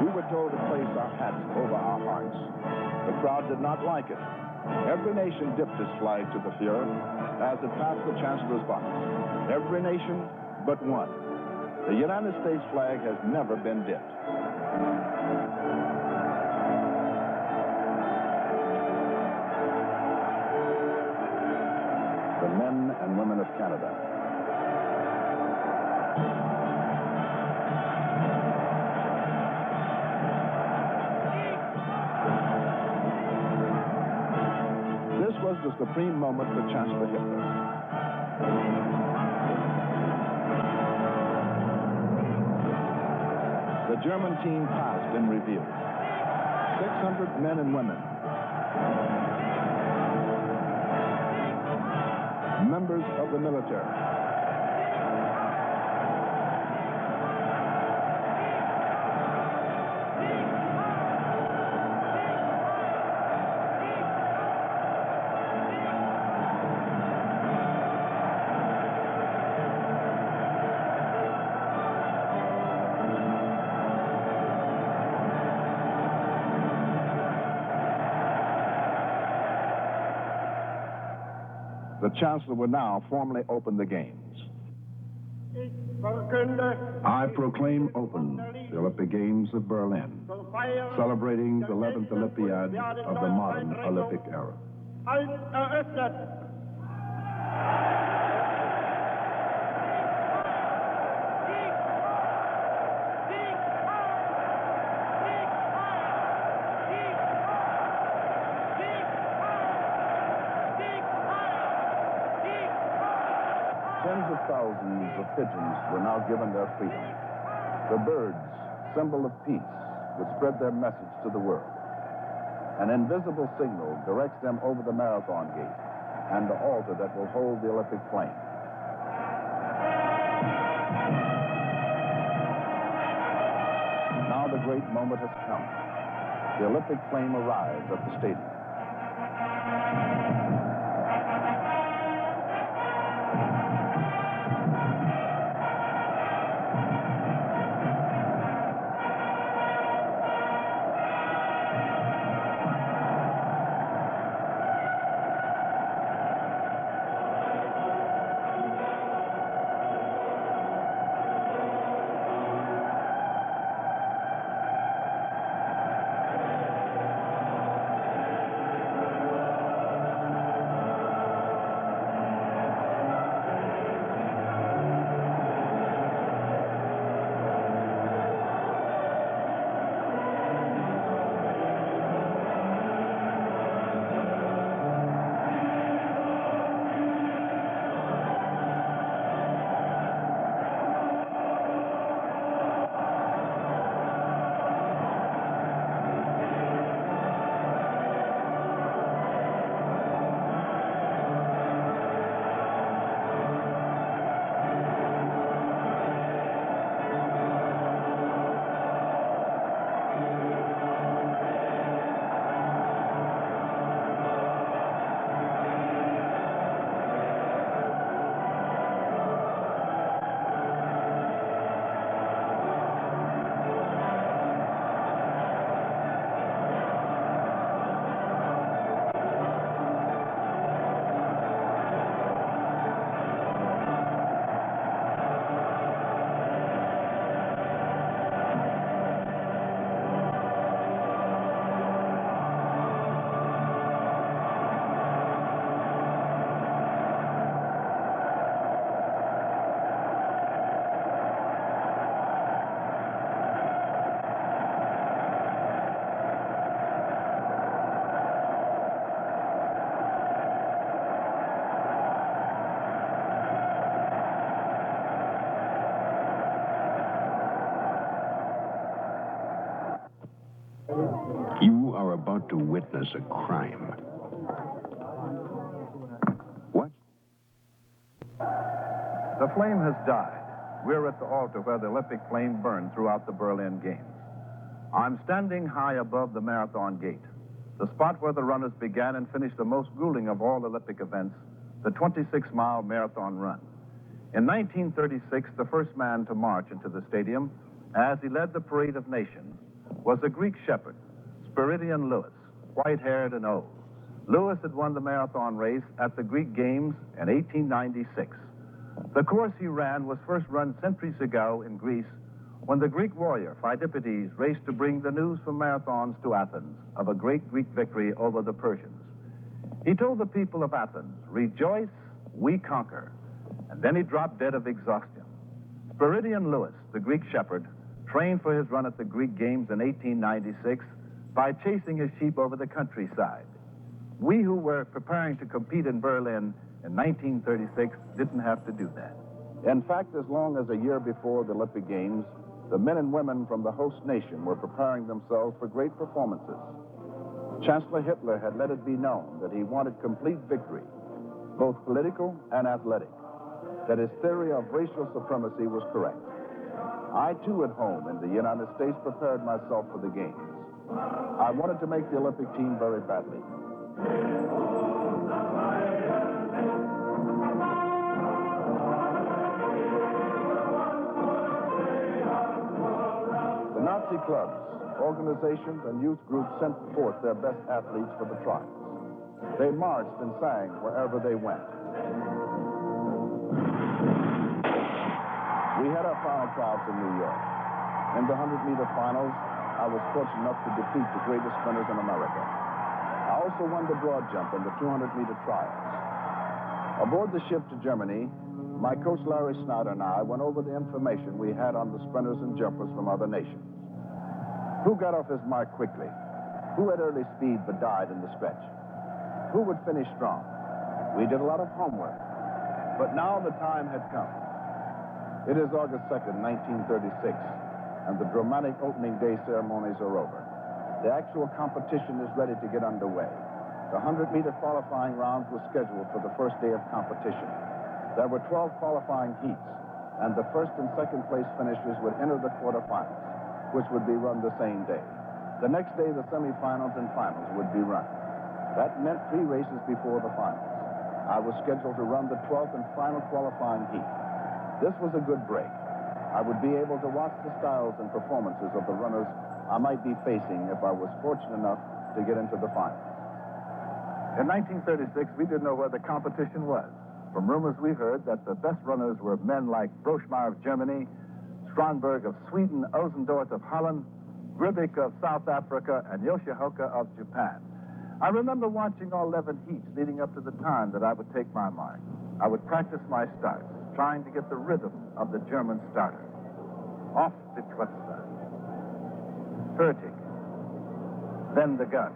We were told to place our hats over our hearts. The crowd did not like it. Every nation dipped its flag to the Fuhrer as it passed the Chancellor's box. Every nation but one. The United States flag has never been dipped. The men and women of Canada. This was the supreme moment for Chancellor Hitler. The German team passed in review. 600 men and women. Members of the military. The Chancellor will now formally open the Games. I proclaim open the Olympic Games of Berlin, celebrating the 11th Olympiad of the modern Olympic era. Tens of thousands of pigeons were now given their freedom. The birds, symbol of peace, would spread their message to the world. An invisible signal directs them over the marathon gate and the altar that will hold the Olympic flame. Now the great moment has come. The Olympic flame arrives at the stadium. to witness a crime. What? The flame has died. We're at the altar where the Olympic flame burned throughout the Berlin Games. I'm standing high above the marathon gate, the spot where the runners began and finished the most grueling of all Olympic events, the 26-mile marathon run. In 1936, the first man to march into the stadium, as he led the parade of nations, was a Greek shepherd, Spiridion Lewis, white-haired and old. Lewis had won the marathon race at the Greek Games in 1896. The course he ran was first run centuries ago in Greece when the Greek warrior Phidippides raced to bring the news from marathons to Athens of a great Greek victory over the Persians. He told the people of Athens, "Rejoice, we conquer." And then he dropped dead of exhaustion. Spiridion Lewis, the Greek shepherd, trained for his run at the Greek Games in 1896 by chasing his sheep over the countryside. We who were preparing to compete in Berlin in 1936 didn't have to do that. In fact, as long as a year before the Olympic Games, the men and women from the host nation were preparing themselves for great performances. Chancellor Hitler had let it be known that he wanted complete victory, both political and athletic, that his theory of racial supremacy was correct. I, too, at home in the United States, prepared myself for the Games. I wanted to make the Olympic team very badly. The Nazi clubs, organizations, and youth groups sent forth their best athletes for the trials. They marched and sang wherever they went. We had our final trials in New York. In the 100-meter finals, I was fortunate enough to defeat the greatest sprinters in America. I also won the broad jump in the 200-meter trials. Aboard the ship to Germany, my coach Larry Snyder and I went over the information we had on the sprinters and jumpers from other nations. Who got off his mark quickly? Who had early speed but died in the stretch? Who would finish strong? We did a lot of homework. But now the time had come. It is August 2nd, 1936, and the dramatic opening day ceremonies are over. The actual competition is ready to get underway. The 100-meter qualifying rounds were scheduled for the first day of competition. There were 12 qualifying heats, and the first and second place finishers would enter the quarterfinals, which would be run the same day. The next day, the semifinals and finals would be run. That meant 3 races before the finals. I was scheduled to run the 12th and final qualifying heat. This was a good break. I would be able to watch the styles and performances of the runners I might be facing if I was fortunate enough to get into the finals. In 1936, we didn't know where the competition was. From rumors we heard that the best runners were men like Broschmeyer of Germany, Strandberg of Sweden, Osendorf of Holland, Gribik of South Africa, and Yoshioka of Japan. I remember watching all 11 heats leading up to the time that I would take my mark. I would practice my starts, trying to get the rhythm of the German starter. Off the Twitzer. Fertig. Then the gun.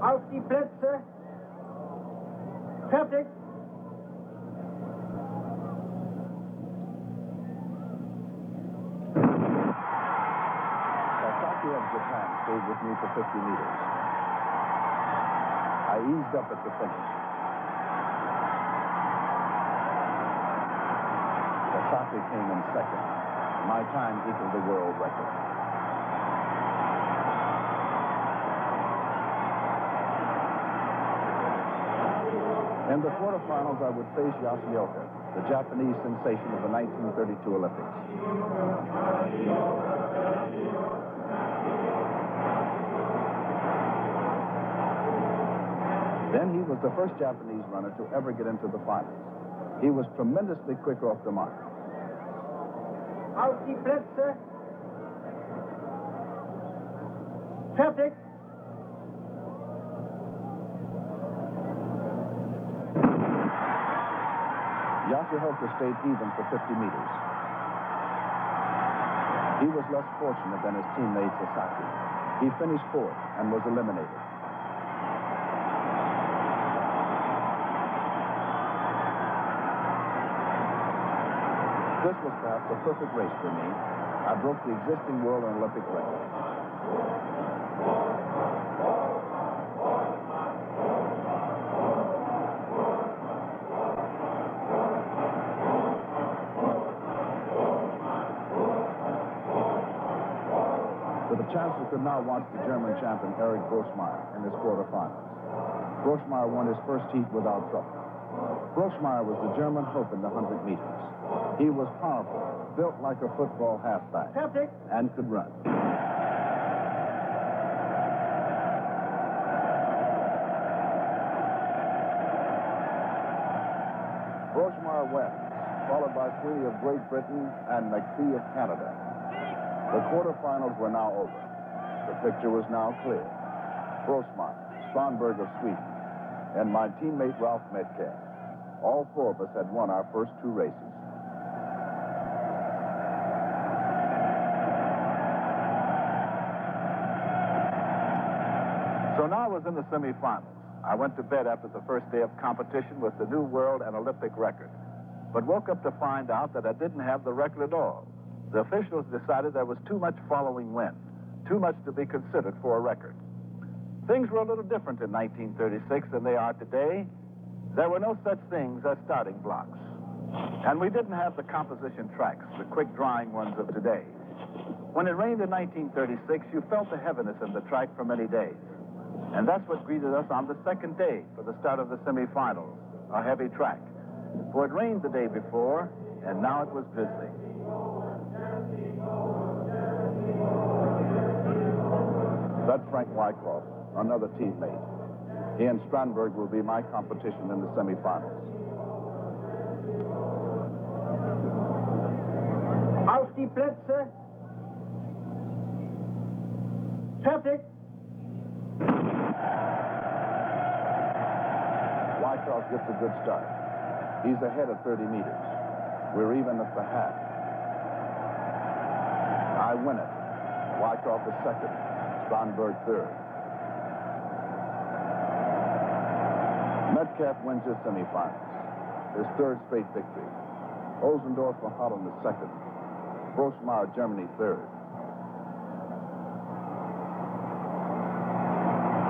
Auf die Plätze. Fertig. Sasaki of Japan stayed with me for 50 meters. I eased up at the finish. Sasaki came in second. My time equaled the world record. In the quarterfinals, I would face Yoshioka, the Japanese sensation of the 1932 Olympics. Then he was the first Japanese runner to ever get into the finals. He was tremendously quick off the mark. Auf die Plätze. Fertig. Yoshioka stayed even for 50 meters. He was less fortunate than his teammate Sasaki. He finished fourth and was eliminated. This was perhaps a perfect race for me. I broke the existing world and Olympic record. chancellor could now watch the German champion Erich Grossmeyer in his quarterfinals. Grossmeyer won his first heat without trouble. Grossmeyer was the German hope in the 100 meters. He was powerful, built like a football halfback, and could run. Grossmeyer wins, followed by Sweeney of Great Britain and McPhee of Canada. The quarterfinals were now over. The picture was now clear. Grossmeyer, Strandberg of Sweden, and my teammate Ralph Metcalf. All four of us had won our first two races. So now I was in the semifinals. I went to bed after the first day of competition with the new world and Olympic record, but woke up to find out that I didn't have the record at all. The officials decided there was too much following wind, too much to be considered for a record. Things were a little different in 1936 than they are today. There were no such things as starting blocks. And we didn't have the composition tracks, the quick-drying ones of today. When it rained in 1936, you felt the heaviness in the track for many days. And that's what greeted us on the second day for the start of the semifinals, a heavy track. For it rained the day before, and now it was drizzling. That's Frank Wyckoff, another teammate. He and Strandberg will be my competition in the semifinals. Auf die Plätze. Fertig. Wyckoff gets a good start. He's ahead at 30 meters. We're even at the half. I win it. Wyckoff is second. Strandberg third. Metcalf wins his semifinals. His third straight victory. Osendorf for Holland is second. Grossmeyer, Germany, third.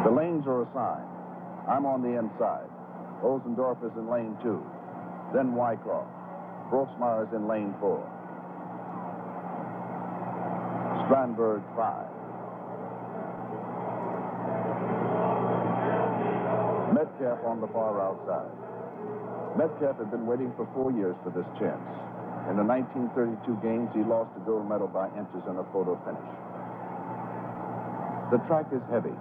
The lanes are assigned. I'm on the inside. Osendorf is in lane 2. Then Wyckoff. Grossmeyer is in lane 4. Strandberg, 5. Metcalf on the far outside. Metcalf had been waiting for 4 years for this chance. In the 1932 games, he lost a gold medal by inches in a photo finish. The track is heavy.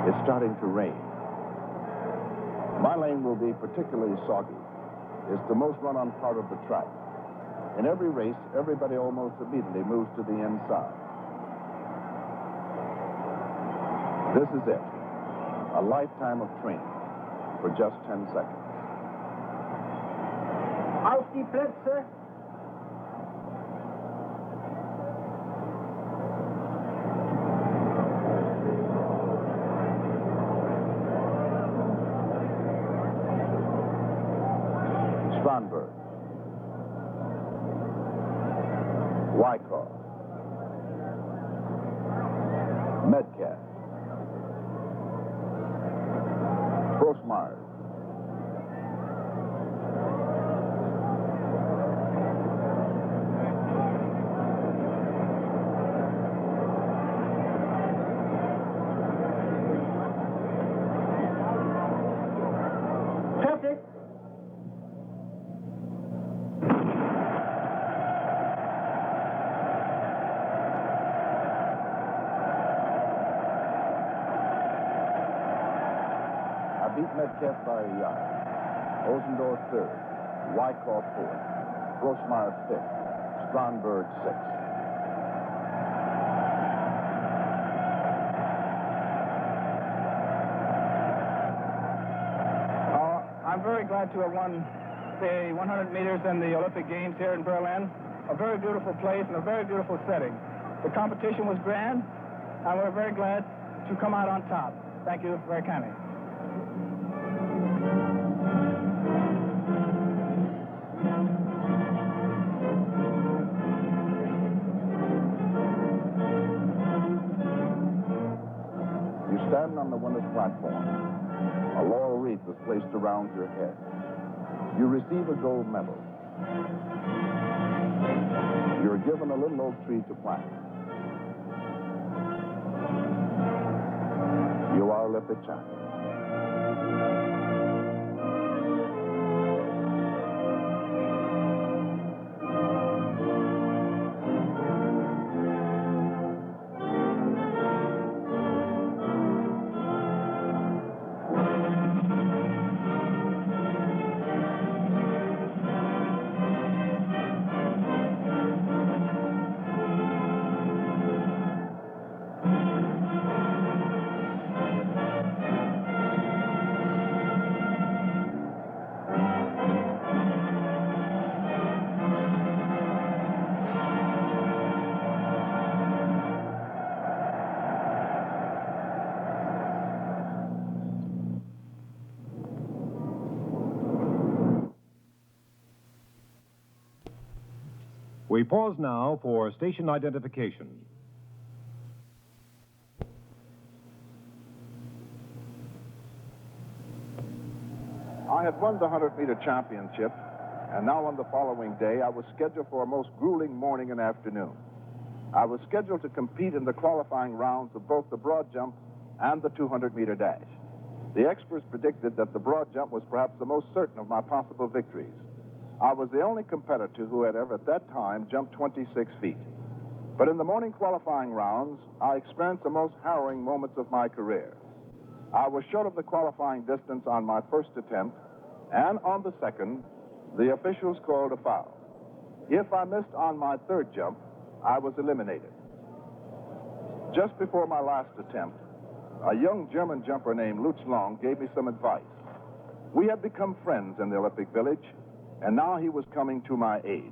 It's starting to rain. My lane will be particularly soggy. It's the most run-on part of the track. In every race, everybody almost immediately moves to the inside. This is it. A lifetime of training for just 10 seconds. Auf die Plätze. Strandberg. Wyckoff. Metcalf. Grossmeyer. Fertig. Beat Metcalf by a yard. Osendorf third. Wyckoff fourth. Grossmeyer fifth. Strandberg sixth. I'm very glad to have won the 100 meters in the Olympic Games here in Berlin. A very beautiful place and a very beautiful setting. The competition was grand, and we're very glad to come out on top. Thank you very kindly. You stand on the winner's platform. A laurel wreath is placed around your head. You receive a gold medal. You're given a little oak tree to plant. You are Olympic champion. We pause now for station identification. I had won the 100-meter championship, and now on the following day, I was scheduled for a most grueling morning and afternoon. I was scheduled to compete in the qualifying rounds of both the broad jump and the 200-meter dash. The experts predicted that the broad jump was perhaps the most certain of my possible victories. I was the only competitor who had ever at that time jumped 26 feet. But in the morning qualifying rounds, I experienced the most harrowing moments of my career. I was short of the qualifying distance on my first attempt, and on the second, the officials called a foul. If I missed on my third jump, I was eliminated. Just before my last attempt, a young German jumper named Lutz Long gave me some advice. We had become friends in the Olympic Village, and now he was coming to my aid.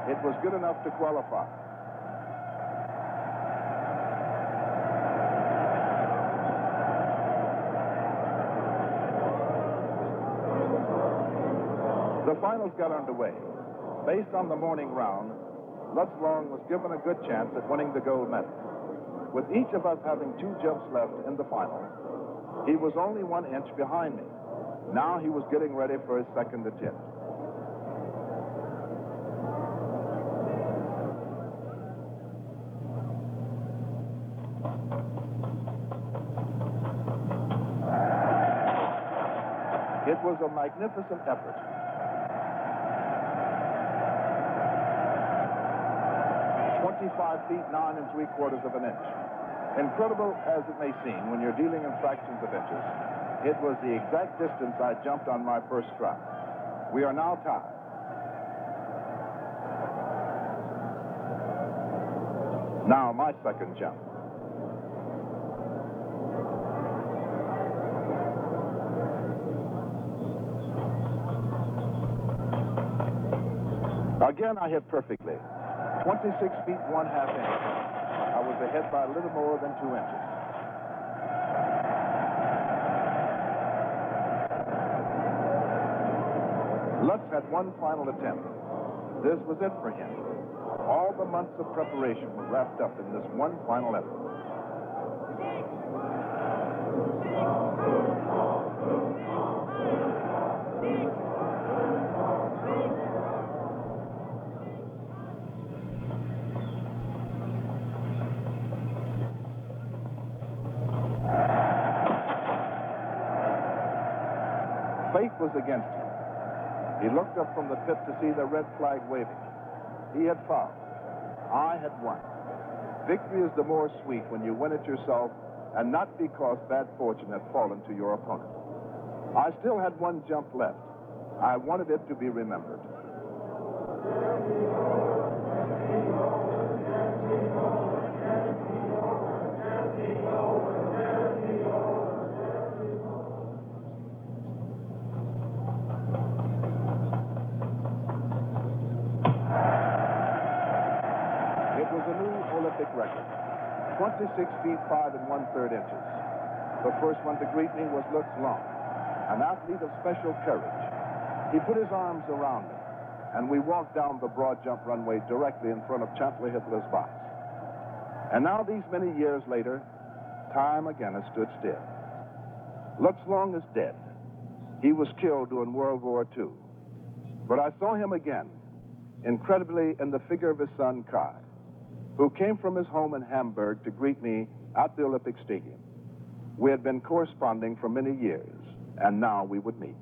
It was good enough to qualify. The finals got underway. Based on the morning round, Lutz Long was given a good chance at winning the gold medal. With each of us having 2 jumps left in the final, he was only 1 inch behind me. Now he was getting ready for his second attempt. It was a magnificent effort. 25 feet, 9 3/4 of an inch. Incredible as it may seem when you're dealing in fractions of inches, it was the exact distance I jumped on my first try. We are now tied. Now my second jump. Again, I hit perfectly. 26 feet, 1/2 inch. I was ahead by a little more than 2 inches. Lutz had one final attempt. This was it for him. All the months of preparation were wrapped up in this one final effort. Fate was against him. He looked up from the pit to see the red flag waving. He had fouled. I had won. Victory is the more sweet when you win it yourself and not because bad fortune had fallen to your opponent. I still had 1 jump left. I wanted it to be remembered. Record. 26 feet, 5 1/3 inches. The first one to greet me was Lutz Long, an athlete of special courage. He put his arms around me, and we walked down the broad jump runway directly in front of Chancellor Hitler's box. And now, these many years later, time again has stood still. Lutz Long is dead. He was killed during World War II. But I saw him again, incredibly in the figure of his son, Kai, who came from his home in Hamburg to greet me at the Olympic Stadium. We had been corresponding for many years, and now we would meet.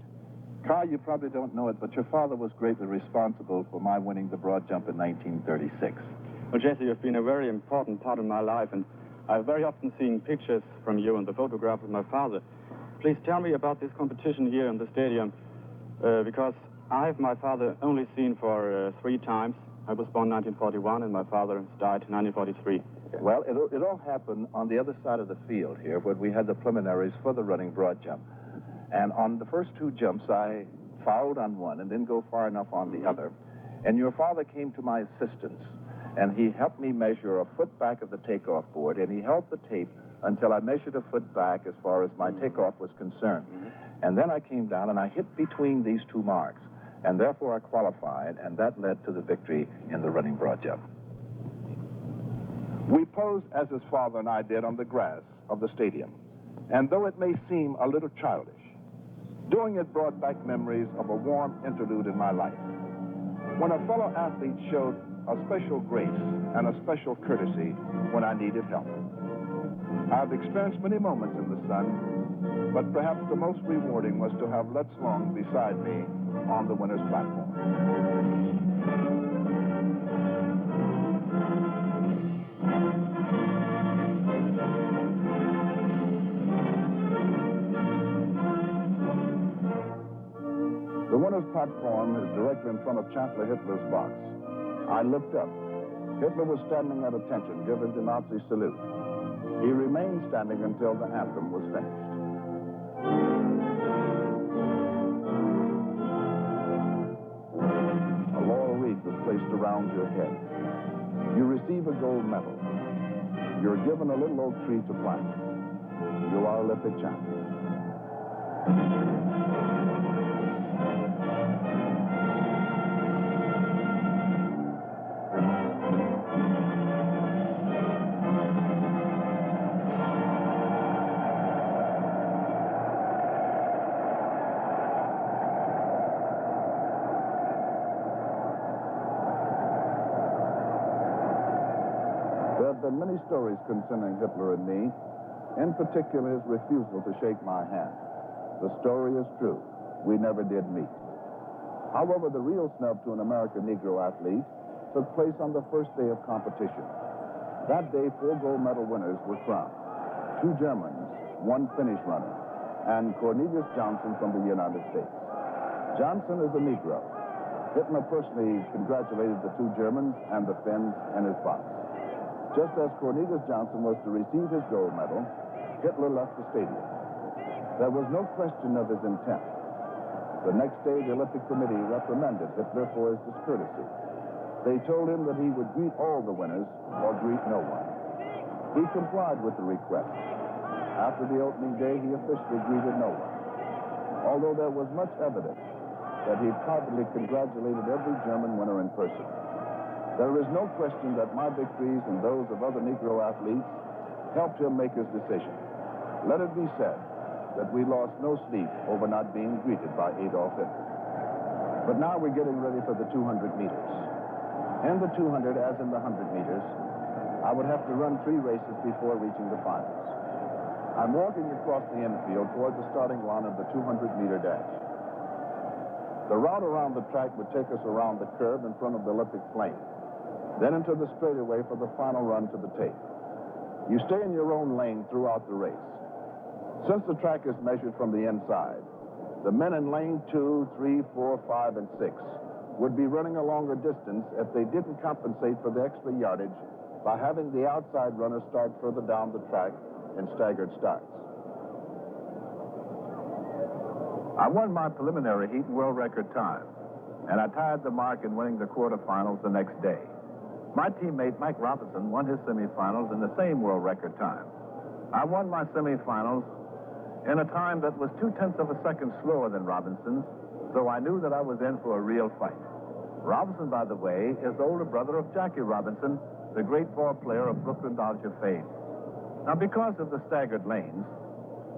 Kai, you probably don't know it, but your father was greatly responsible for my winning the broad jump in 1936. Well, Jesse, you've been a very important part of my life, and I've very often seen pictures from you and the photograph of my father. Please tell me about this competition here in the stadium, because I have my father only seen for 3 times. I was born 1941, and my father died in 1943. Well, it all happened on the other side of the field here, where we had the preliminaries for the running broad jump. And on the first 2 jumps, I fouled on one and didn't go far enough on the other. And your father came to my assistance, and he helped me measure a foot back of the takeoff board, and he held the tape until I measured a foot back as far as my takeoff was concerned. And then I came down, and I hit between these 2 marks, and therefore I qualified, and that led to the victory in the running broad jump. We posed as his father and I did on the grass of the stadium. And though it may seem a little childish, doing it brought back memories of a warm interlude in my life, when a fellow athlete showed a special grace and a special courtesy when I needed help. I've experienced many moments in the sun, but perhaps the most rewarding was to have Lutz Long beside me on the winner's platform. The winner's platform is directly in front of Chancellor Hitler's box. I looked up. Hitler was standing at attention, giving the Nazi salute. He remained standing until the anthem was finished. A laurel wreath is placed around your head. You receive a gold medal. You're given a little oak tree to plant. You are Olympic champion. There have been many stories concerning Hitler and me, in particular his refusal to shake my hand. The story is true. We never did meet. However, the real snub to an American Negro athlete took place on the first day of competition. That day, 4 gold medal winners were crowned. 2 Germans, 1 Finnish runner, and Cornelius Johnson from the United States. Johnson is a Negro. Hitler personally congratulated the 2 Germans and the Finns in his box. Just as Cornelius Johnson was to receive his gold medal, Hitler left the stadium. There was no question of his intent. The next day, the Olympic Committee reprimanded Hitler for his discourtesy. They told him that he would greet all the winners or greet no one. He complied with the request. After the opening day, he officially greeted no one, although there was much evidence that he privately congratulated every German winner in person. There is no question that my victories and those of other Negro athletes helped him make his decision. Let it be said that we lost no sleep over not being greeted by Adolf Hitler. But now we're getting ready for the 200 meters. In the 200, as in the 100 meters, I would have to run 3 races before reaching the finals. I'm walking across the infield toward the starting line of the 200-meter dash. The route around the track would take us around the curve in front of the Olympic flame, then into the straightaway for the final run to the tape. You stay in your own lane throughout the race. Since the track is measured from the inside, the men in lane 2, 3, 4, 5, and 6 would be running a longer distance if they didn't compensate for the extra yardage by having the outside runners start further down the track in staggered starts. I won my preliminary heat in world record time, and I tied the mark in winning the quarterfinals the next day. My teammate, Mike Robinson, won his semifinals in the same world record time. I won my semifinals in a time that was 0.2 of a second slower than Robinson's, so I knew that I was in for a real fight. Robinson, by the way, is the older brother of Jackie Robinson, the great ball player of Brooklyn Dodger fame. Now, because of the staggered lanes,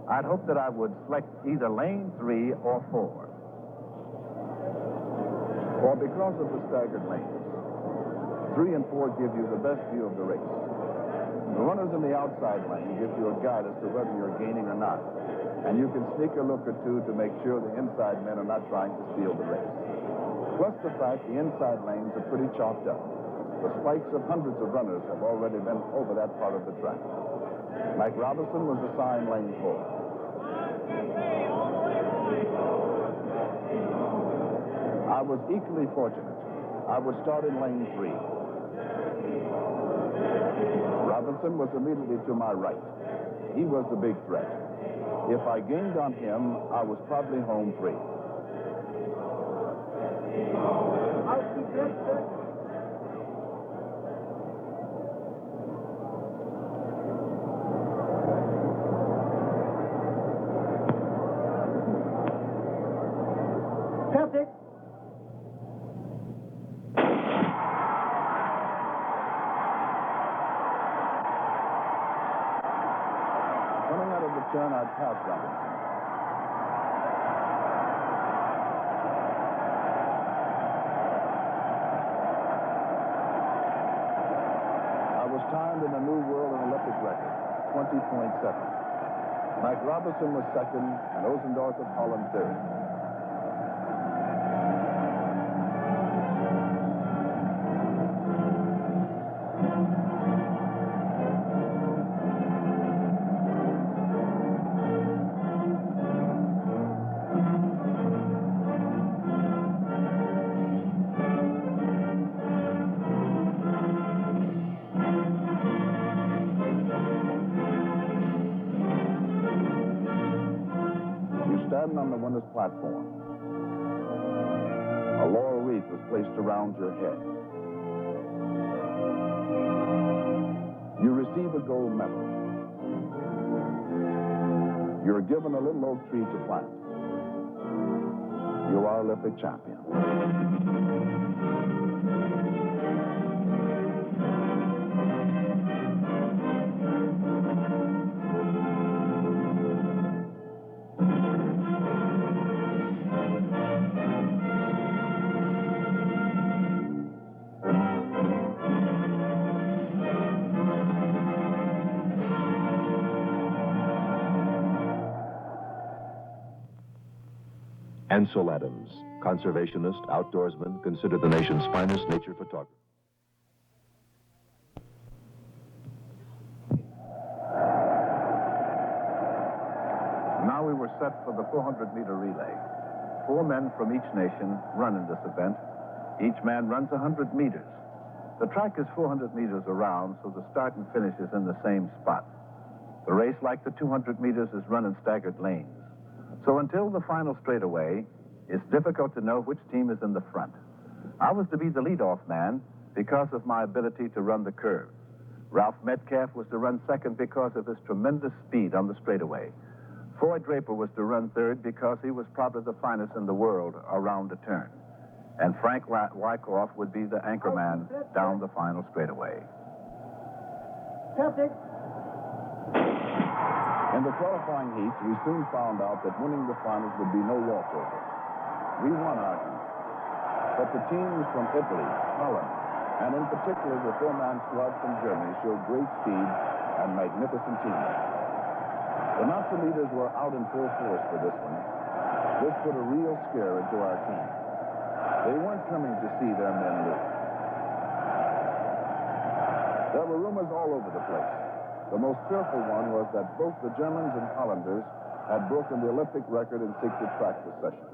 I'd hoped that I would select either lane 3 or 4. For because of the staggered lanes, 3 and 4 give you the best view of the race. The runners in the outside lane gives you a guide as to whether you're gaining or not. And you can sneak a look or two to make sure the inside men are not trying to steal the race. Plus the fact the inside lanes are pretty chalked up. The spikes of hundreds of runners have already been over that part of the track. Mike Robinson was assigned lane 4. I was equally fortunate. I was starting lane 3. Robinson was immediately to my right. He was the big threat. If I gained on him, I was probably home free. Celtic. Coming out of the turn, I'd passed Robinson. I was timed in a new world and Olympic record, 20.7. Mike Robinson was second, and Osendorf of Holland third. Standing on the winner's platform, a laurel wreath was placed around your head. You receive a gold medal. You're given a little oak tree to plant. You are Olympic champion. Ansel Adams, conservationist, outdoorsman, considered the nation's finest nature photographer. Now we were set for the 400-meter relay. 4 men from each nation run in this event. Each man runs 100 meters. The track is 400 meters around, so the start and finish is in the same spot. The race, like the 200 meters, is run in staggered lanes. So until the final straightaway, it's difficult to know which team is in the front. I was to be the leadoff man because of my ability to run the curve. Ralph Metcalf was to run second because of his tremendous speed on the straightaway. Floyd Draper was to run third because he was probably the finest in the world around the turn. And Frank Wyckoff would be the anchorman down the final straightaway. Celtic. In the qualifying heats, we soon found out that winning the finals would be no walkover. We won our heat. But the teams from Italy, Holland, and in particular the 4-man squad from Germany showed great speed and magnificent teamwork. The Nazi leaders were out in full force for this one. This put a real scare into our team. They weren't coming to see their men lose. There were rumors all over the place. The most fearful one was that both the Germans and Hollanders had broken the Olympic record in secret track procession.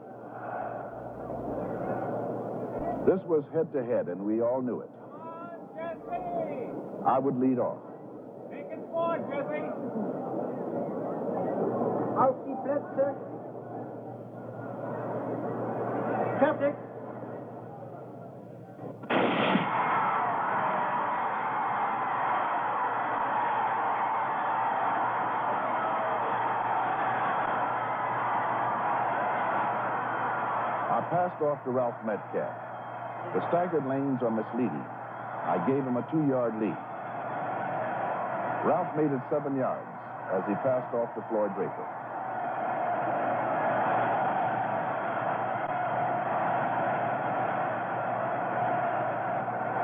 This was head-to-head, and we all knew it. I would lead off. Make it forward, Jesse. Auf die Plätze. Celtic. I passed off to Ralph Metcalf. The staggered lanes are misleading. I gave him a 2-yard lead. Ralph made it 7 yards as he passed off to Floyd Draper.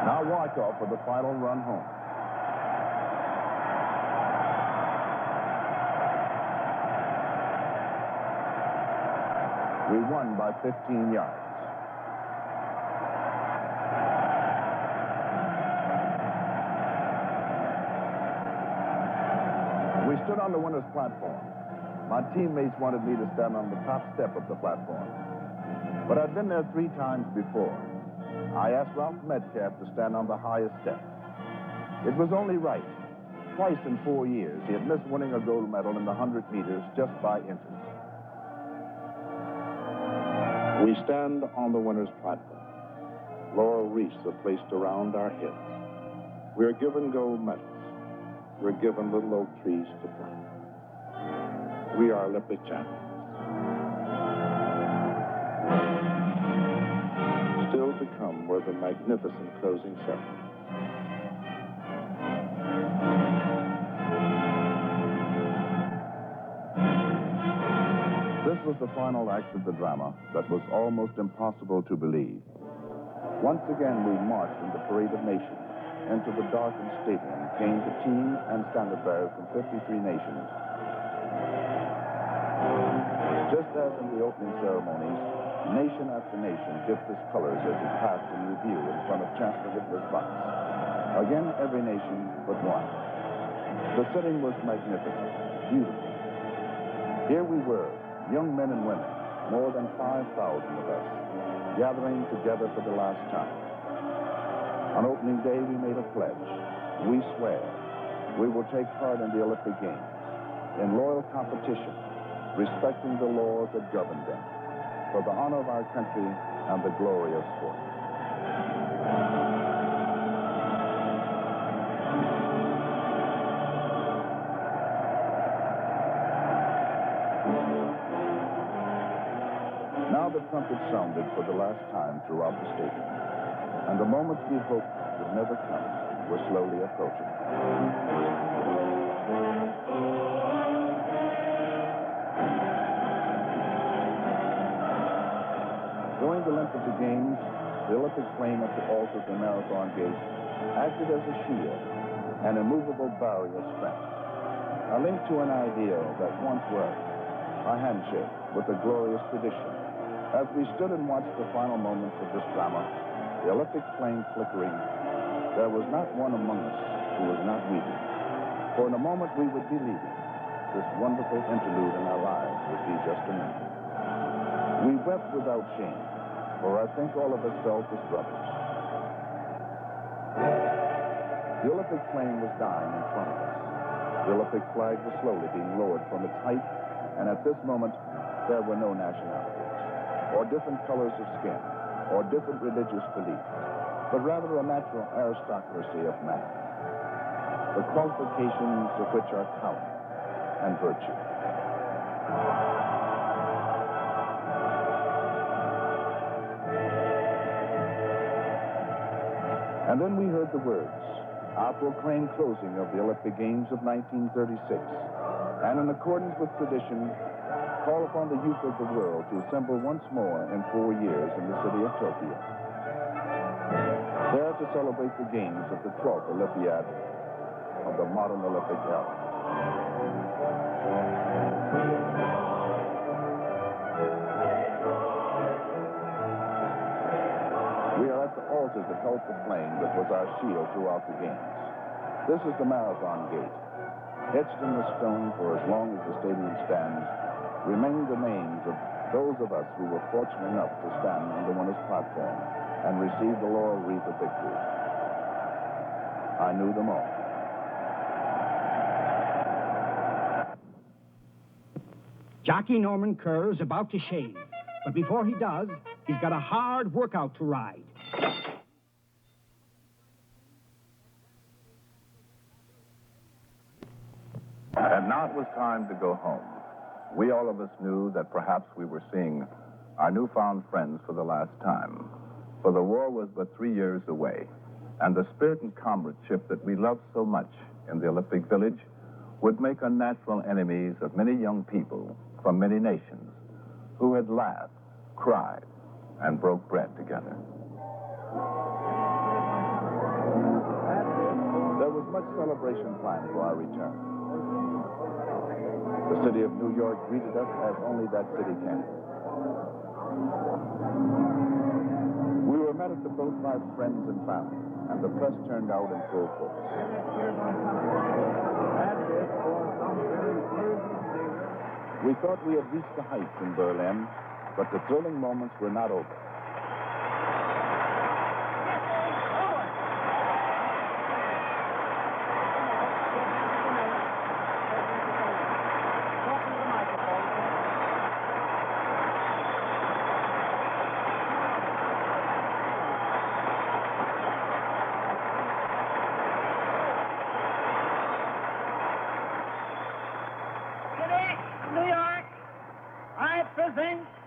Now Wyckoff for the final run home. We won by 15 yards. We stood on the winner's platform. My teammates wanted me to stand on the top step of the platform. But I'd been there 3 times before. I asked Ralph Metcalf to stand on the highest step. It was only right. Twice in 4 years, he had missed winning a gold medal in the 100 meters just by inches. We stand on the winner's platform. Laurel wreaths are placed around our heads. We are given gold medals. We're given little oak trees to plant. We are Olympic champions. Still to come were the magnificent closing ceremony. This was the final act of the drama that was almost impossible to believe. Once again, we marched in the Parade of Nations. Into the darkened stadium came the team and standard bearers from 53 nations. Just as in the opening ceremonies, nation after nation dipped its colors as it passed in review in front of Chancellor Hitler's box. Again, every nation but one. The setting was magnificent, beautiful. Here we were, young men and women, more than 5,000 of us, gathering together for the last time. On opening day, we made a pledge. We swear we will take part in the Olympic Games, in loyal competition, respecting the laws that govern them, for the honor of our country and the glory of sport. Now the trumpet sounded for the last time throughout the stadium. And the moments we hoped would never come were slowly approaching. During the length of the Games, the Olympic flame at the altar of the Marathon Gate acted as a shield, an immovable barrier of strength, a link to an ideal that once was, a handshake with a glorious tradition. As we stood and watched the final moments of this drama, the Olympic flame flickering, there was not one among us who was not weeping. For in a moment we would be leaving. This wonderful interlude in our lives would be just a minute. We wept without shame, for I think all of us felt as brothers. The Olympic flame was dying in front of us. The Olympic flag was slowly being lowered from its height, and at this moment there were no nationalities, or different colors of skin, or different religious beliefs, but rather a natural aristocracy of man, the qualifications of which are talent and virtue. And then we heard the words, our proclaimed closing of the Olympic Games of 1936, and in accordance with tradition, call upon the youth of the world to assemble once more in 4 years in the city of Tokyo, there to celebrate the games of the 12th Olympiad of the modern Olympic era. We are at the altar that held the flame that was our shield throughout the games. This is the Marathon Gate. Etched in the stone for as long as the stadium stands, remain the names of those of us who were fortunate enough to stand on the winner's platform and receive the laurel wreath of victory. I knew them all. Jockey Norman Kerr is about to shave, but before he does, he's got a hard workout to ride. And now it was time to go home. We all of us knew that perhaps we were seeing our newfound friends for the last time. For the war was but 3 years away, and the spirit and comradeship that we loved so much in the Olympic Village would make unnatural enemies of many young people from many nations who had laughed, cried, and broke bread together. There was much celebration planned for our return. The city of New York greeted us as only that city can. We were met at the boat by friends and family, and the press turned out in full force. We thought we had reached the heights in Berlin, but the thrilling moments were not over.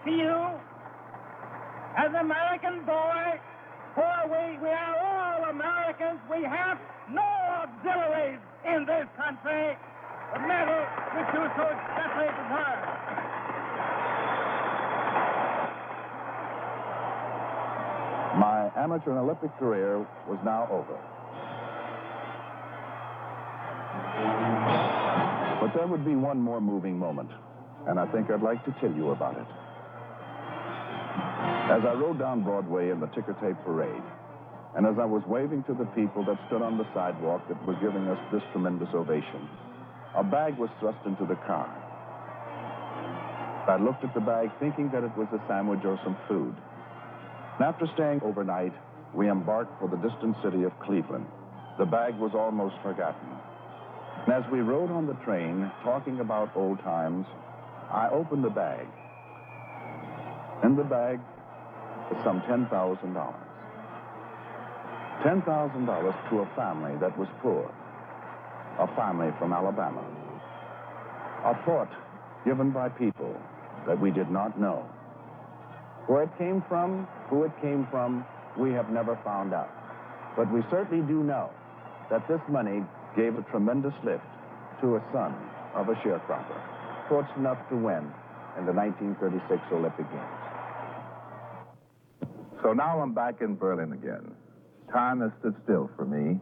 To you, as American boy, for we are all Americans. We have no auxiliaries in this country. The medal which you so justly deserve. My amateur and Olympic career was now over. But there would be one more moving moment, and I think I'd like to tell you about it. As I rode down Broadway in the ticker tape parade, and as I was waving to the people that stood on the sidewalk that were giving us this tremendous ovation, a bag was thrust into the car. I looked at the bag thinking that it was a sandwich or some food. And after staying overnight, we embarked for the distant city of Cleveland. The bag was almost forgotten. And as we rode on the train, talking about old times, I opened the bag. In the bag was some $10,000. $10,000 to a family that was poor. A family from Alabama. A thought given by people that we did not know. Where it came from, who it came from, we have never found out. But we certainly do know that this money gave a tremendous lift to a son of a sharecropper, fortunate enough to win in the 1936 Olympic Games. So now I'm back in Berlin again. Time has stood still for me.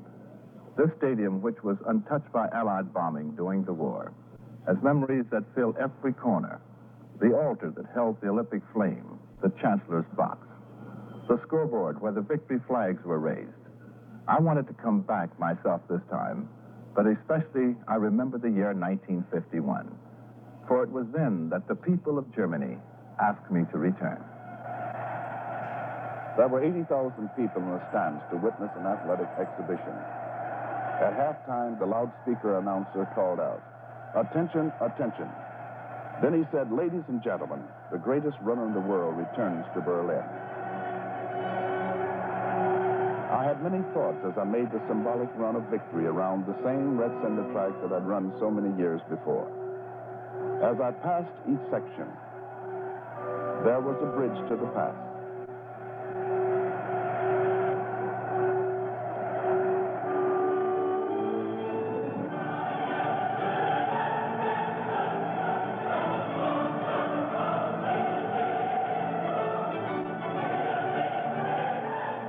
This stadium, which was untouched by Allied bombing during the war, has memories that fill every corner. The altar that held the Olympic flame, the Chancellor's box, the scoreboard where the victory flags were raised. I wanted to come back myself this time, but especially I remember the year 1951, for it was then that the people of Germany asked me to return. There were 80,000 people in the stands to witness an athletic exhibition. At halftime, the loudspeaker announcer called out, "Attention, attention." Then he said, "Ladies and gentlemen, the greatest runner in the world returns to Berlin." I had many thoughts as I made the symbolic run of victory around the same red cinder track that I'd run so many years before. As I passed each section, there was a bridge to the past.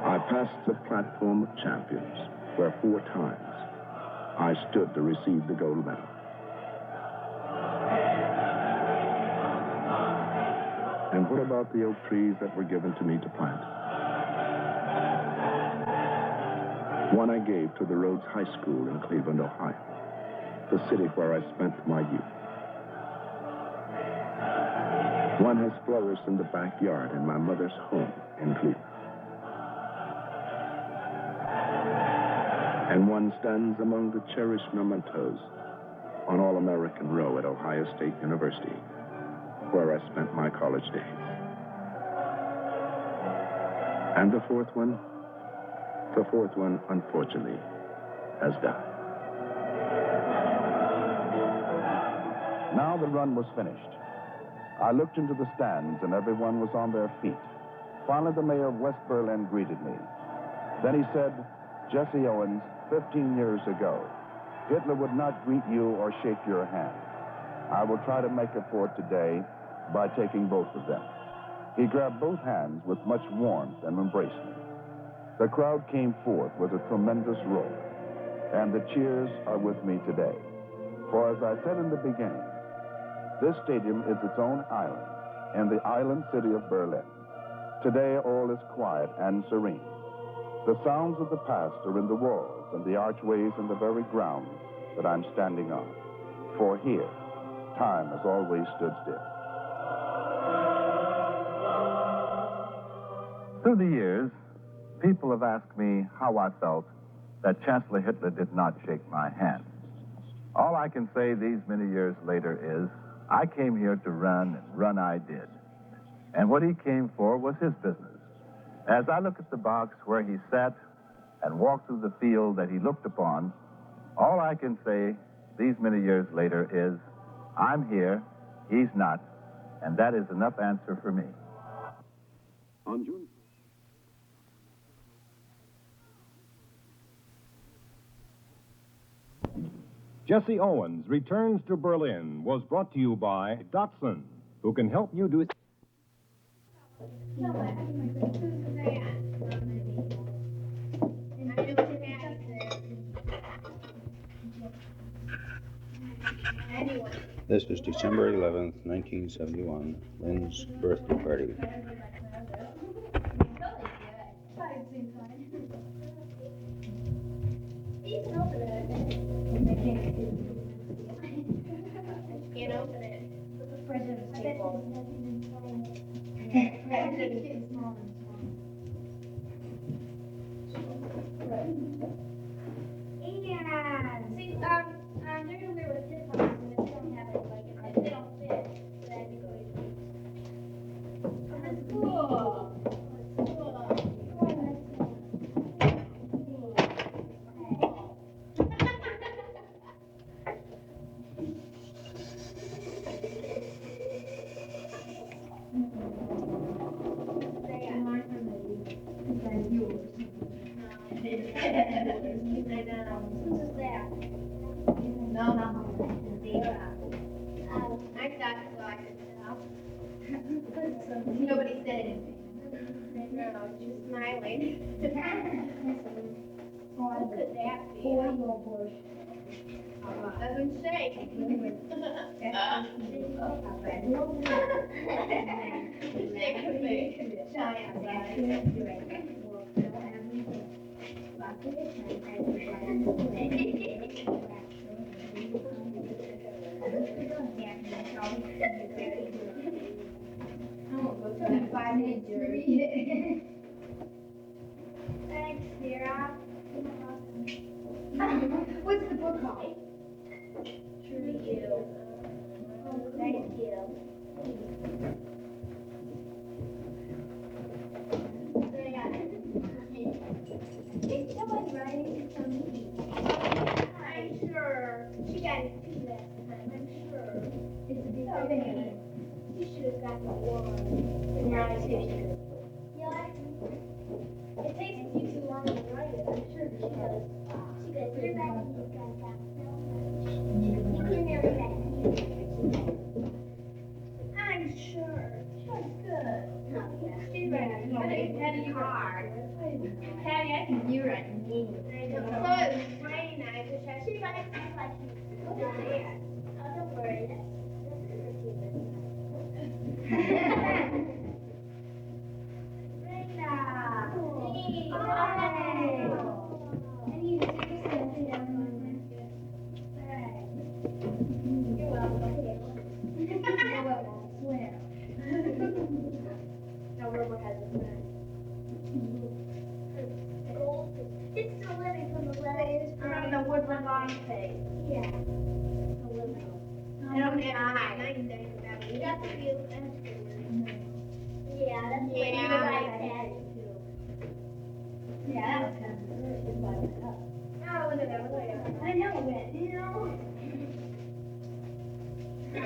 I passed the platform of champions, where 4 times I stood to receive the gold medal. And what about the oak trees that were given to me to plant? One I gave to the Rhodes High School in Cleveland, Ohio, the city where I spent my youth. One has flourished in the backyard in my mother's home in Cleveland. And one stands among the cherished mementos on All-American Row at Ohio State University, where I spent my college days. And the fourth one, unfortunately, has died. Now the run was finished. I looked into the stands and everyone was on their feet. Finally, the mayor of West Berlin greeted me. Then he said, "Jesse Owens, 15 years ago, Hitler would not greet you or shake your hand. I will try to make it for today by taking both of them. He grabbed both hands with much warmth and embraced me. The crowd came forth with a tremendous roar, and the cheers are with me today. For as I said in the beginning, this stadium is its own island in the island city of Berlin. Today all is quiet and serene. The sounds of the past are in the walls and the archways and the very ground that I'm standing on. For here, time has always stood still. Through the years, people have asked me how I felt that Chancellor Hitler did not shake my hand. All I can say these many years later is, I came here to run, and run I did. And what he came for was his business. As I look at the box where he sat and walked through the field that he looked upon, all I can say these many years later is, I'm here, he's not, and that is enough answer for me. On June. Jesse Owens Returns to Berlin was brought to you by Datsun, who can help you do it. This is December 11th, 1971, Lynn's birthday party. Can't open it. The president's table. And see, they're gonna wear with zip ups and if they don't have it, like if they don't fit, then I think that's cool. That's cool. No, no. I thought so I could tell. Nobody said anything. No, just smiling. What could that be? Doesn't shake. Shake the face. Giant Thanks, Sarah. What's the book called? True You. Thank you. Is someone writing for me? I'm sure. She got it too last time, I'm sure. It's a big thing. You should have gotten one. And now I see you. Yeah, it takes you too long to write it. I'm sure she does. She goes, you're right, you got that so much. You can never get it. I'm sure. She's good. She's writing hard. Patty, I think you're writing mean. So it's very nice. She writes like you. Oh, don't worry. Brenda. I need to take something down on my Alright. You're welcome. You're welcome. Swear. No robot has a friend. It's still living from the letters from the Woodland Lawn page. Yeah. The Woodland. I don't have nice things about it. You got the view afterwards. Yeah, that's what you like, Patty, too. Yeah, that was kind of good. Just like it up. Oh, look at that. Look at that. I know it, you know. I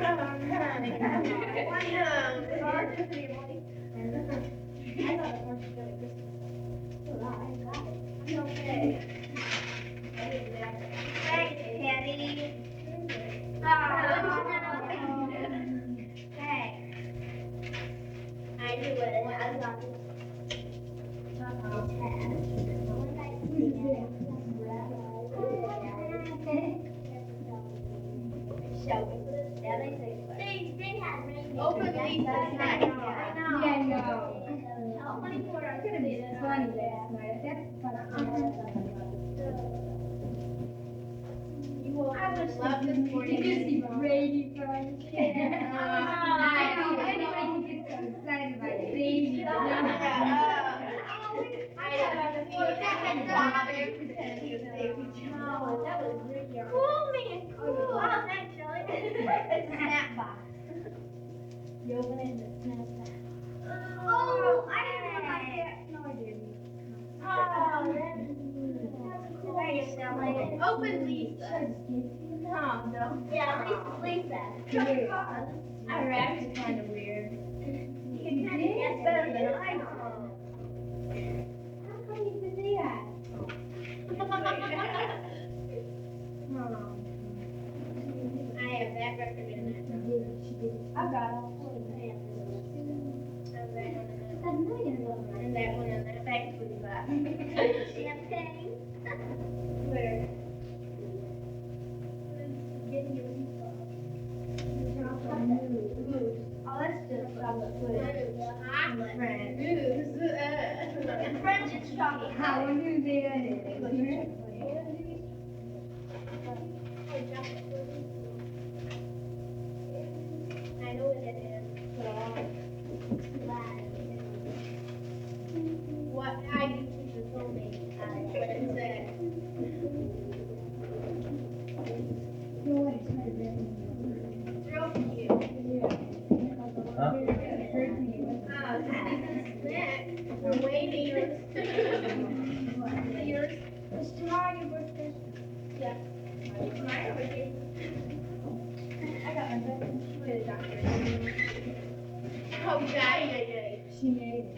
thought the first good at Christmas. Well, I got it. Okay. Thanks, Patty. That's not good. Yeah, I know. It's gonna be funny last night. That's funny. I would love this morning. Did you see Brady Bunch? I know. Anybody can get so excited about Brady Bunch. That was really cool, man. Cool. How's that, Shelly? It's a snap box. You open it and it snaps back. Oh, I didn't look like that. No, I didn't. Oh, that's cool. There you go. Open Lisa. No. Yeah, Lisa. I read it's kind of weird. You can kind of guess better than I know. How come you can do that? I have that record in that. I've got all four. And that one in that back to the champagne. Where? Oh, that's just chocolate pudding. French is chocolate. How are you doing? I know what it is. What I do teacher told me what it said. You know what it's kind of really it's real cute. Huh? It hurt me. Oh, this is snack. We're waiting. Yours? It's tomorrow your birthday. Yeah. My birthday. I got my birthday. With a doctor. Oh, God. She made it. She made it.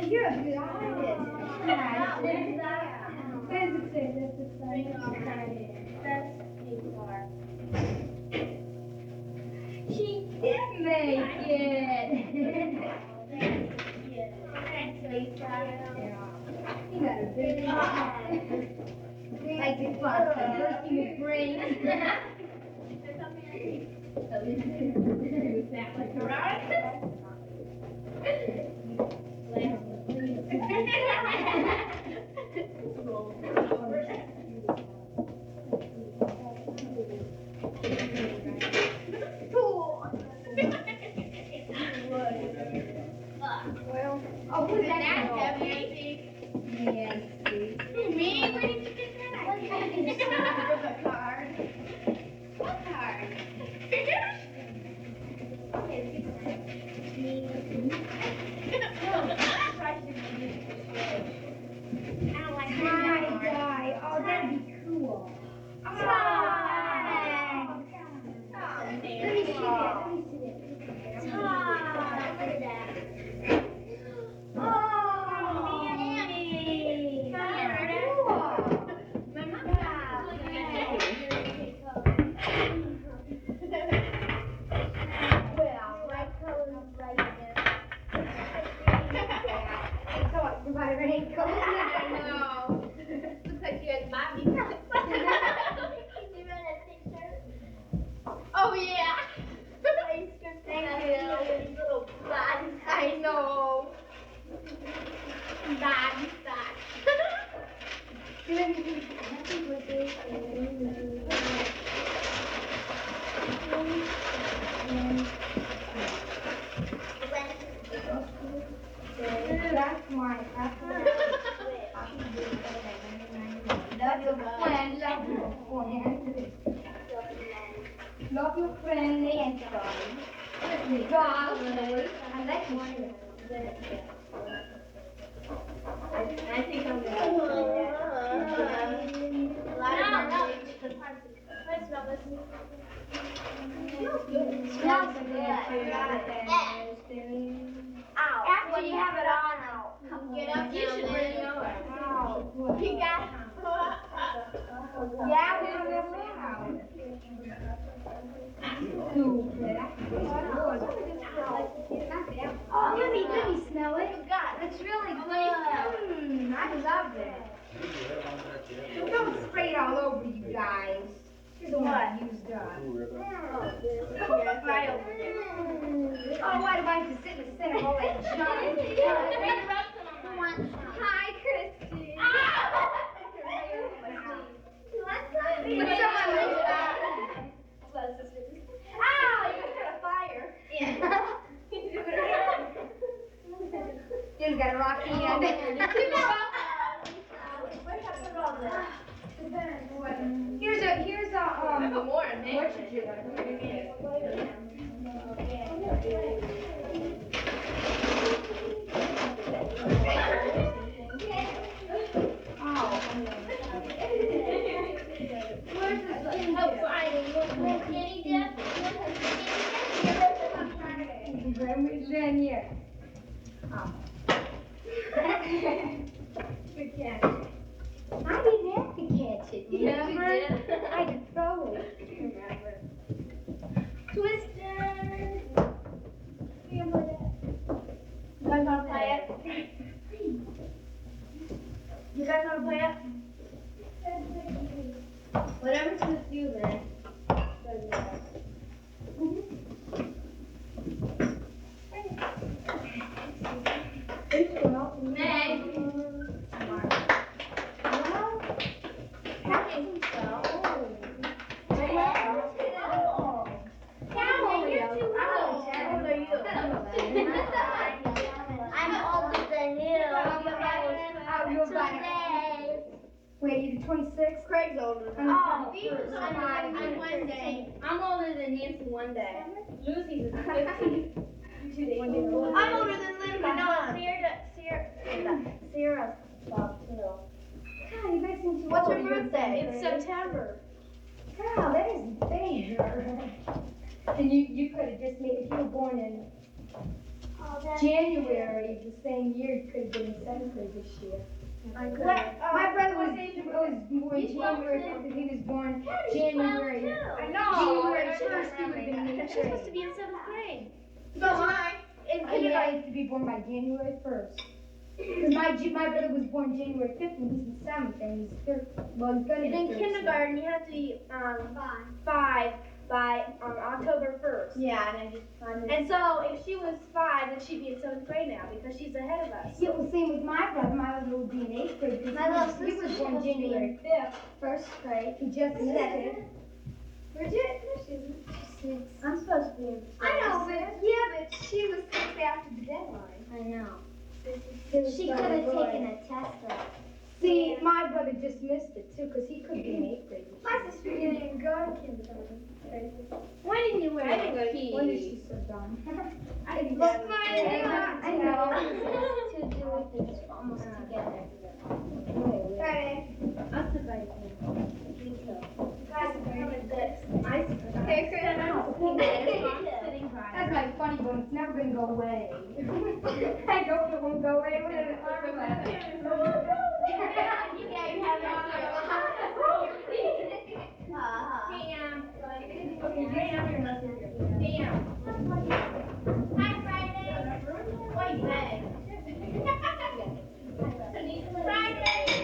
You're a good artist. Where does it say? That's the sign. That's a car. She did make it. Thanks, Lisa. You got a big like the fun, bursting with brains. Well, oh, put that down. Yes, please. Me? Where did you get that? I just saw the card. What card? My guy. Oh, that'd be cool. Oh, let me see it. Let me see it. Look at that. Oh, Annie. Cool. My mom well, my color is right there. I thought my raincoat. I know. Looks like you had mommy. You want a picture? Oh, yeah. Thank you. Little body. I know. Body socks. Happy birthday. That's my happy Love your friend, love your friend. Love your friend, and darling. I like one. I think I'm going to play that. A lot of it smells good. After you have it on now. Get up, you should bring it over. You got it. Yeah, we're going to now. Oh, let me smell it. It's really good. I love it. Don't spray it all over you guys. You're the one that used up. Oh, why do I have to sit in the center of all that junk? Hi, Christy. Would someone lift that? Ow, you got a fire. Yeah. You got a rocky hand. Here's a more Good catch. I didn't have to catch it, remember? I had to throw it. Remember. Twister. You guys want to play it? You guys want to play it? Whatever suits you then. Wait, you're 26? Craig's older than I'm 1 day. I'm older than Nancy 1 day. Lucy's is 15. 2 days. I'm older than Linda. No, Sierra's about 2. God, you guys seem too What's your birthday? It's September. God, that is big. And you could have just made, if you were born in January the same year, you could have been in 7th grade this year. My brother was born January 5th, and he was born January. I know. January 1st, he would have been in 8th grade. You're supposed to be in 7th grade. So I used to be born by January 1st. Because my brother was born January 5th, and he's in 7th, and he's 3rd. Well, he's going to be in kindergarten, you have to be 5 by October 1st. Yeah, and so if she was 5, then she'd be in 7th grade now because she's ahead of us. Yeah, well, same with my brother. My brother would be in 8th grade because he was born January 5th, 1st grade. He just missed it. Bridget? No, she isn't. She's 6. I'm supposed to be in 6. I know, but she was 6 after the deadline. I know. She could have taken a test though. See, my brother just missed it too because he could be in 8th grade. My sister didn't even go to kindergarten. When did you wear your keys? When is she so dumb? I didn't look I know. To do with things almost together. Friday. I'll sit by you. You too. Guys, come with this. Hey, Chris. That's my funny bone. It's never going to go away. I hope it won't go away. What is it? You guys have it on your Hi, Friday. What do you say?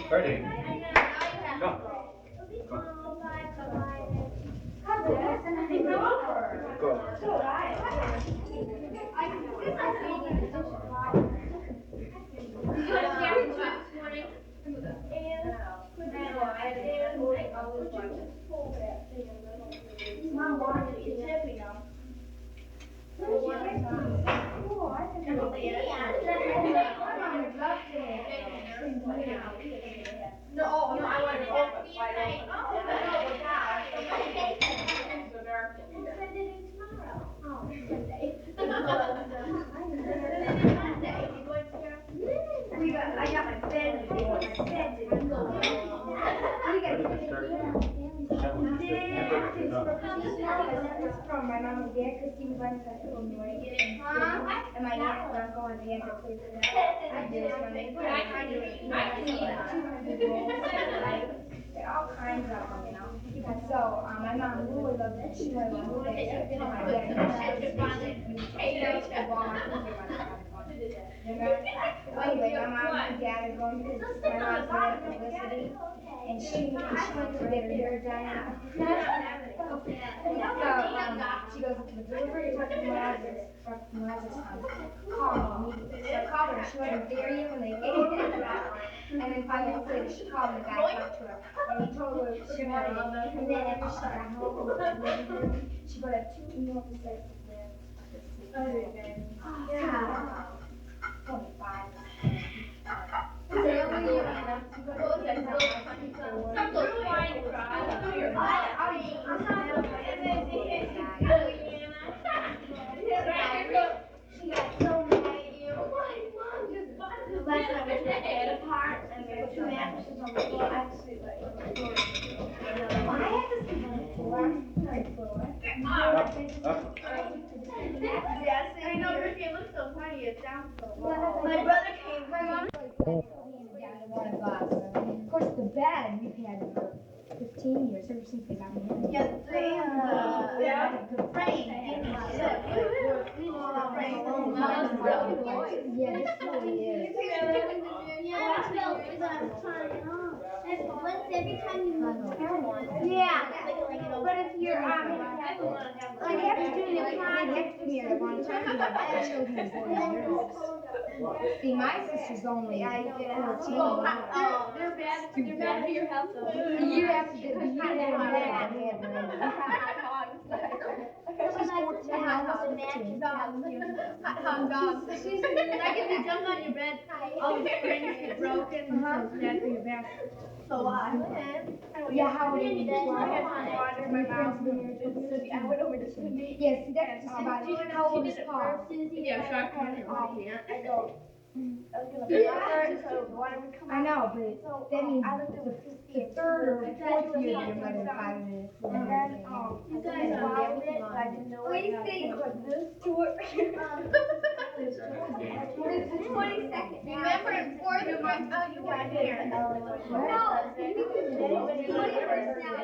Friday. Friday. Come. Go. Mom wanted to eat chip, you know. No, I want it open. I got my bed before. My bed didn't go away. It's from my mom and dad because he was like that from New York. And my aunt and uncle and the aunt are pleased with that. I did it when they put it. I can eat 200 rolls. All kinds of them, you know. And so my mom really loved it. She went on with it. My dad. Anyway, my mom and dad are going because my mom's going to publicity, and she went to get her hair done. So she goes to the delivery, talked to my mother's called me. So I called her, she wasn't there yet when they came. And then 5 minutes later, she called me, the guy talked to her, and he told her she wanted it. And then after she got home, she got 2 emails to say yeah. 25. She got so mad at you. Last night we took the bed apart and there were 2 mattresses on the floor. I had to sleep like I had to sleep on the floor. Yes, I know, Ricky, it looks so funny. It sounds so low. My brother came. My mom one of us. Of course, the bed we've had for 15 years ever since they got married. Yeah, the frame. Yeah, this really is. Every time you move one. Yeah. But if you're like you have to do it every time. You have to do it at one time. You have children born years. See, my sister's only 14. They're bad for your health though. You have to do it. She's 14. Hot dogs. I can jump on your bed. All the springs get broken. So it's bad for your back. So why? Yeah, how old are you? I went over to Susie. Yes, that's just about it. How old is Paul? Yeah, so I can't. I know, but that means the 3rd or 4th year you're more than 5 minutes. You guys followed it, but I didn't know what this tour. It's the 22nd. Remember in 4th grade? Oh, you weren't here. No, it's the 21st now.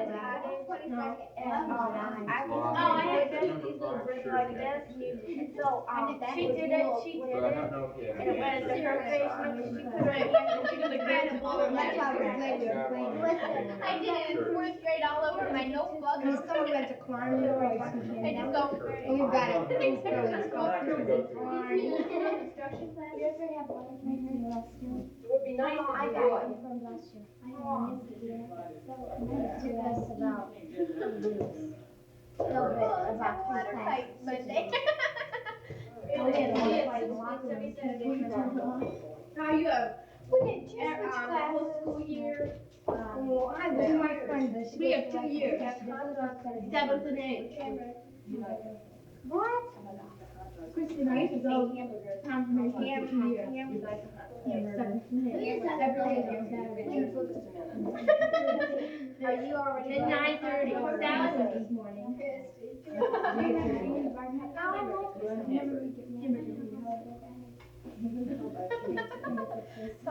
I had these little bricks like this. So she did it. And it went into her face. She put her hand and she was incredible. That's how we played. I did it in 4th grade all over my notebook. And someone went to climb it. I just go. We've got it. It's called instruction class. You ever have one of my hair last year? It would be nice. I got it from last year. I had it yesterday. So it took us about 3 weeks. No, but about 3 classes. Monday. Oh, yeah, now you have. We did choose which class school year. I was my friend. We have 2 years. 7th and 8th. What? Kristen, I used to go confirmation 2 years. Are you already at 9:30? That was this morning. So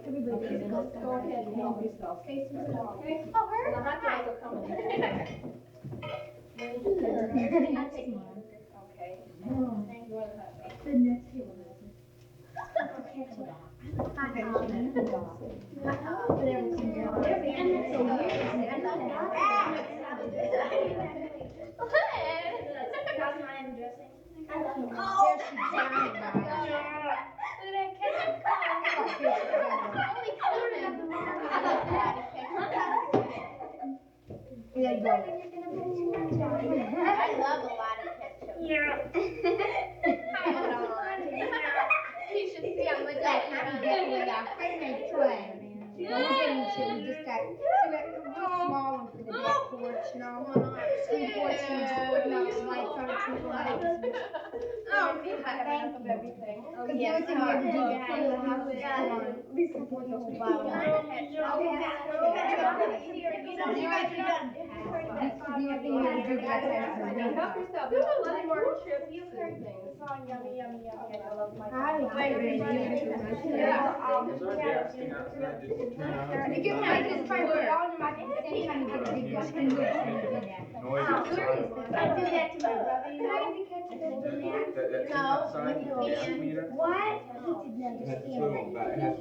everybody go ahead and help yourself. Oh, her? Hi. Okay. The next table. There you go. I love a lot of ketchup. Yeah. Hold on. You should see how much I can get with our homemade tray. We just got a small one for the back porch, you know. Screen porch, and just putting out lights on it, twinkle lights. Oh, we have enough of everything. Because the only thing we have to do is clean the house is put on at least the whole bottom. Help yourself. There's a lot more chips. You've heard things. It's all yummy, yummy, yummy. I love my You can find this by put it all in my face. Anytime you put a big brush, can you do that? Seriously. I do that to my brother, you know. No. What?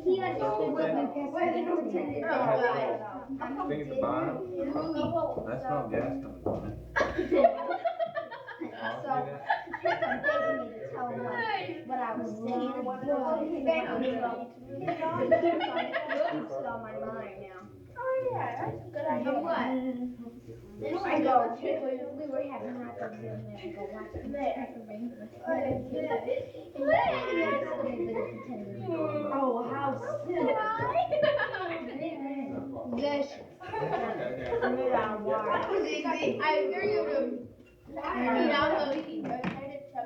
He understood what my Thing at the bottom. That's not gas coming from it. So, he kept on begging me to tell him what I was saying. It's on my mind now. Oh, yeah, that's a good idea. What? I go, we were having hot dogs the other night. I go watch the cracker ring. Oh, how silly. This. I hear you.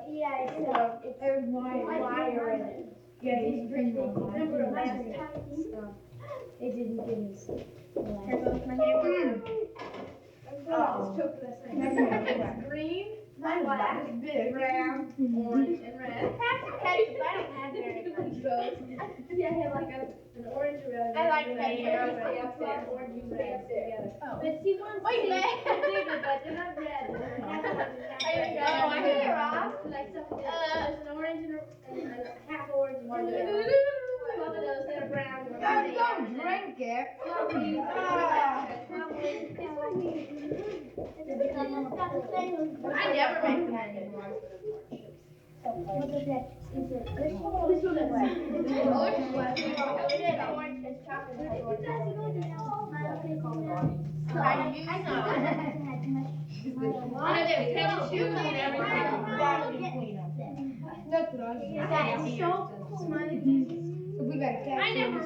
Yeah, it's wire in it. Yeah, he's drinking. Remember the last time? It didn't give us. Here goes my hamburger. Oh, it's green, black, brown, orange, and red. Have some ketchup. I don't have very much. Yeah, I have like an orange and red. I like ketchup. Stay up there. Orange and red together. Oh. But see, one wait, man. Bigger, but they're not red. Oh, I hear off. Like something. There's an orange and a half orange and one red. One of those that are brown. Don't drink it. I never make them anymore. What is that? Is it this one? This one is like orange and chocolate. I never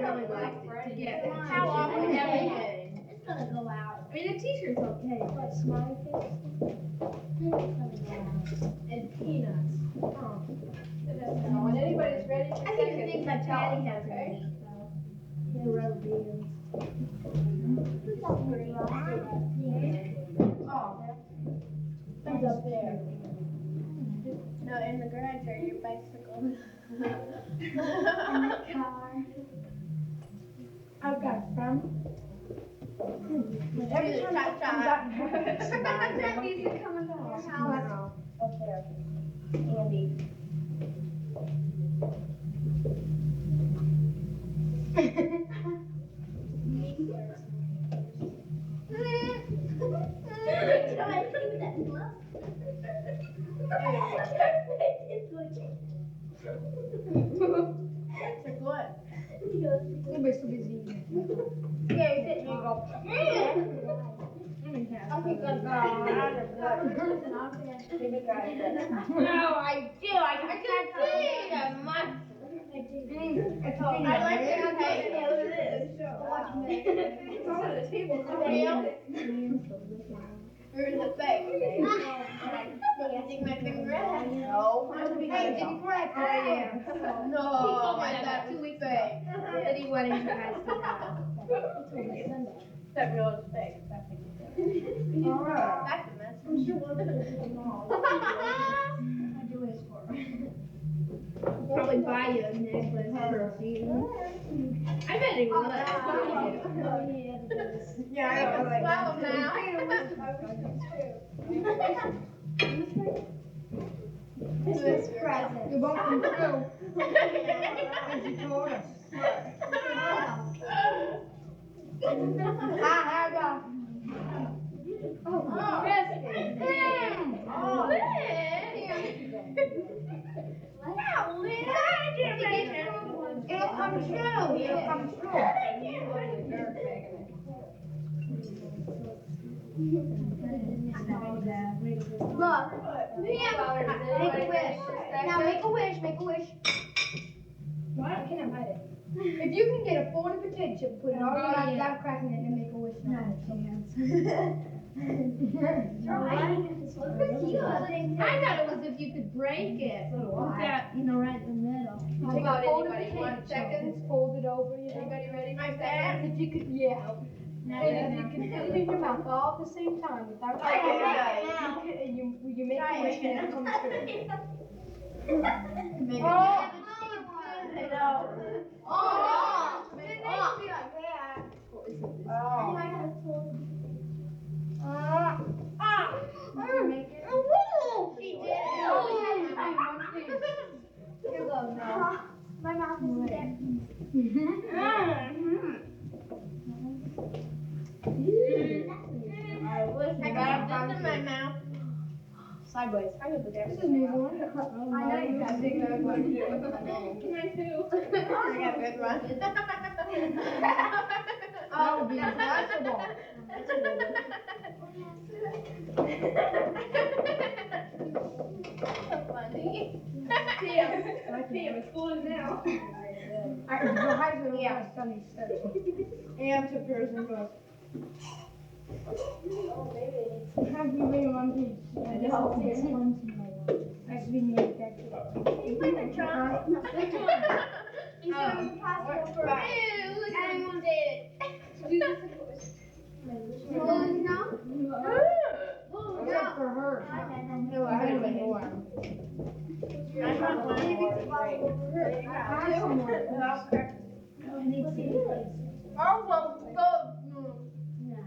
really liked it to get it. How often every day? It's gonna go out. I mean, the t-shirt's okay, but smiley face. And peanuts. Oh. When anybody's ready for second, I think my Patty has her meat, though. Yeah, rubber beans. Oh. It's up there. No, in the garage are your bicycle. In the car. I've got some. Every time it comes up, when's that music coming on? Your house. Up there. Andy. Everybody's so busy. Yeah, you sit and you go. I think I've got no, I do. I can see that much. I like it. Okay, look at this. Watch me. It's on the table. Is it real? Or is it fake? You think my finger red? No. Hey, did he crack? Oh, yeah. No, I thought it was fake. Did he want you guys to know? That real is fake. Alright. That's a mess. I'm sure one of them is small. I do this for her. Probably buy you a necklace for a few. I bet he would. Yeah, I can swallow now. Christmas present. You won't come through. As you told us. I have a... Oh, biscuit. Oh, it'll come true. It'll come true. Look, make a wish. Now make a wish. Make a wish. What? I can't hide it. If you can get a folded potato chip, put it all around without cracking it, and make a wish. No, I can't. I thought it was if you could break it. Right in the middle. Take a folded potato 1 second, fold it over. Anybody ready? My dad? If you could, yeah. And you can put it in your mouth all at the same time without you make a wish and it comes true. Maybe. Oh! I know. Oh! It makes me like that. Make it. She did it. Here goes now. My mouth is dead. I wish I got this in my mouth. Sideways. This is an easy one. I know you got a big nose one too. Mine too. I got a good one. That would be impossible. So funny. PM, school is now. The high school has Sunday study. And to person goes. Have you been one piece? I just hope it's one to my I should be named that. You play the drum? Which one? It's impossible for anyone did it. Do this of course. No? Except for her. No, I don't know why. I'm not one. Oh, well, go. No.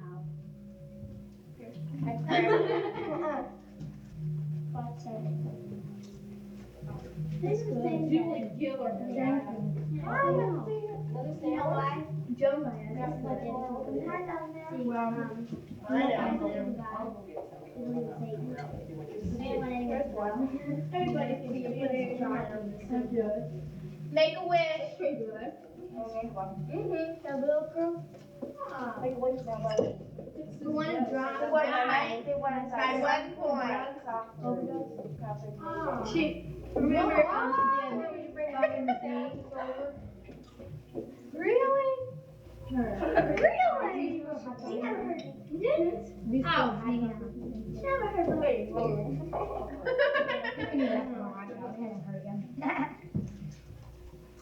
This is the same thing. You know why? Joe that's what did it. Well, everybody can be a Make a wish. The little girl. Make a wish now, buddy. The one who dropped by 1 point. She remember you bring back in the thing over. Really? Really? She never heard it. You didn't? Oh, I know. She never heard of it.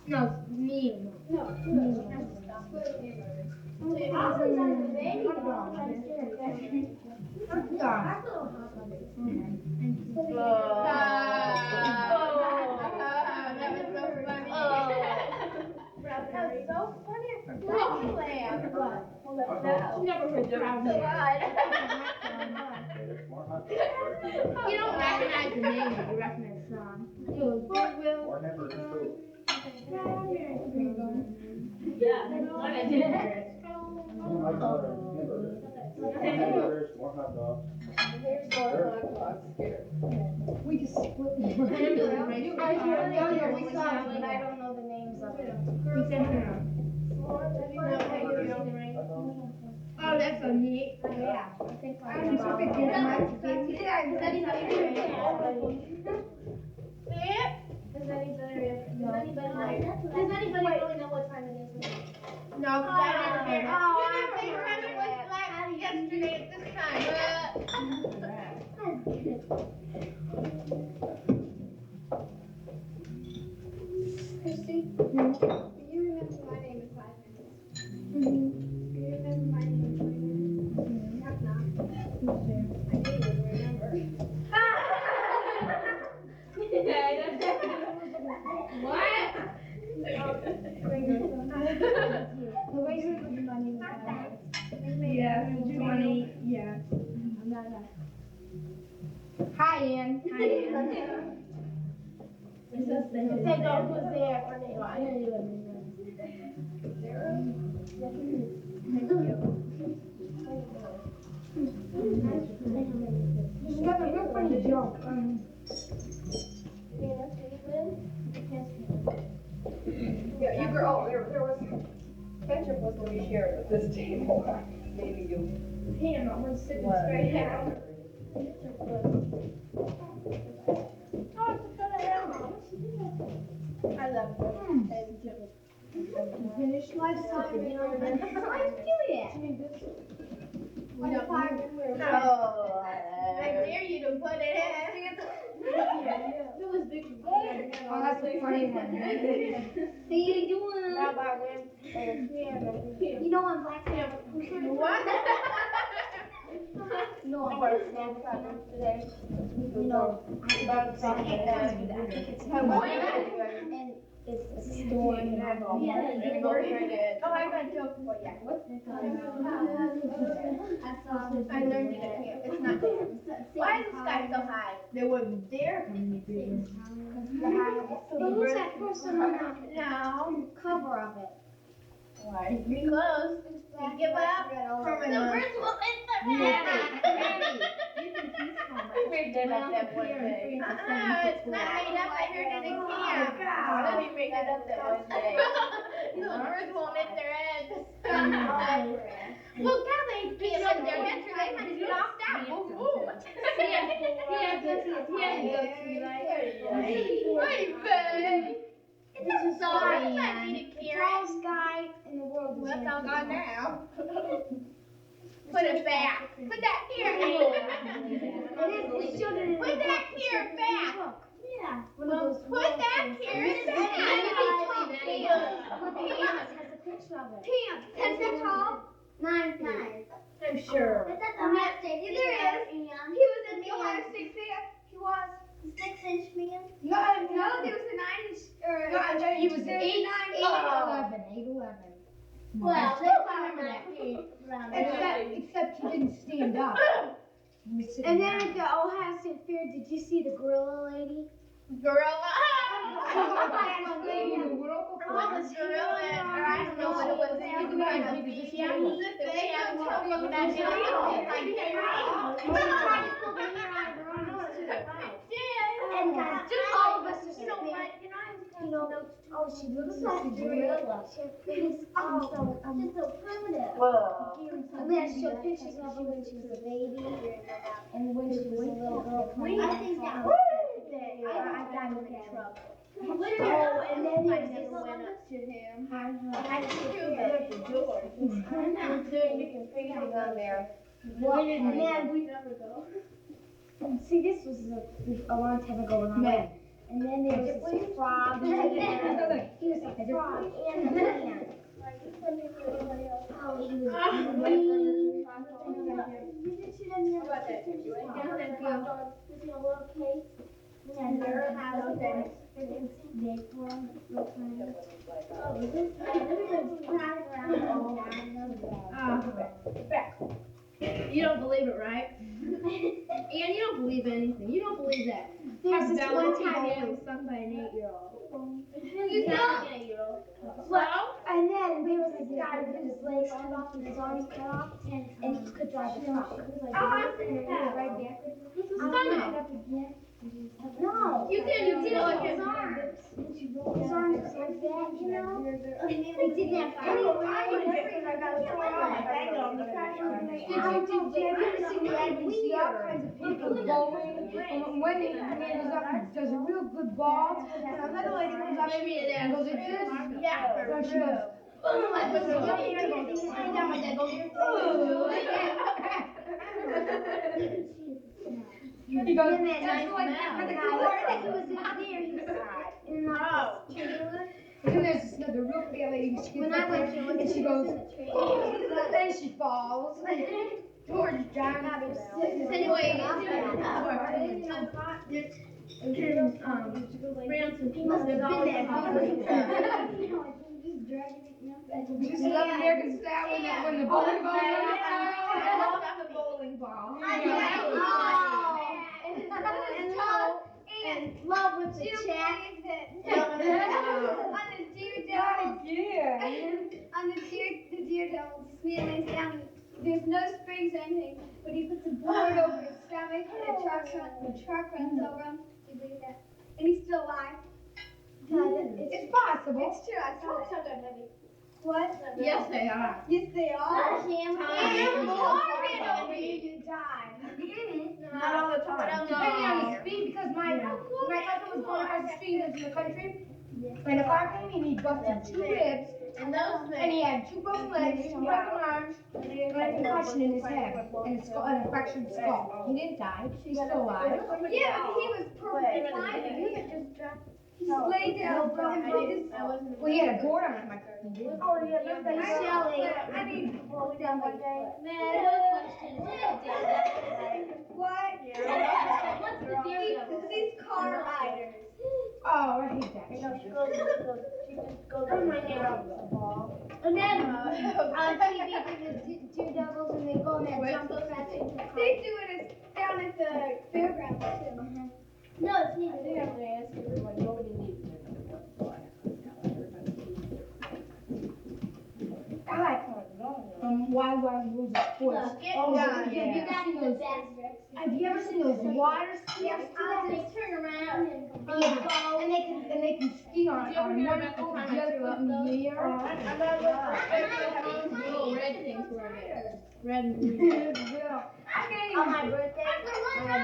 No, me. No, That's so funny. She never heard You don't recognize the name, but you recognize the song. More hot dogs. We just split I don't know the names of it. Oh, that's so neat. Yeah. I think I'm so big in my Does anybody really know what time it is? No, because I never heard it. You never heard it was black yesterday at this time. Christy, you remember my name in 5 minutes? You remember my name in 20 minutes? Knock, knock. I didn't even remember. What? Yeah, 20, yeah. Hi, Ann. Hi, Ann. Take off who's there for me. You got a real funny joke. Yeah, you girl, there was, ketchup was going to be shared at this table. Maybe you. Him, I was sitting straight down. I love it. Finish my supper. Oh, I dare you to put it in. It was big. Oh, that's a funny one. How you doing? You know I'm black. What? No, I'm going to stand today. No, I think it's and it's a store and Oh, I got a joke for you. I learned it at camp. It's not there. Why is the sky so high? They wouldn't dare come in the who's that person on the cover of it? Why? Be close. You give up. Herman. The birds will eat the red. We made that up that one day. It's not made up. I heard it in camp. We made it up that one day. The birds won't eat their eggs. Well, God, they can't eat their heads or they might be knocked out. Boom, boom. Wait, babe. This is all I need a tallest guy in the world. Well, it's all gone now. Put it back. Put that here. Put that here back. Yeah. Well, put that here back. Pants has a picture of it. Pants. 10 feet tall? 9 feet. I'm sure. Is that the Ohio State There is. He was in the Ohio State fair. He was. 6-inch man? No, there was a 9-inch. No, he was 8, 9, 8, 11. Well, I remember that. Except he didn't stand up. And then at the Ohio State Fair, did you see the gorilla lady? Gorilla? lady in the world before. Oh, the gorilla. I don't know what it was. Just all of us are oh, she looks like a gorilla. She's so primitive. Whoa. And then I showed pictures of her when she was a baby and when she was a little girl. I think that was I got in trouble. Oh, and then there's this one up to him. I threw it at the door. You can figure it on there. Well, and then we never go. See, this was a long time ago when I went. And then there was this frog. He was a frog and a man. Oh, he was green. You didn't see them there? Down and go. Was in a little case. And their house there. They were real funny. Oh, this right around. Back. You don't believe it, right? And you don't believe anything. You don't believe that. There's this one time it was sung by an 8-year-old. You know? Well, and then there was this guy with his legs cut off and his arms cut off, and he could drive a truck. It was like right backwards. No. You did like his arms. His arms was like that, you know? He didn't have any When he goes up and does a real good ball, and another lady comes up and goes like this. Yeah, so she goes, oh, like this. Down my dad goes, he goes, just like that for the court. He was in there, he cried. And then there's this another real big lady. When I went to look and she goes, then she falls. George John. Anyway, just love American style when the bowling ball the bowling ball. And love with the check. On the deer devil, Smee lays down. There's no springs or anything, but he puts a board over his stomach, and the truck runs over him. Do you believe that? And he's still alive. It's possible. It's true. I saw it. What? Yes, they are. Yes, they are. You die. Not all the time. Depending on the speed, because my cousin was going across the street in the country, and a car came and he busted 2 ribs, and he had 2 broken legs, 2 broken arms, and a concussion in his head, and a fractured skull. He didn't die. He's still alive. Yeah, but he was perfectly fine. He laid down. Well, he had a board on it, my cousin did. Oh, yeah, I mean, down one day. Man, what questions did What? What's the deal? These car riders. Oh, I hate that. No, she just goes on my name. And then on TV, there's two devils and they go and they jump so fast. They do it down at the fairgrounds too. No, it's neither. They have to ask everyone. Nobody needs to. I like Wild Rules of Sports. Oh, yeah. You got the best. Have you ever seen those water ski They turn around and go. and they can ski on one foot the other foot in the air? Little red things were there. Red and green. On my birthday, I had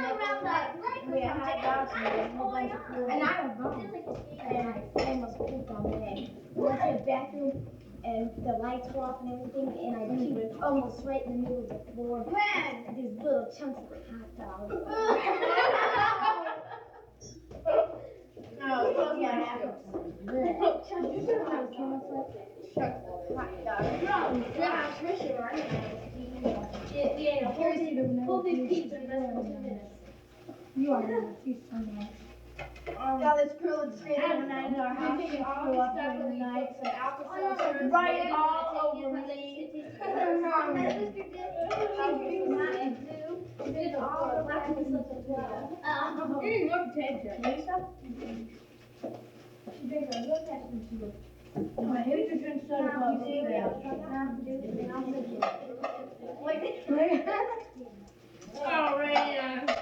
we had hot dogs and a whole bunch of food. And I don't know. And I almost pooped on the way. We went to the bathroom and the lights were off and everything, and I peed almost right in the middle of the floor. And these little chunks of hot dogs. No, yeah. Little chunks of hot dogs. We ate a whole big pizza in less than 2 minutes. You are going to see someone. Now this girl is straight in the night in our house. She threw up during the night. Some alcohol right all over me. More potato. She drinks a little test and she goes, I hate to drink soda pop. Oh, right.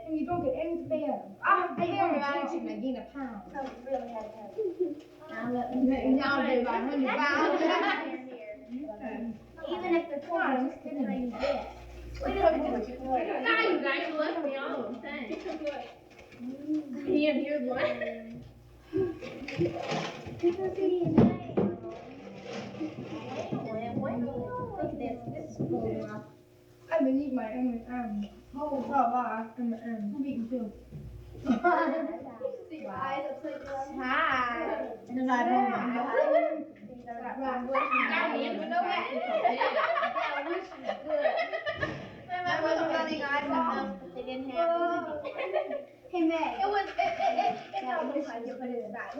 And you don't get any fat. I gain a pound. Now they're about 100 pounds. even if they're poor, just couldn't bring it. Now you guys left me alone. Thanks. Yeah, here's one. Look at this. This is cool. I've been eating my M&M's. Oh, wow, M&M's. I'm eating too. See your eyes upside down. Hi. And then I don't know. I don't even know what. That wish was good. My mother running eyes on them. They didn't have Hey, May. it almost like you put it back.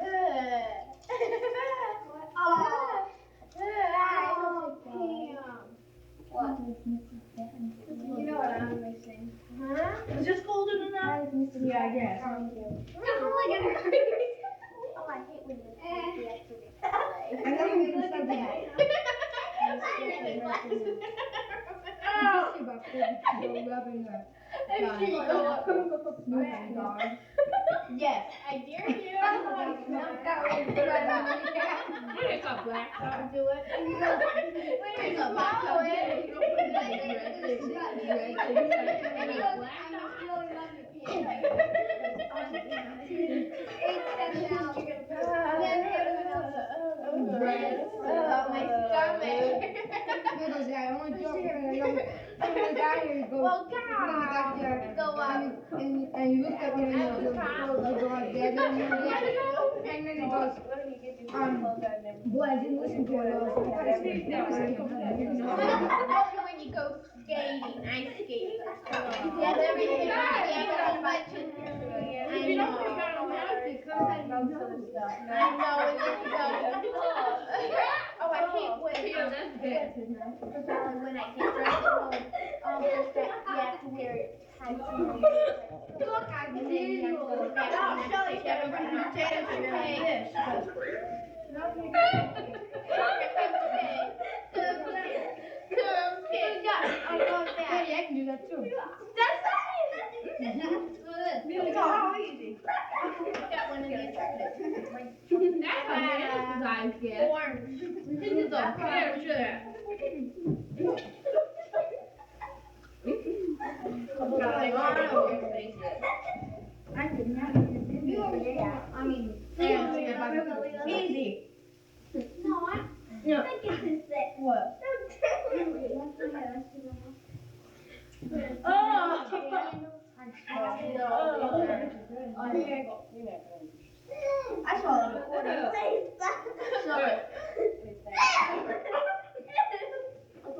What? You know what I'm missing. Huh? Is this golden enough? Yeah, I guess. Thank you. Oh, I hate when you I never even said that. Yes, I dare you. It's a black dog. Do it. Where's the black dog? My stomach. Well, God. Go up. And you look at me and you go like that, and then it goes, boy, I didn't listen to it. Especially when you go skating, ice skating. Yes, everything. Yes, so much. If you don't pick out a house, it comes out of your nose. I know, and then you go, oh, I can't wait. Yeah, that's good. Especially when I get dressed at home, just that you have to wear tights and Look, I then did you have to go back I'll and show you have to that I'm going to potatoes in your dish. Hey, I can do that too. It's all easy. Got one in the That's what Nancy's eyes get. This is a fair share. I can have it. I mean, easy. No, I think it's that. What?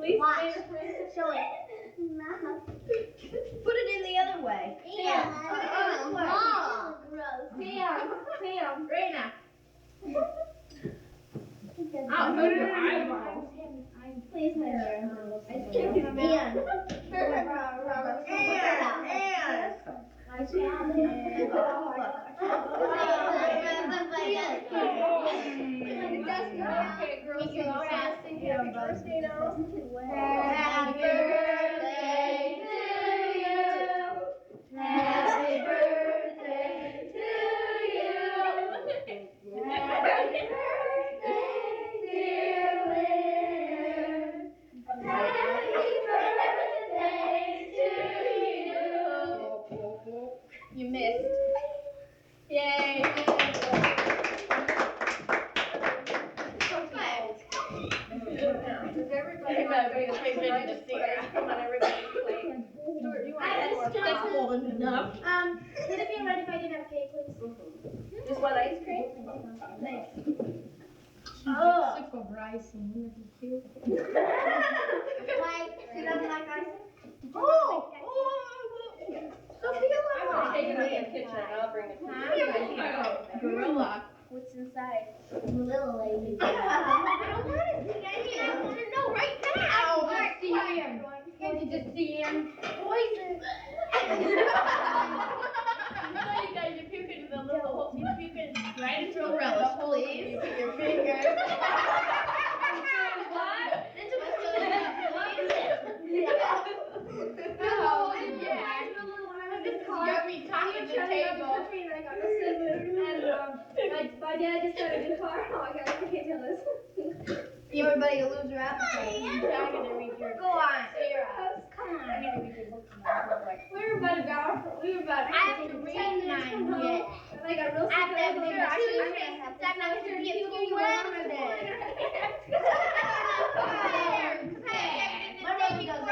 Please. Watch. Show it. Put it in the other way. Yeah. Put it in this way. Oh. Gross. Sam. Raina. I'll put it in your eyeball. Please, Mother. Ian. Okay, girls, so happy birthday now. Happy birthday to you. Happy birthday to you. Happy birthday, dear Lynn. Happy birthday to you. You missed. Yay. Everybody to play video to see her. Come on, everybody play. Stuart, you want that's more than enough. Would it be alright if I didn't have cake, please? Just one ice cream? Thanks. Oh. Sick of rice and wouldn't it be cute? Like, she doesn't like ice? Oh. Sophia, I'm gonna take it to the kitchen and I'll bring it. Gorilla. what's inside? Little lady. I don't want to see. I want to know right now. Oh, just see him. Can't you just see him? Poison. You guys, if you could, the little hole, if you could right into a relish, please, with your fingers. What? Into a oh, yeah. Yummy top of the table. And my dad just got a new car. Oh, I can't tell this. Everybody to lose your appetite. I'm gonna read your. Go on. Sarah. Come on. I'm gonna read your book tomorrow. We were about to I have to read mine yet. I got real sick. I'm not sure to be at school Wednesday. My baby goes out.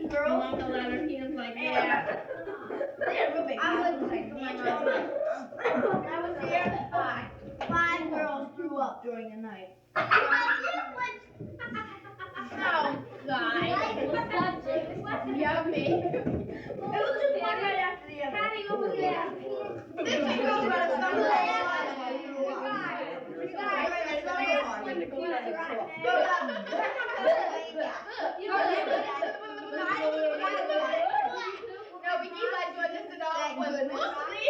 Girls on the ladder, he was like, yeah. I was there at 5. 5 girls threw up during the night. Oh, guys. Yummy. It was just one right after the other. Patty, over there. This is girls about to start No, we keep on doing this and all was mostly.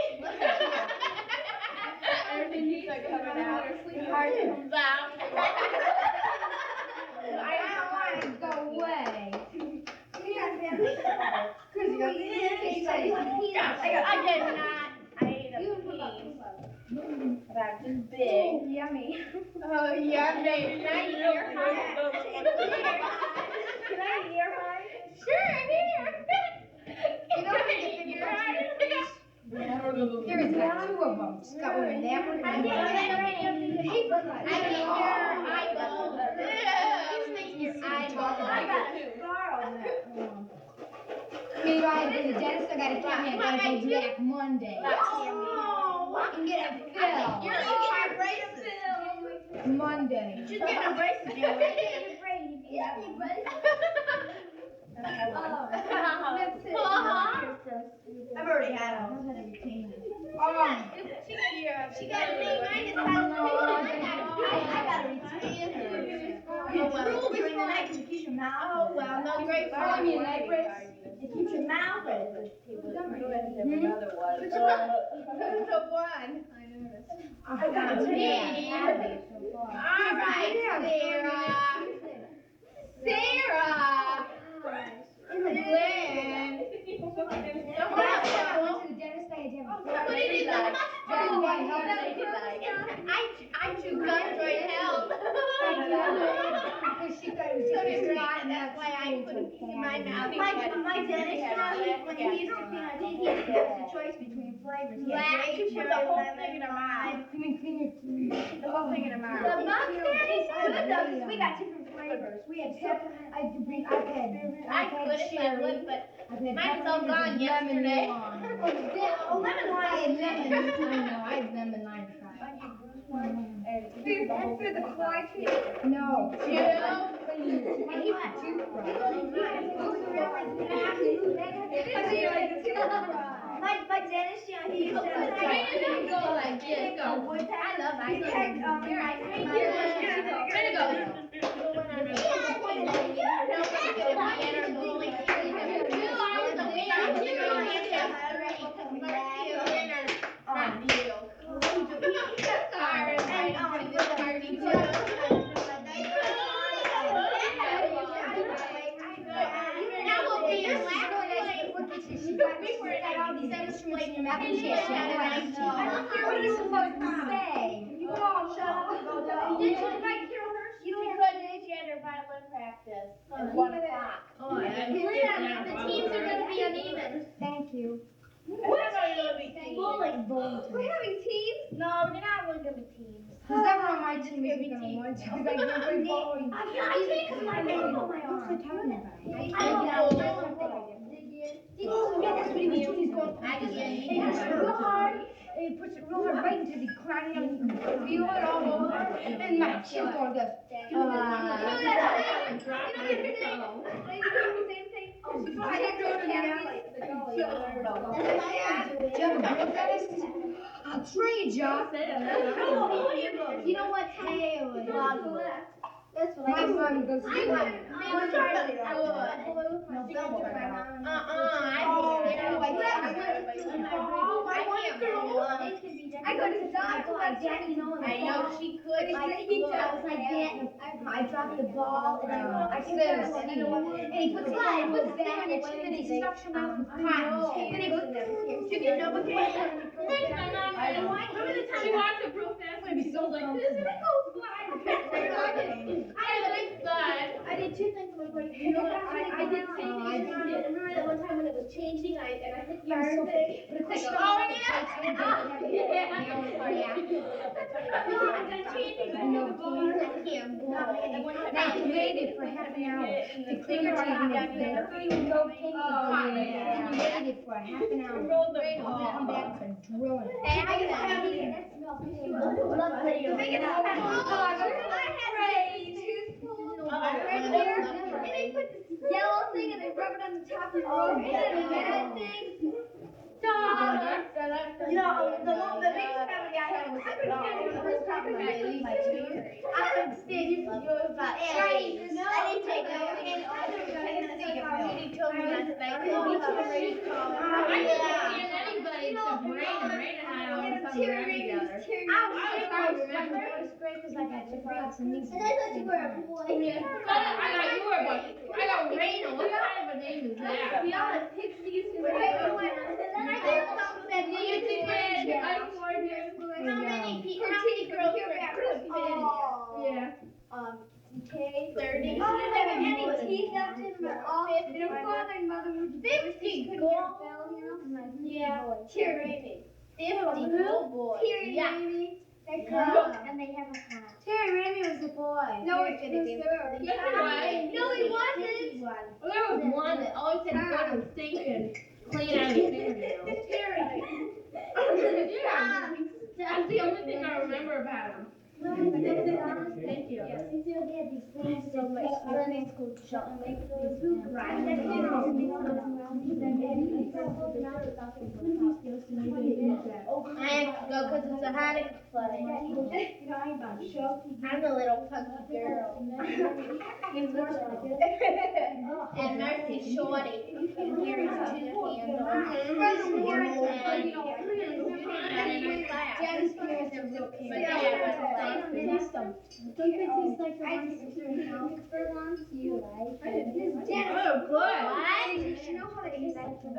Everything keeps on coming out. Heart comes out. I don't want to go away. I did not. I ate a piece. About this big. Yummy. Oh, yummy. Can I eat your heart? Can I eat your heart? Sure, here. You don't eat your heart. There is like 2 of them. It's got one in there. I need your eyeball. Your eyeball. I got a scar on that. Maybe I go to the dentist. I gotta get me. I gotta go back Monday. Oh, And get a fill. you're getting your braces. Monday. She's getting a braces. I've already had them. She got a big I got a retainer. You drool during the night because it keeps your mouth. Oh, well, no, great for I mean, night breaks. it keeps your mouth open. Another one. Who's the one? I got me. All right, Sarah. Sarah. Glenn. Somebody did that. I chew gum trying to help. Because she got So did Rod, and that's why I put it in my mouth. My dentist, when he used to a choice between flavors. Black, You put the cherry, whole lemon, thing in her lime. mouth. You mean clean your teeth? The whole thing in her mouth. The bugs that is good though, 'cause we got different flavors. We had separate. I could if I would, but mine's all gone yesterday. Lemon lime. I had lemon. I had lemon lime. For the fly tree? No. You know? And you had toothbrush. My dentist, he used to go like this. I love ice cream. Here, ice cream. Here it goes. What are you supposed to say? Oh, shut up and go down. Did you invite Carol Hurst? She couldn't. She had her violin practice at 1 o'clock. Oh, yeah. The teams are going to be uneven. Thank you. What are going to be teams? Bowling. We're having teams? No, they're not really going to be teams. Who's ever on my team is going to want to. Because I can't play bowling. I can't because my arm. What's the talking about? Yeah, that's what he means. He's going. He puts it real hard. And he puts it real hard right into the crowd, and you can feel it all over. And my chin's going to I'll trade you. You know what? That's what My son goes to I would. I go to the doctor like that, you know. I know she could. I dropped the ball and I picked it up and he puts it back and he stuffs your mouth with cotton. Then he goes, You can know what she walked up real fast and she goes like this and it goes flying. I did two things with my buddy. You know what? I did the same thing. Remember that one time when it was changing and I hit the iron thing? Oh, yeah! No, I'm going to change it. I know the ball. I can't blow it. Now you waited for half an hour to clean your teeth and everything. No pain. You waited for half an hour. Come back to drill it. That smells good. Make it up. I had a toothful right here, and they put this yellow thing and they rub it on the top of the road. And a bad thing. You know, the biggest family I had was the first time I leave my tooth. I could stand you about I didn't take no pain. I he told me last night. I didn't see anybody except Raina. Raina and I always come around together. I remember first grade because I got 2 grades and these. And I thought you were a boy. I thought you were a boy. I got Raina. What kind of a name is that? We all had pixies. I did something that you did. How many girls were at Yeah. 30. Oh, there were any teeth left in my office. Their father and mother were 50 gold. Yeah. Terry. 50 gold boys. Terry Ramey. They're girls and they have a hat. Terry Ramey was a boy. No, it's the third. Yes, it was. No, he wasn't. Well, there was one that always had to go to the sink and clean out his fingernails. Terry. Yeah. That's the only thing I remember about him. Thank you. Yes, he still had these things so much learning school to shut and make these I have to go because it's a headache play. I'm a little punky girl. And Mercy Shorty. And here is 2 candles. Don't they taste like the ones that are in Oxford ones? You like? Oh, good. What? You know how they taste like No.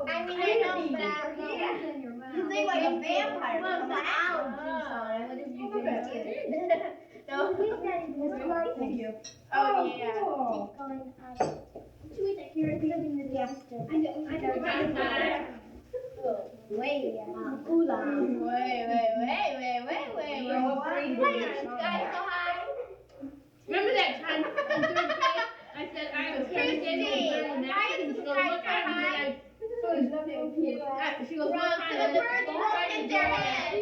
I mean, I know, but I don't know. You think like a vampire. Well, the owl juice on it. What if you do it? No. Thank you. Oh, yeah. Should we take care of living in the Wait. Remember that time in third grade? I said I was going to get in the sky and she goes, look at me. She goes, well, the birds hit their head.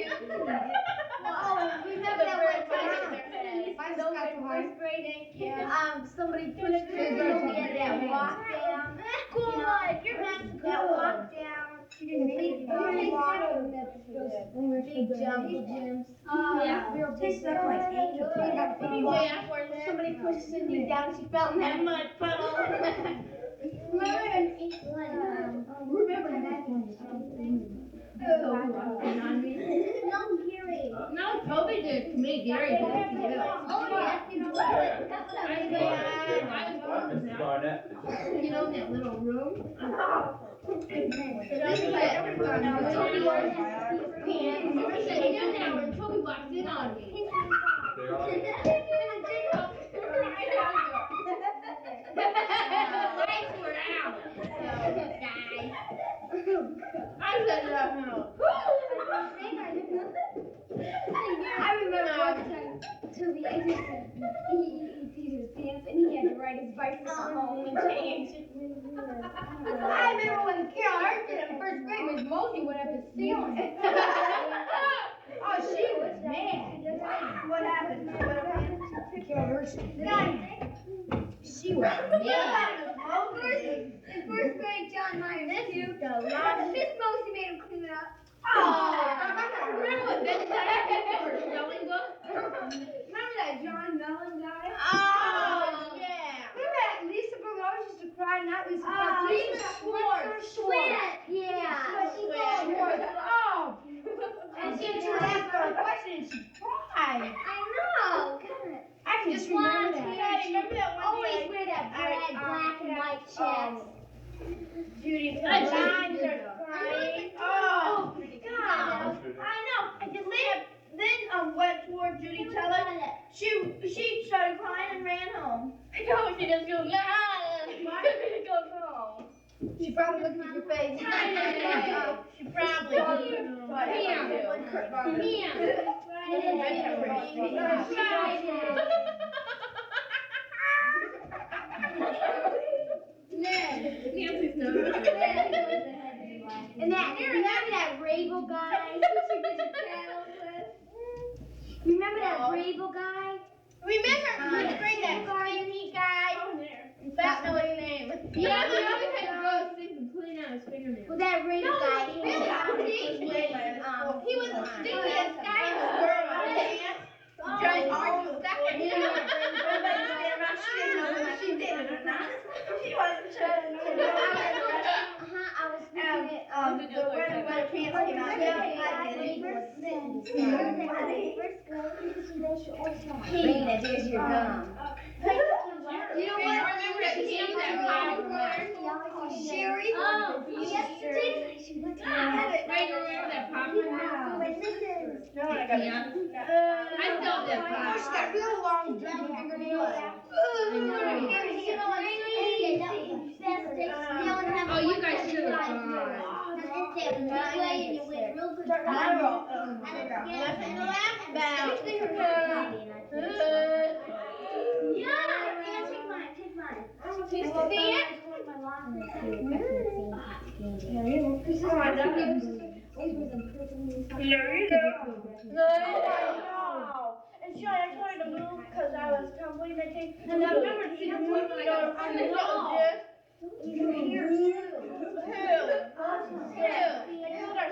Oh, remember that one time? First grade, somebody pushed me that walk down. That walk down. Big jump. Yeah. Real big stuff like angel. Somebody pushed Cindy down. She fell in that mud puddle. No, Toby did it to me. Gary did it to you. Oh, yeah. You know, in that little room. Toby walked in on me. Lights were out. I said, no. I remember one time, Toby, I just he his pants and he had to ride his bicycle home and change. I remember when Carol Arson in first grade, Miss Mosey went up the ceiling. Oh, she was mad. What happened? Carol Arson. She was mad. In first grade, John Myers too. Miss Mosey made him clean it up. Oh, remember what that time for spelling book? Remember that John Mellon guy? Oh, yeah. Remember that Lisa Burrows used to cry, not Lisa Oh, Lisa Schwartz. Yeah. Schwartz. Oh. And she would ask her a question and she'd cry. I know. I can just remember that. Yeah, I remember that one. Always wear that black and white checks. Judy's eyes are crying. Oh, God. I know. Then went toward Judy Teller. She started crying and ran home. No, she just goes, why did she go home? She probably looked at your face. She probably And that Rabel guy? Remember that Rabel guy? Remember that stinky guy? That's not his name. Yeah, we always had to go sleep and clean out his fingernails. Well, that Rabel guy. He was the stinkiest guy in the world. Trying hard to stack it. She did it or not. She wasn't sure. I was thinking it. The red pants came out. Rena, there's your gum. You know what? Remember that kid that Sherry? Oh, yes, Right, remember that popcorn? No, I got it. I still have that popcorn. She's got real long, dirty fingernails. Oh, you guys should have gone. And Sean, I told her to move because I was tumbling, I think. And I remember seeing her move like on the wall.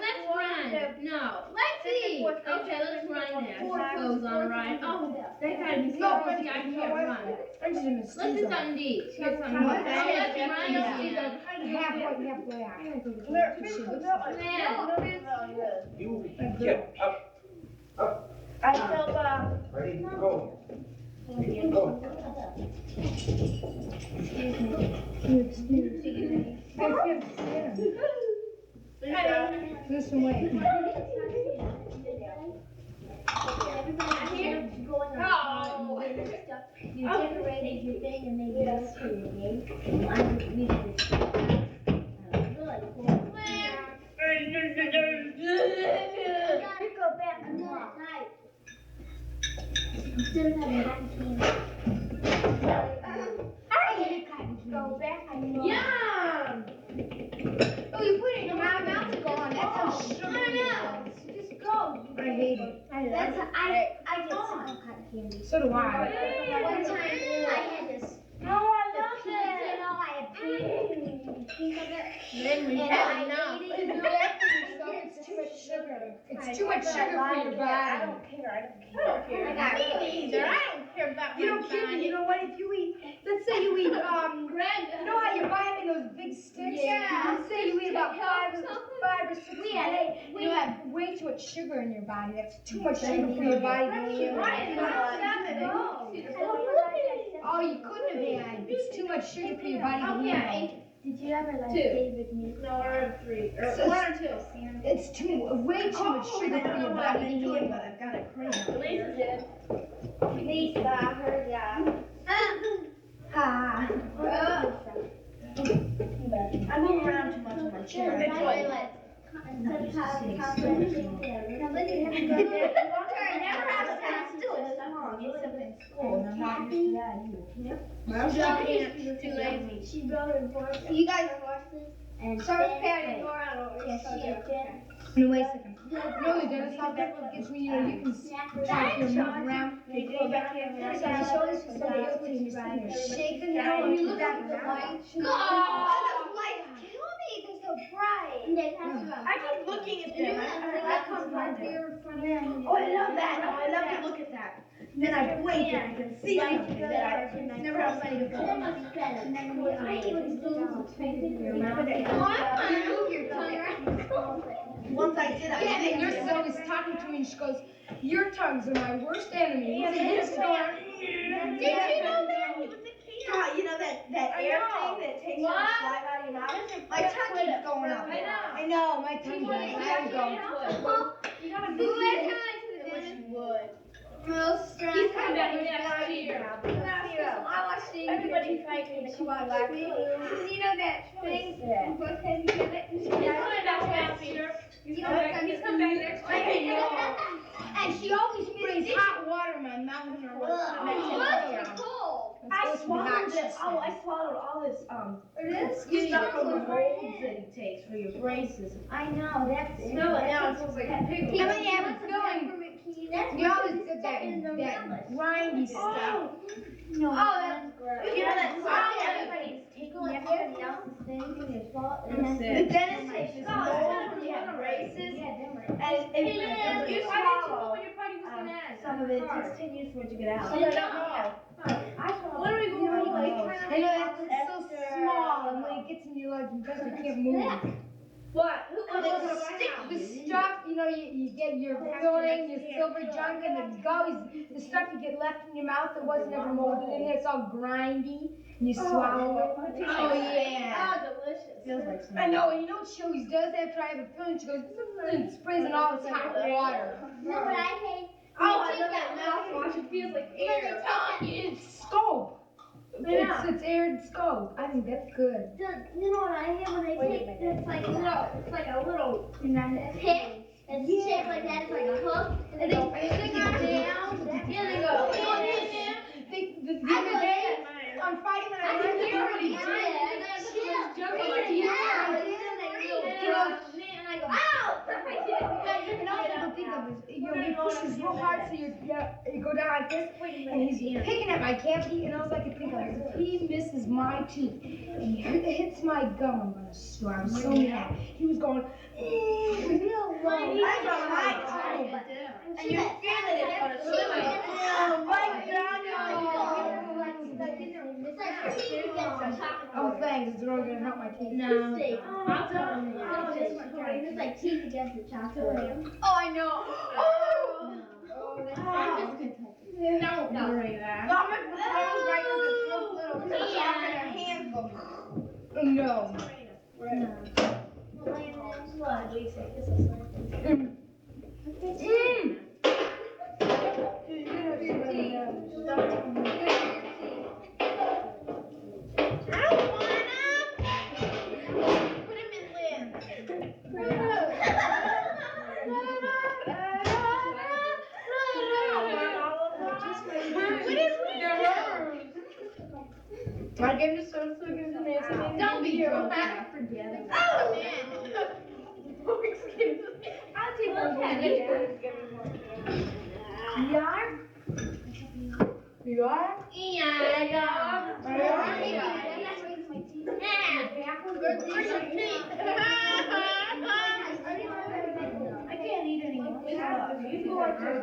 Let's run. No. Let's see. Okay, let's run now. Goes on right. Oh, that gotta be so busy. I can't run. Let's do something deep. Get something deep. Let's run. Halfway out. You get up. I felt Ready? Go. Go. Listen, wait. Oh. You decorated your thing and they did this for you, okay? I get some cotton candy. So do I. One time I had this. Oh, I love it. You know, I had pink of it. Then we And have I enough. ate If it. you do that for yourself, it's too much sugar. It's too much sugar for your body. I don't care. I don't care. I got Me neither. I don't care about You my don't care, body. you know what? If you eat, let's say you eat, you know how you buy them in those big sticks? Yeah. Let's say you eat about five or 6 a day. We You have way too much sugar in your body. That's too much sugar for your body to handle. Oh, you couldn't have had. It's too much sugar for your body to handle. Did you ever like David Meat? No, or 3. Or 1 or 2. It's way too much sugar for your body to handle. I've got it crazy. Lisa did. Lisa, her job. I move around too much in my chair. You guys watch this? And So is Patty. No, wait a second. No, the dentist office gets me, you can track your mouth around. They go back here. So I show this to somebody else and you shake the nail and you look at the light. Oh, those lights kill me. They're so bright. I keep looking at them. I come right here in front of them. Oh, I love that. Oh, I love to look at that. Then I blink and I can see something that I never have seen before. That must be better. And then we move your tongue around. Once I did, the nurse is always talking to me and she goes, "Your tongues are my worst enemy." Yeah, Did you know that? You know that air thing that takes all the slime out of your mouth? My tongue keeps going up. I know, my tongue keeps going up. You gotta do it. I wish you would. He's coming back next year. I watched everybody fighting the black people. You know that thing? Both heads together. He's coming back next year. He's coming back next year. And she always sprays hot water in my mouth and her It's cold. I swallowed all this stuff from the holes that he takes for your braces. I know, that's it. Smell it now, it smells like a pickle. Yeah, it's going. You always get that grindy stuff. No, that's gross. You know that song everybody's tickling everybody else's thing and their fault. The dentist takes this mold from your braces and you swallow. Some of it takes 10 years for it to get out. I don't know. What are we going to I know it's so small and when it gets in your legs, you can't move. What? The stuff, you know, you get your filling, your silver junk, and the stuff you get left in your mouth that wasn't ever molded in there, it's all grindy, and you swallow it. Oh, yeah. Oh, delicious. Feels like I know, and you know what she always does after I have a filling? She goes, and sprays in all this hot water. You know what I hate? Oh, I love that mouthwash. It feels like air. It's scope. It's air and scope. I think that's good. You know what I hate when I take? It's like a little pick. It's shaped like that. It's like a hook. And they stick it down. Yeah, they go. The other day, on Friday when I went here, and I go, ow! He pushes real hard so you go down like this, and he's picking at my cavity, and all I can think of is if he misses my tooth and he hits my gum, I'm gonna swear. I'm so mad. He was going, real low. And you feel that it's gonna slip right down your Oh, thanks. It's really gonna help my teeth. No. It's like teeth against the chocolate. Oh, I know. Oh, I'm just gonna touch it. Don't worry that. No, my phone's right with the little handful. No. What? I give you so good to Nancy. Don't be drunk. Forget it. Oh, man. Excuse me. I'll take one.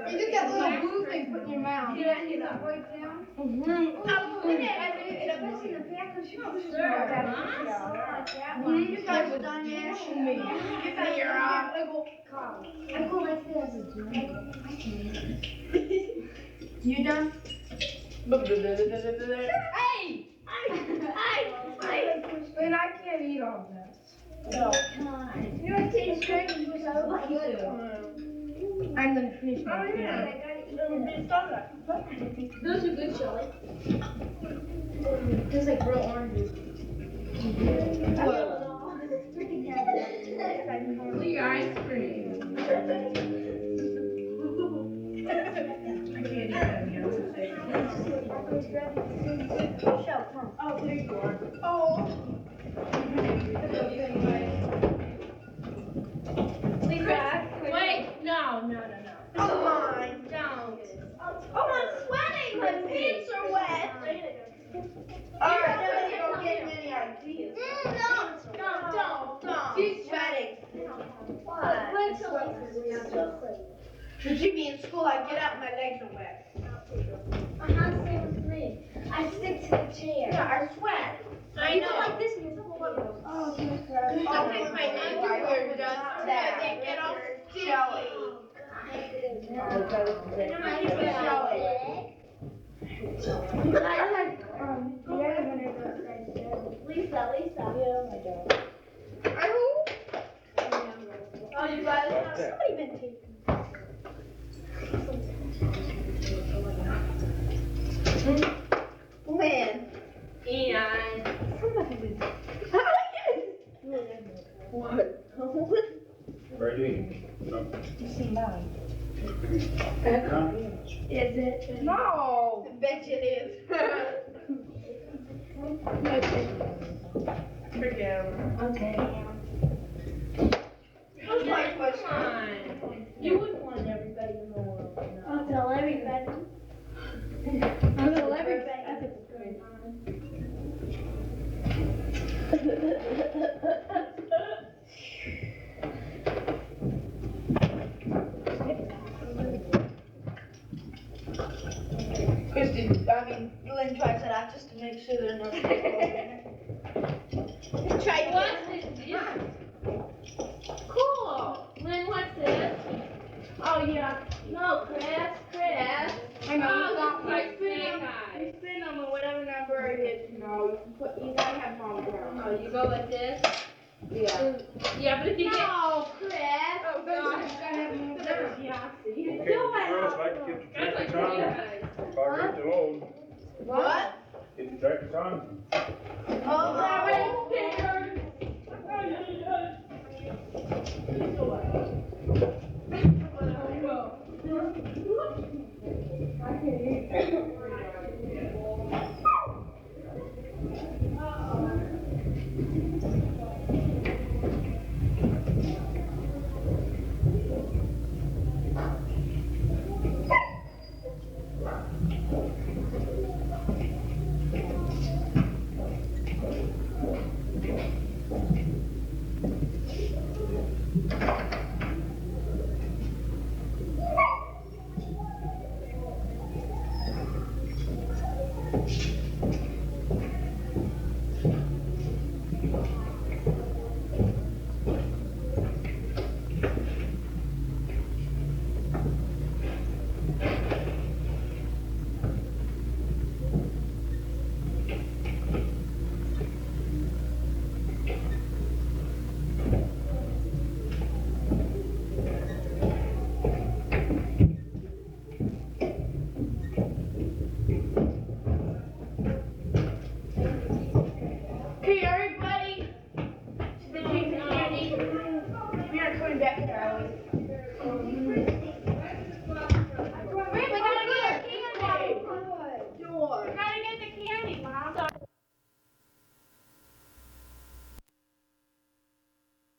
You get that little blue thing put in your mouth. Yeah, you know. Mm-hmm. You guys are smashing me. I go like this. You done? Hey! Man, I can't eat all that. No. You know, it tastes good. I'm gonna finish my food. Those are good, Shelly. Tastes like real oranges. Leave ice cream. Oh, there you are. Lisa, wait. No. Come on. Don't. Oh, I'm sweating. My pants are wet. All right, now you don't get any ideas. Don't. She's sweating. But you be in school, I get up, my legs are wet. Same with me. I stick to the chair. Yeah, I sweat. I know. Like this and you're full of Sometimes my underwear does that. They get all jelly. Lisa. Oh, you got it? Somebody been taking. When? And What? Ready? you see mine. Is it? No. I bet you it is. Forget it. Okay. What's my question? You wouldn't want everybody in the world to know. I'll tell everybody. I'll tell everybody. Lynn tries it out just to make sure there's no stick over in it. Try it. What's this? Cool. Lynn, what's this? Oh, yeah. No, Chris. I know. Oh, this is You spin them or whatever number it is, you gotta have palm down. Oh, you go like this? Yeah. Yeah, but if you get... No, Chris. Oh, gosh, you gotta have them down. Yeah, Okay, girls, like to keep the tractors on. Fire the load. What? Keep the tractors on. Oh, Stairs.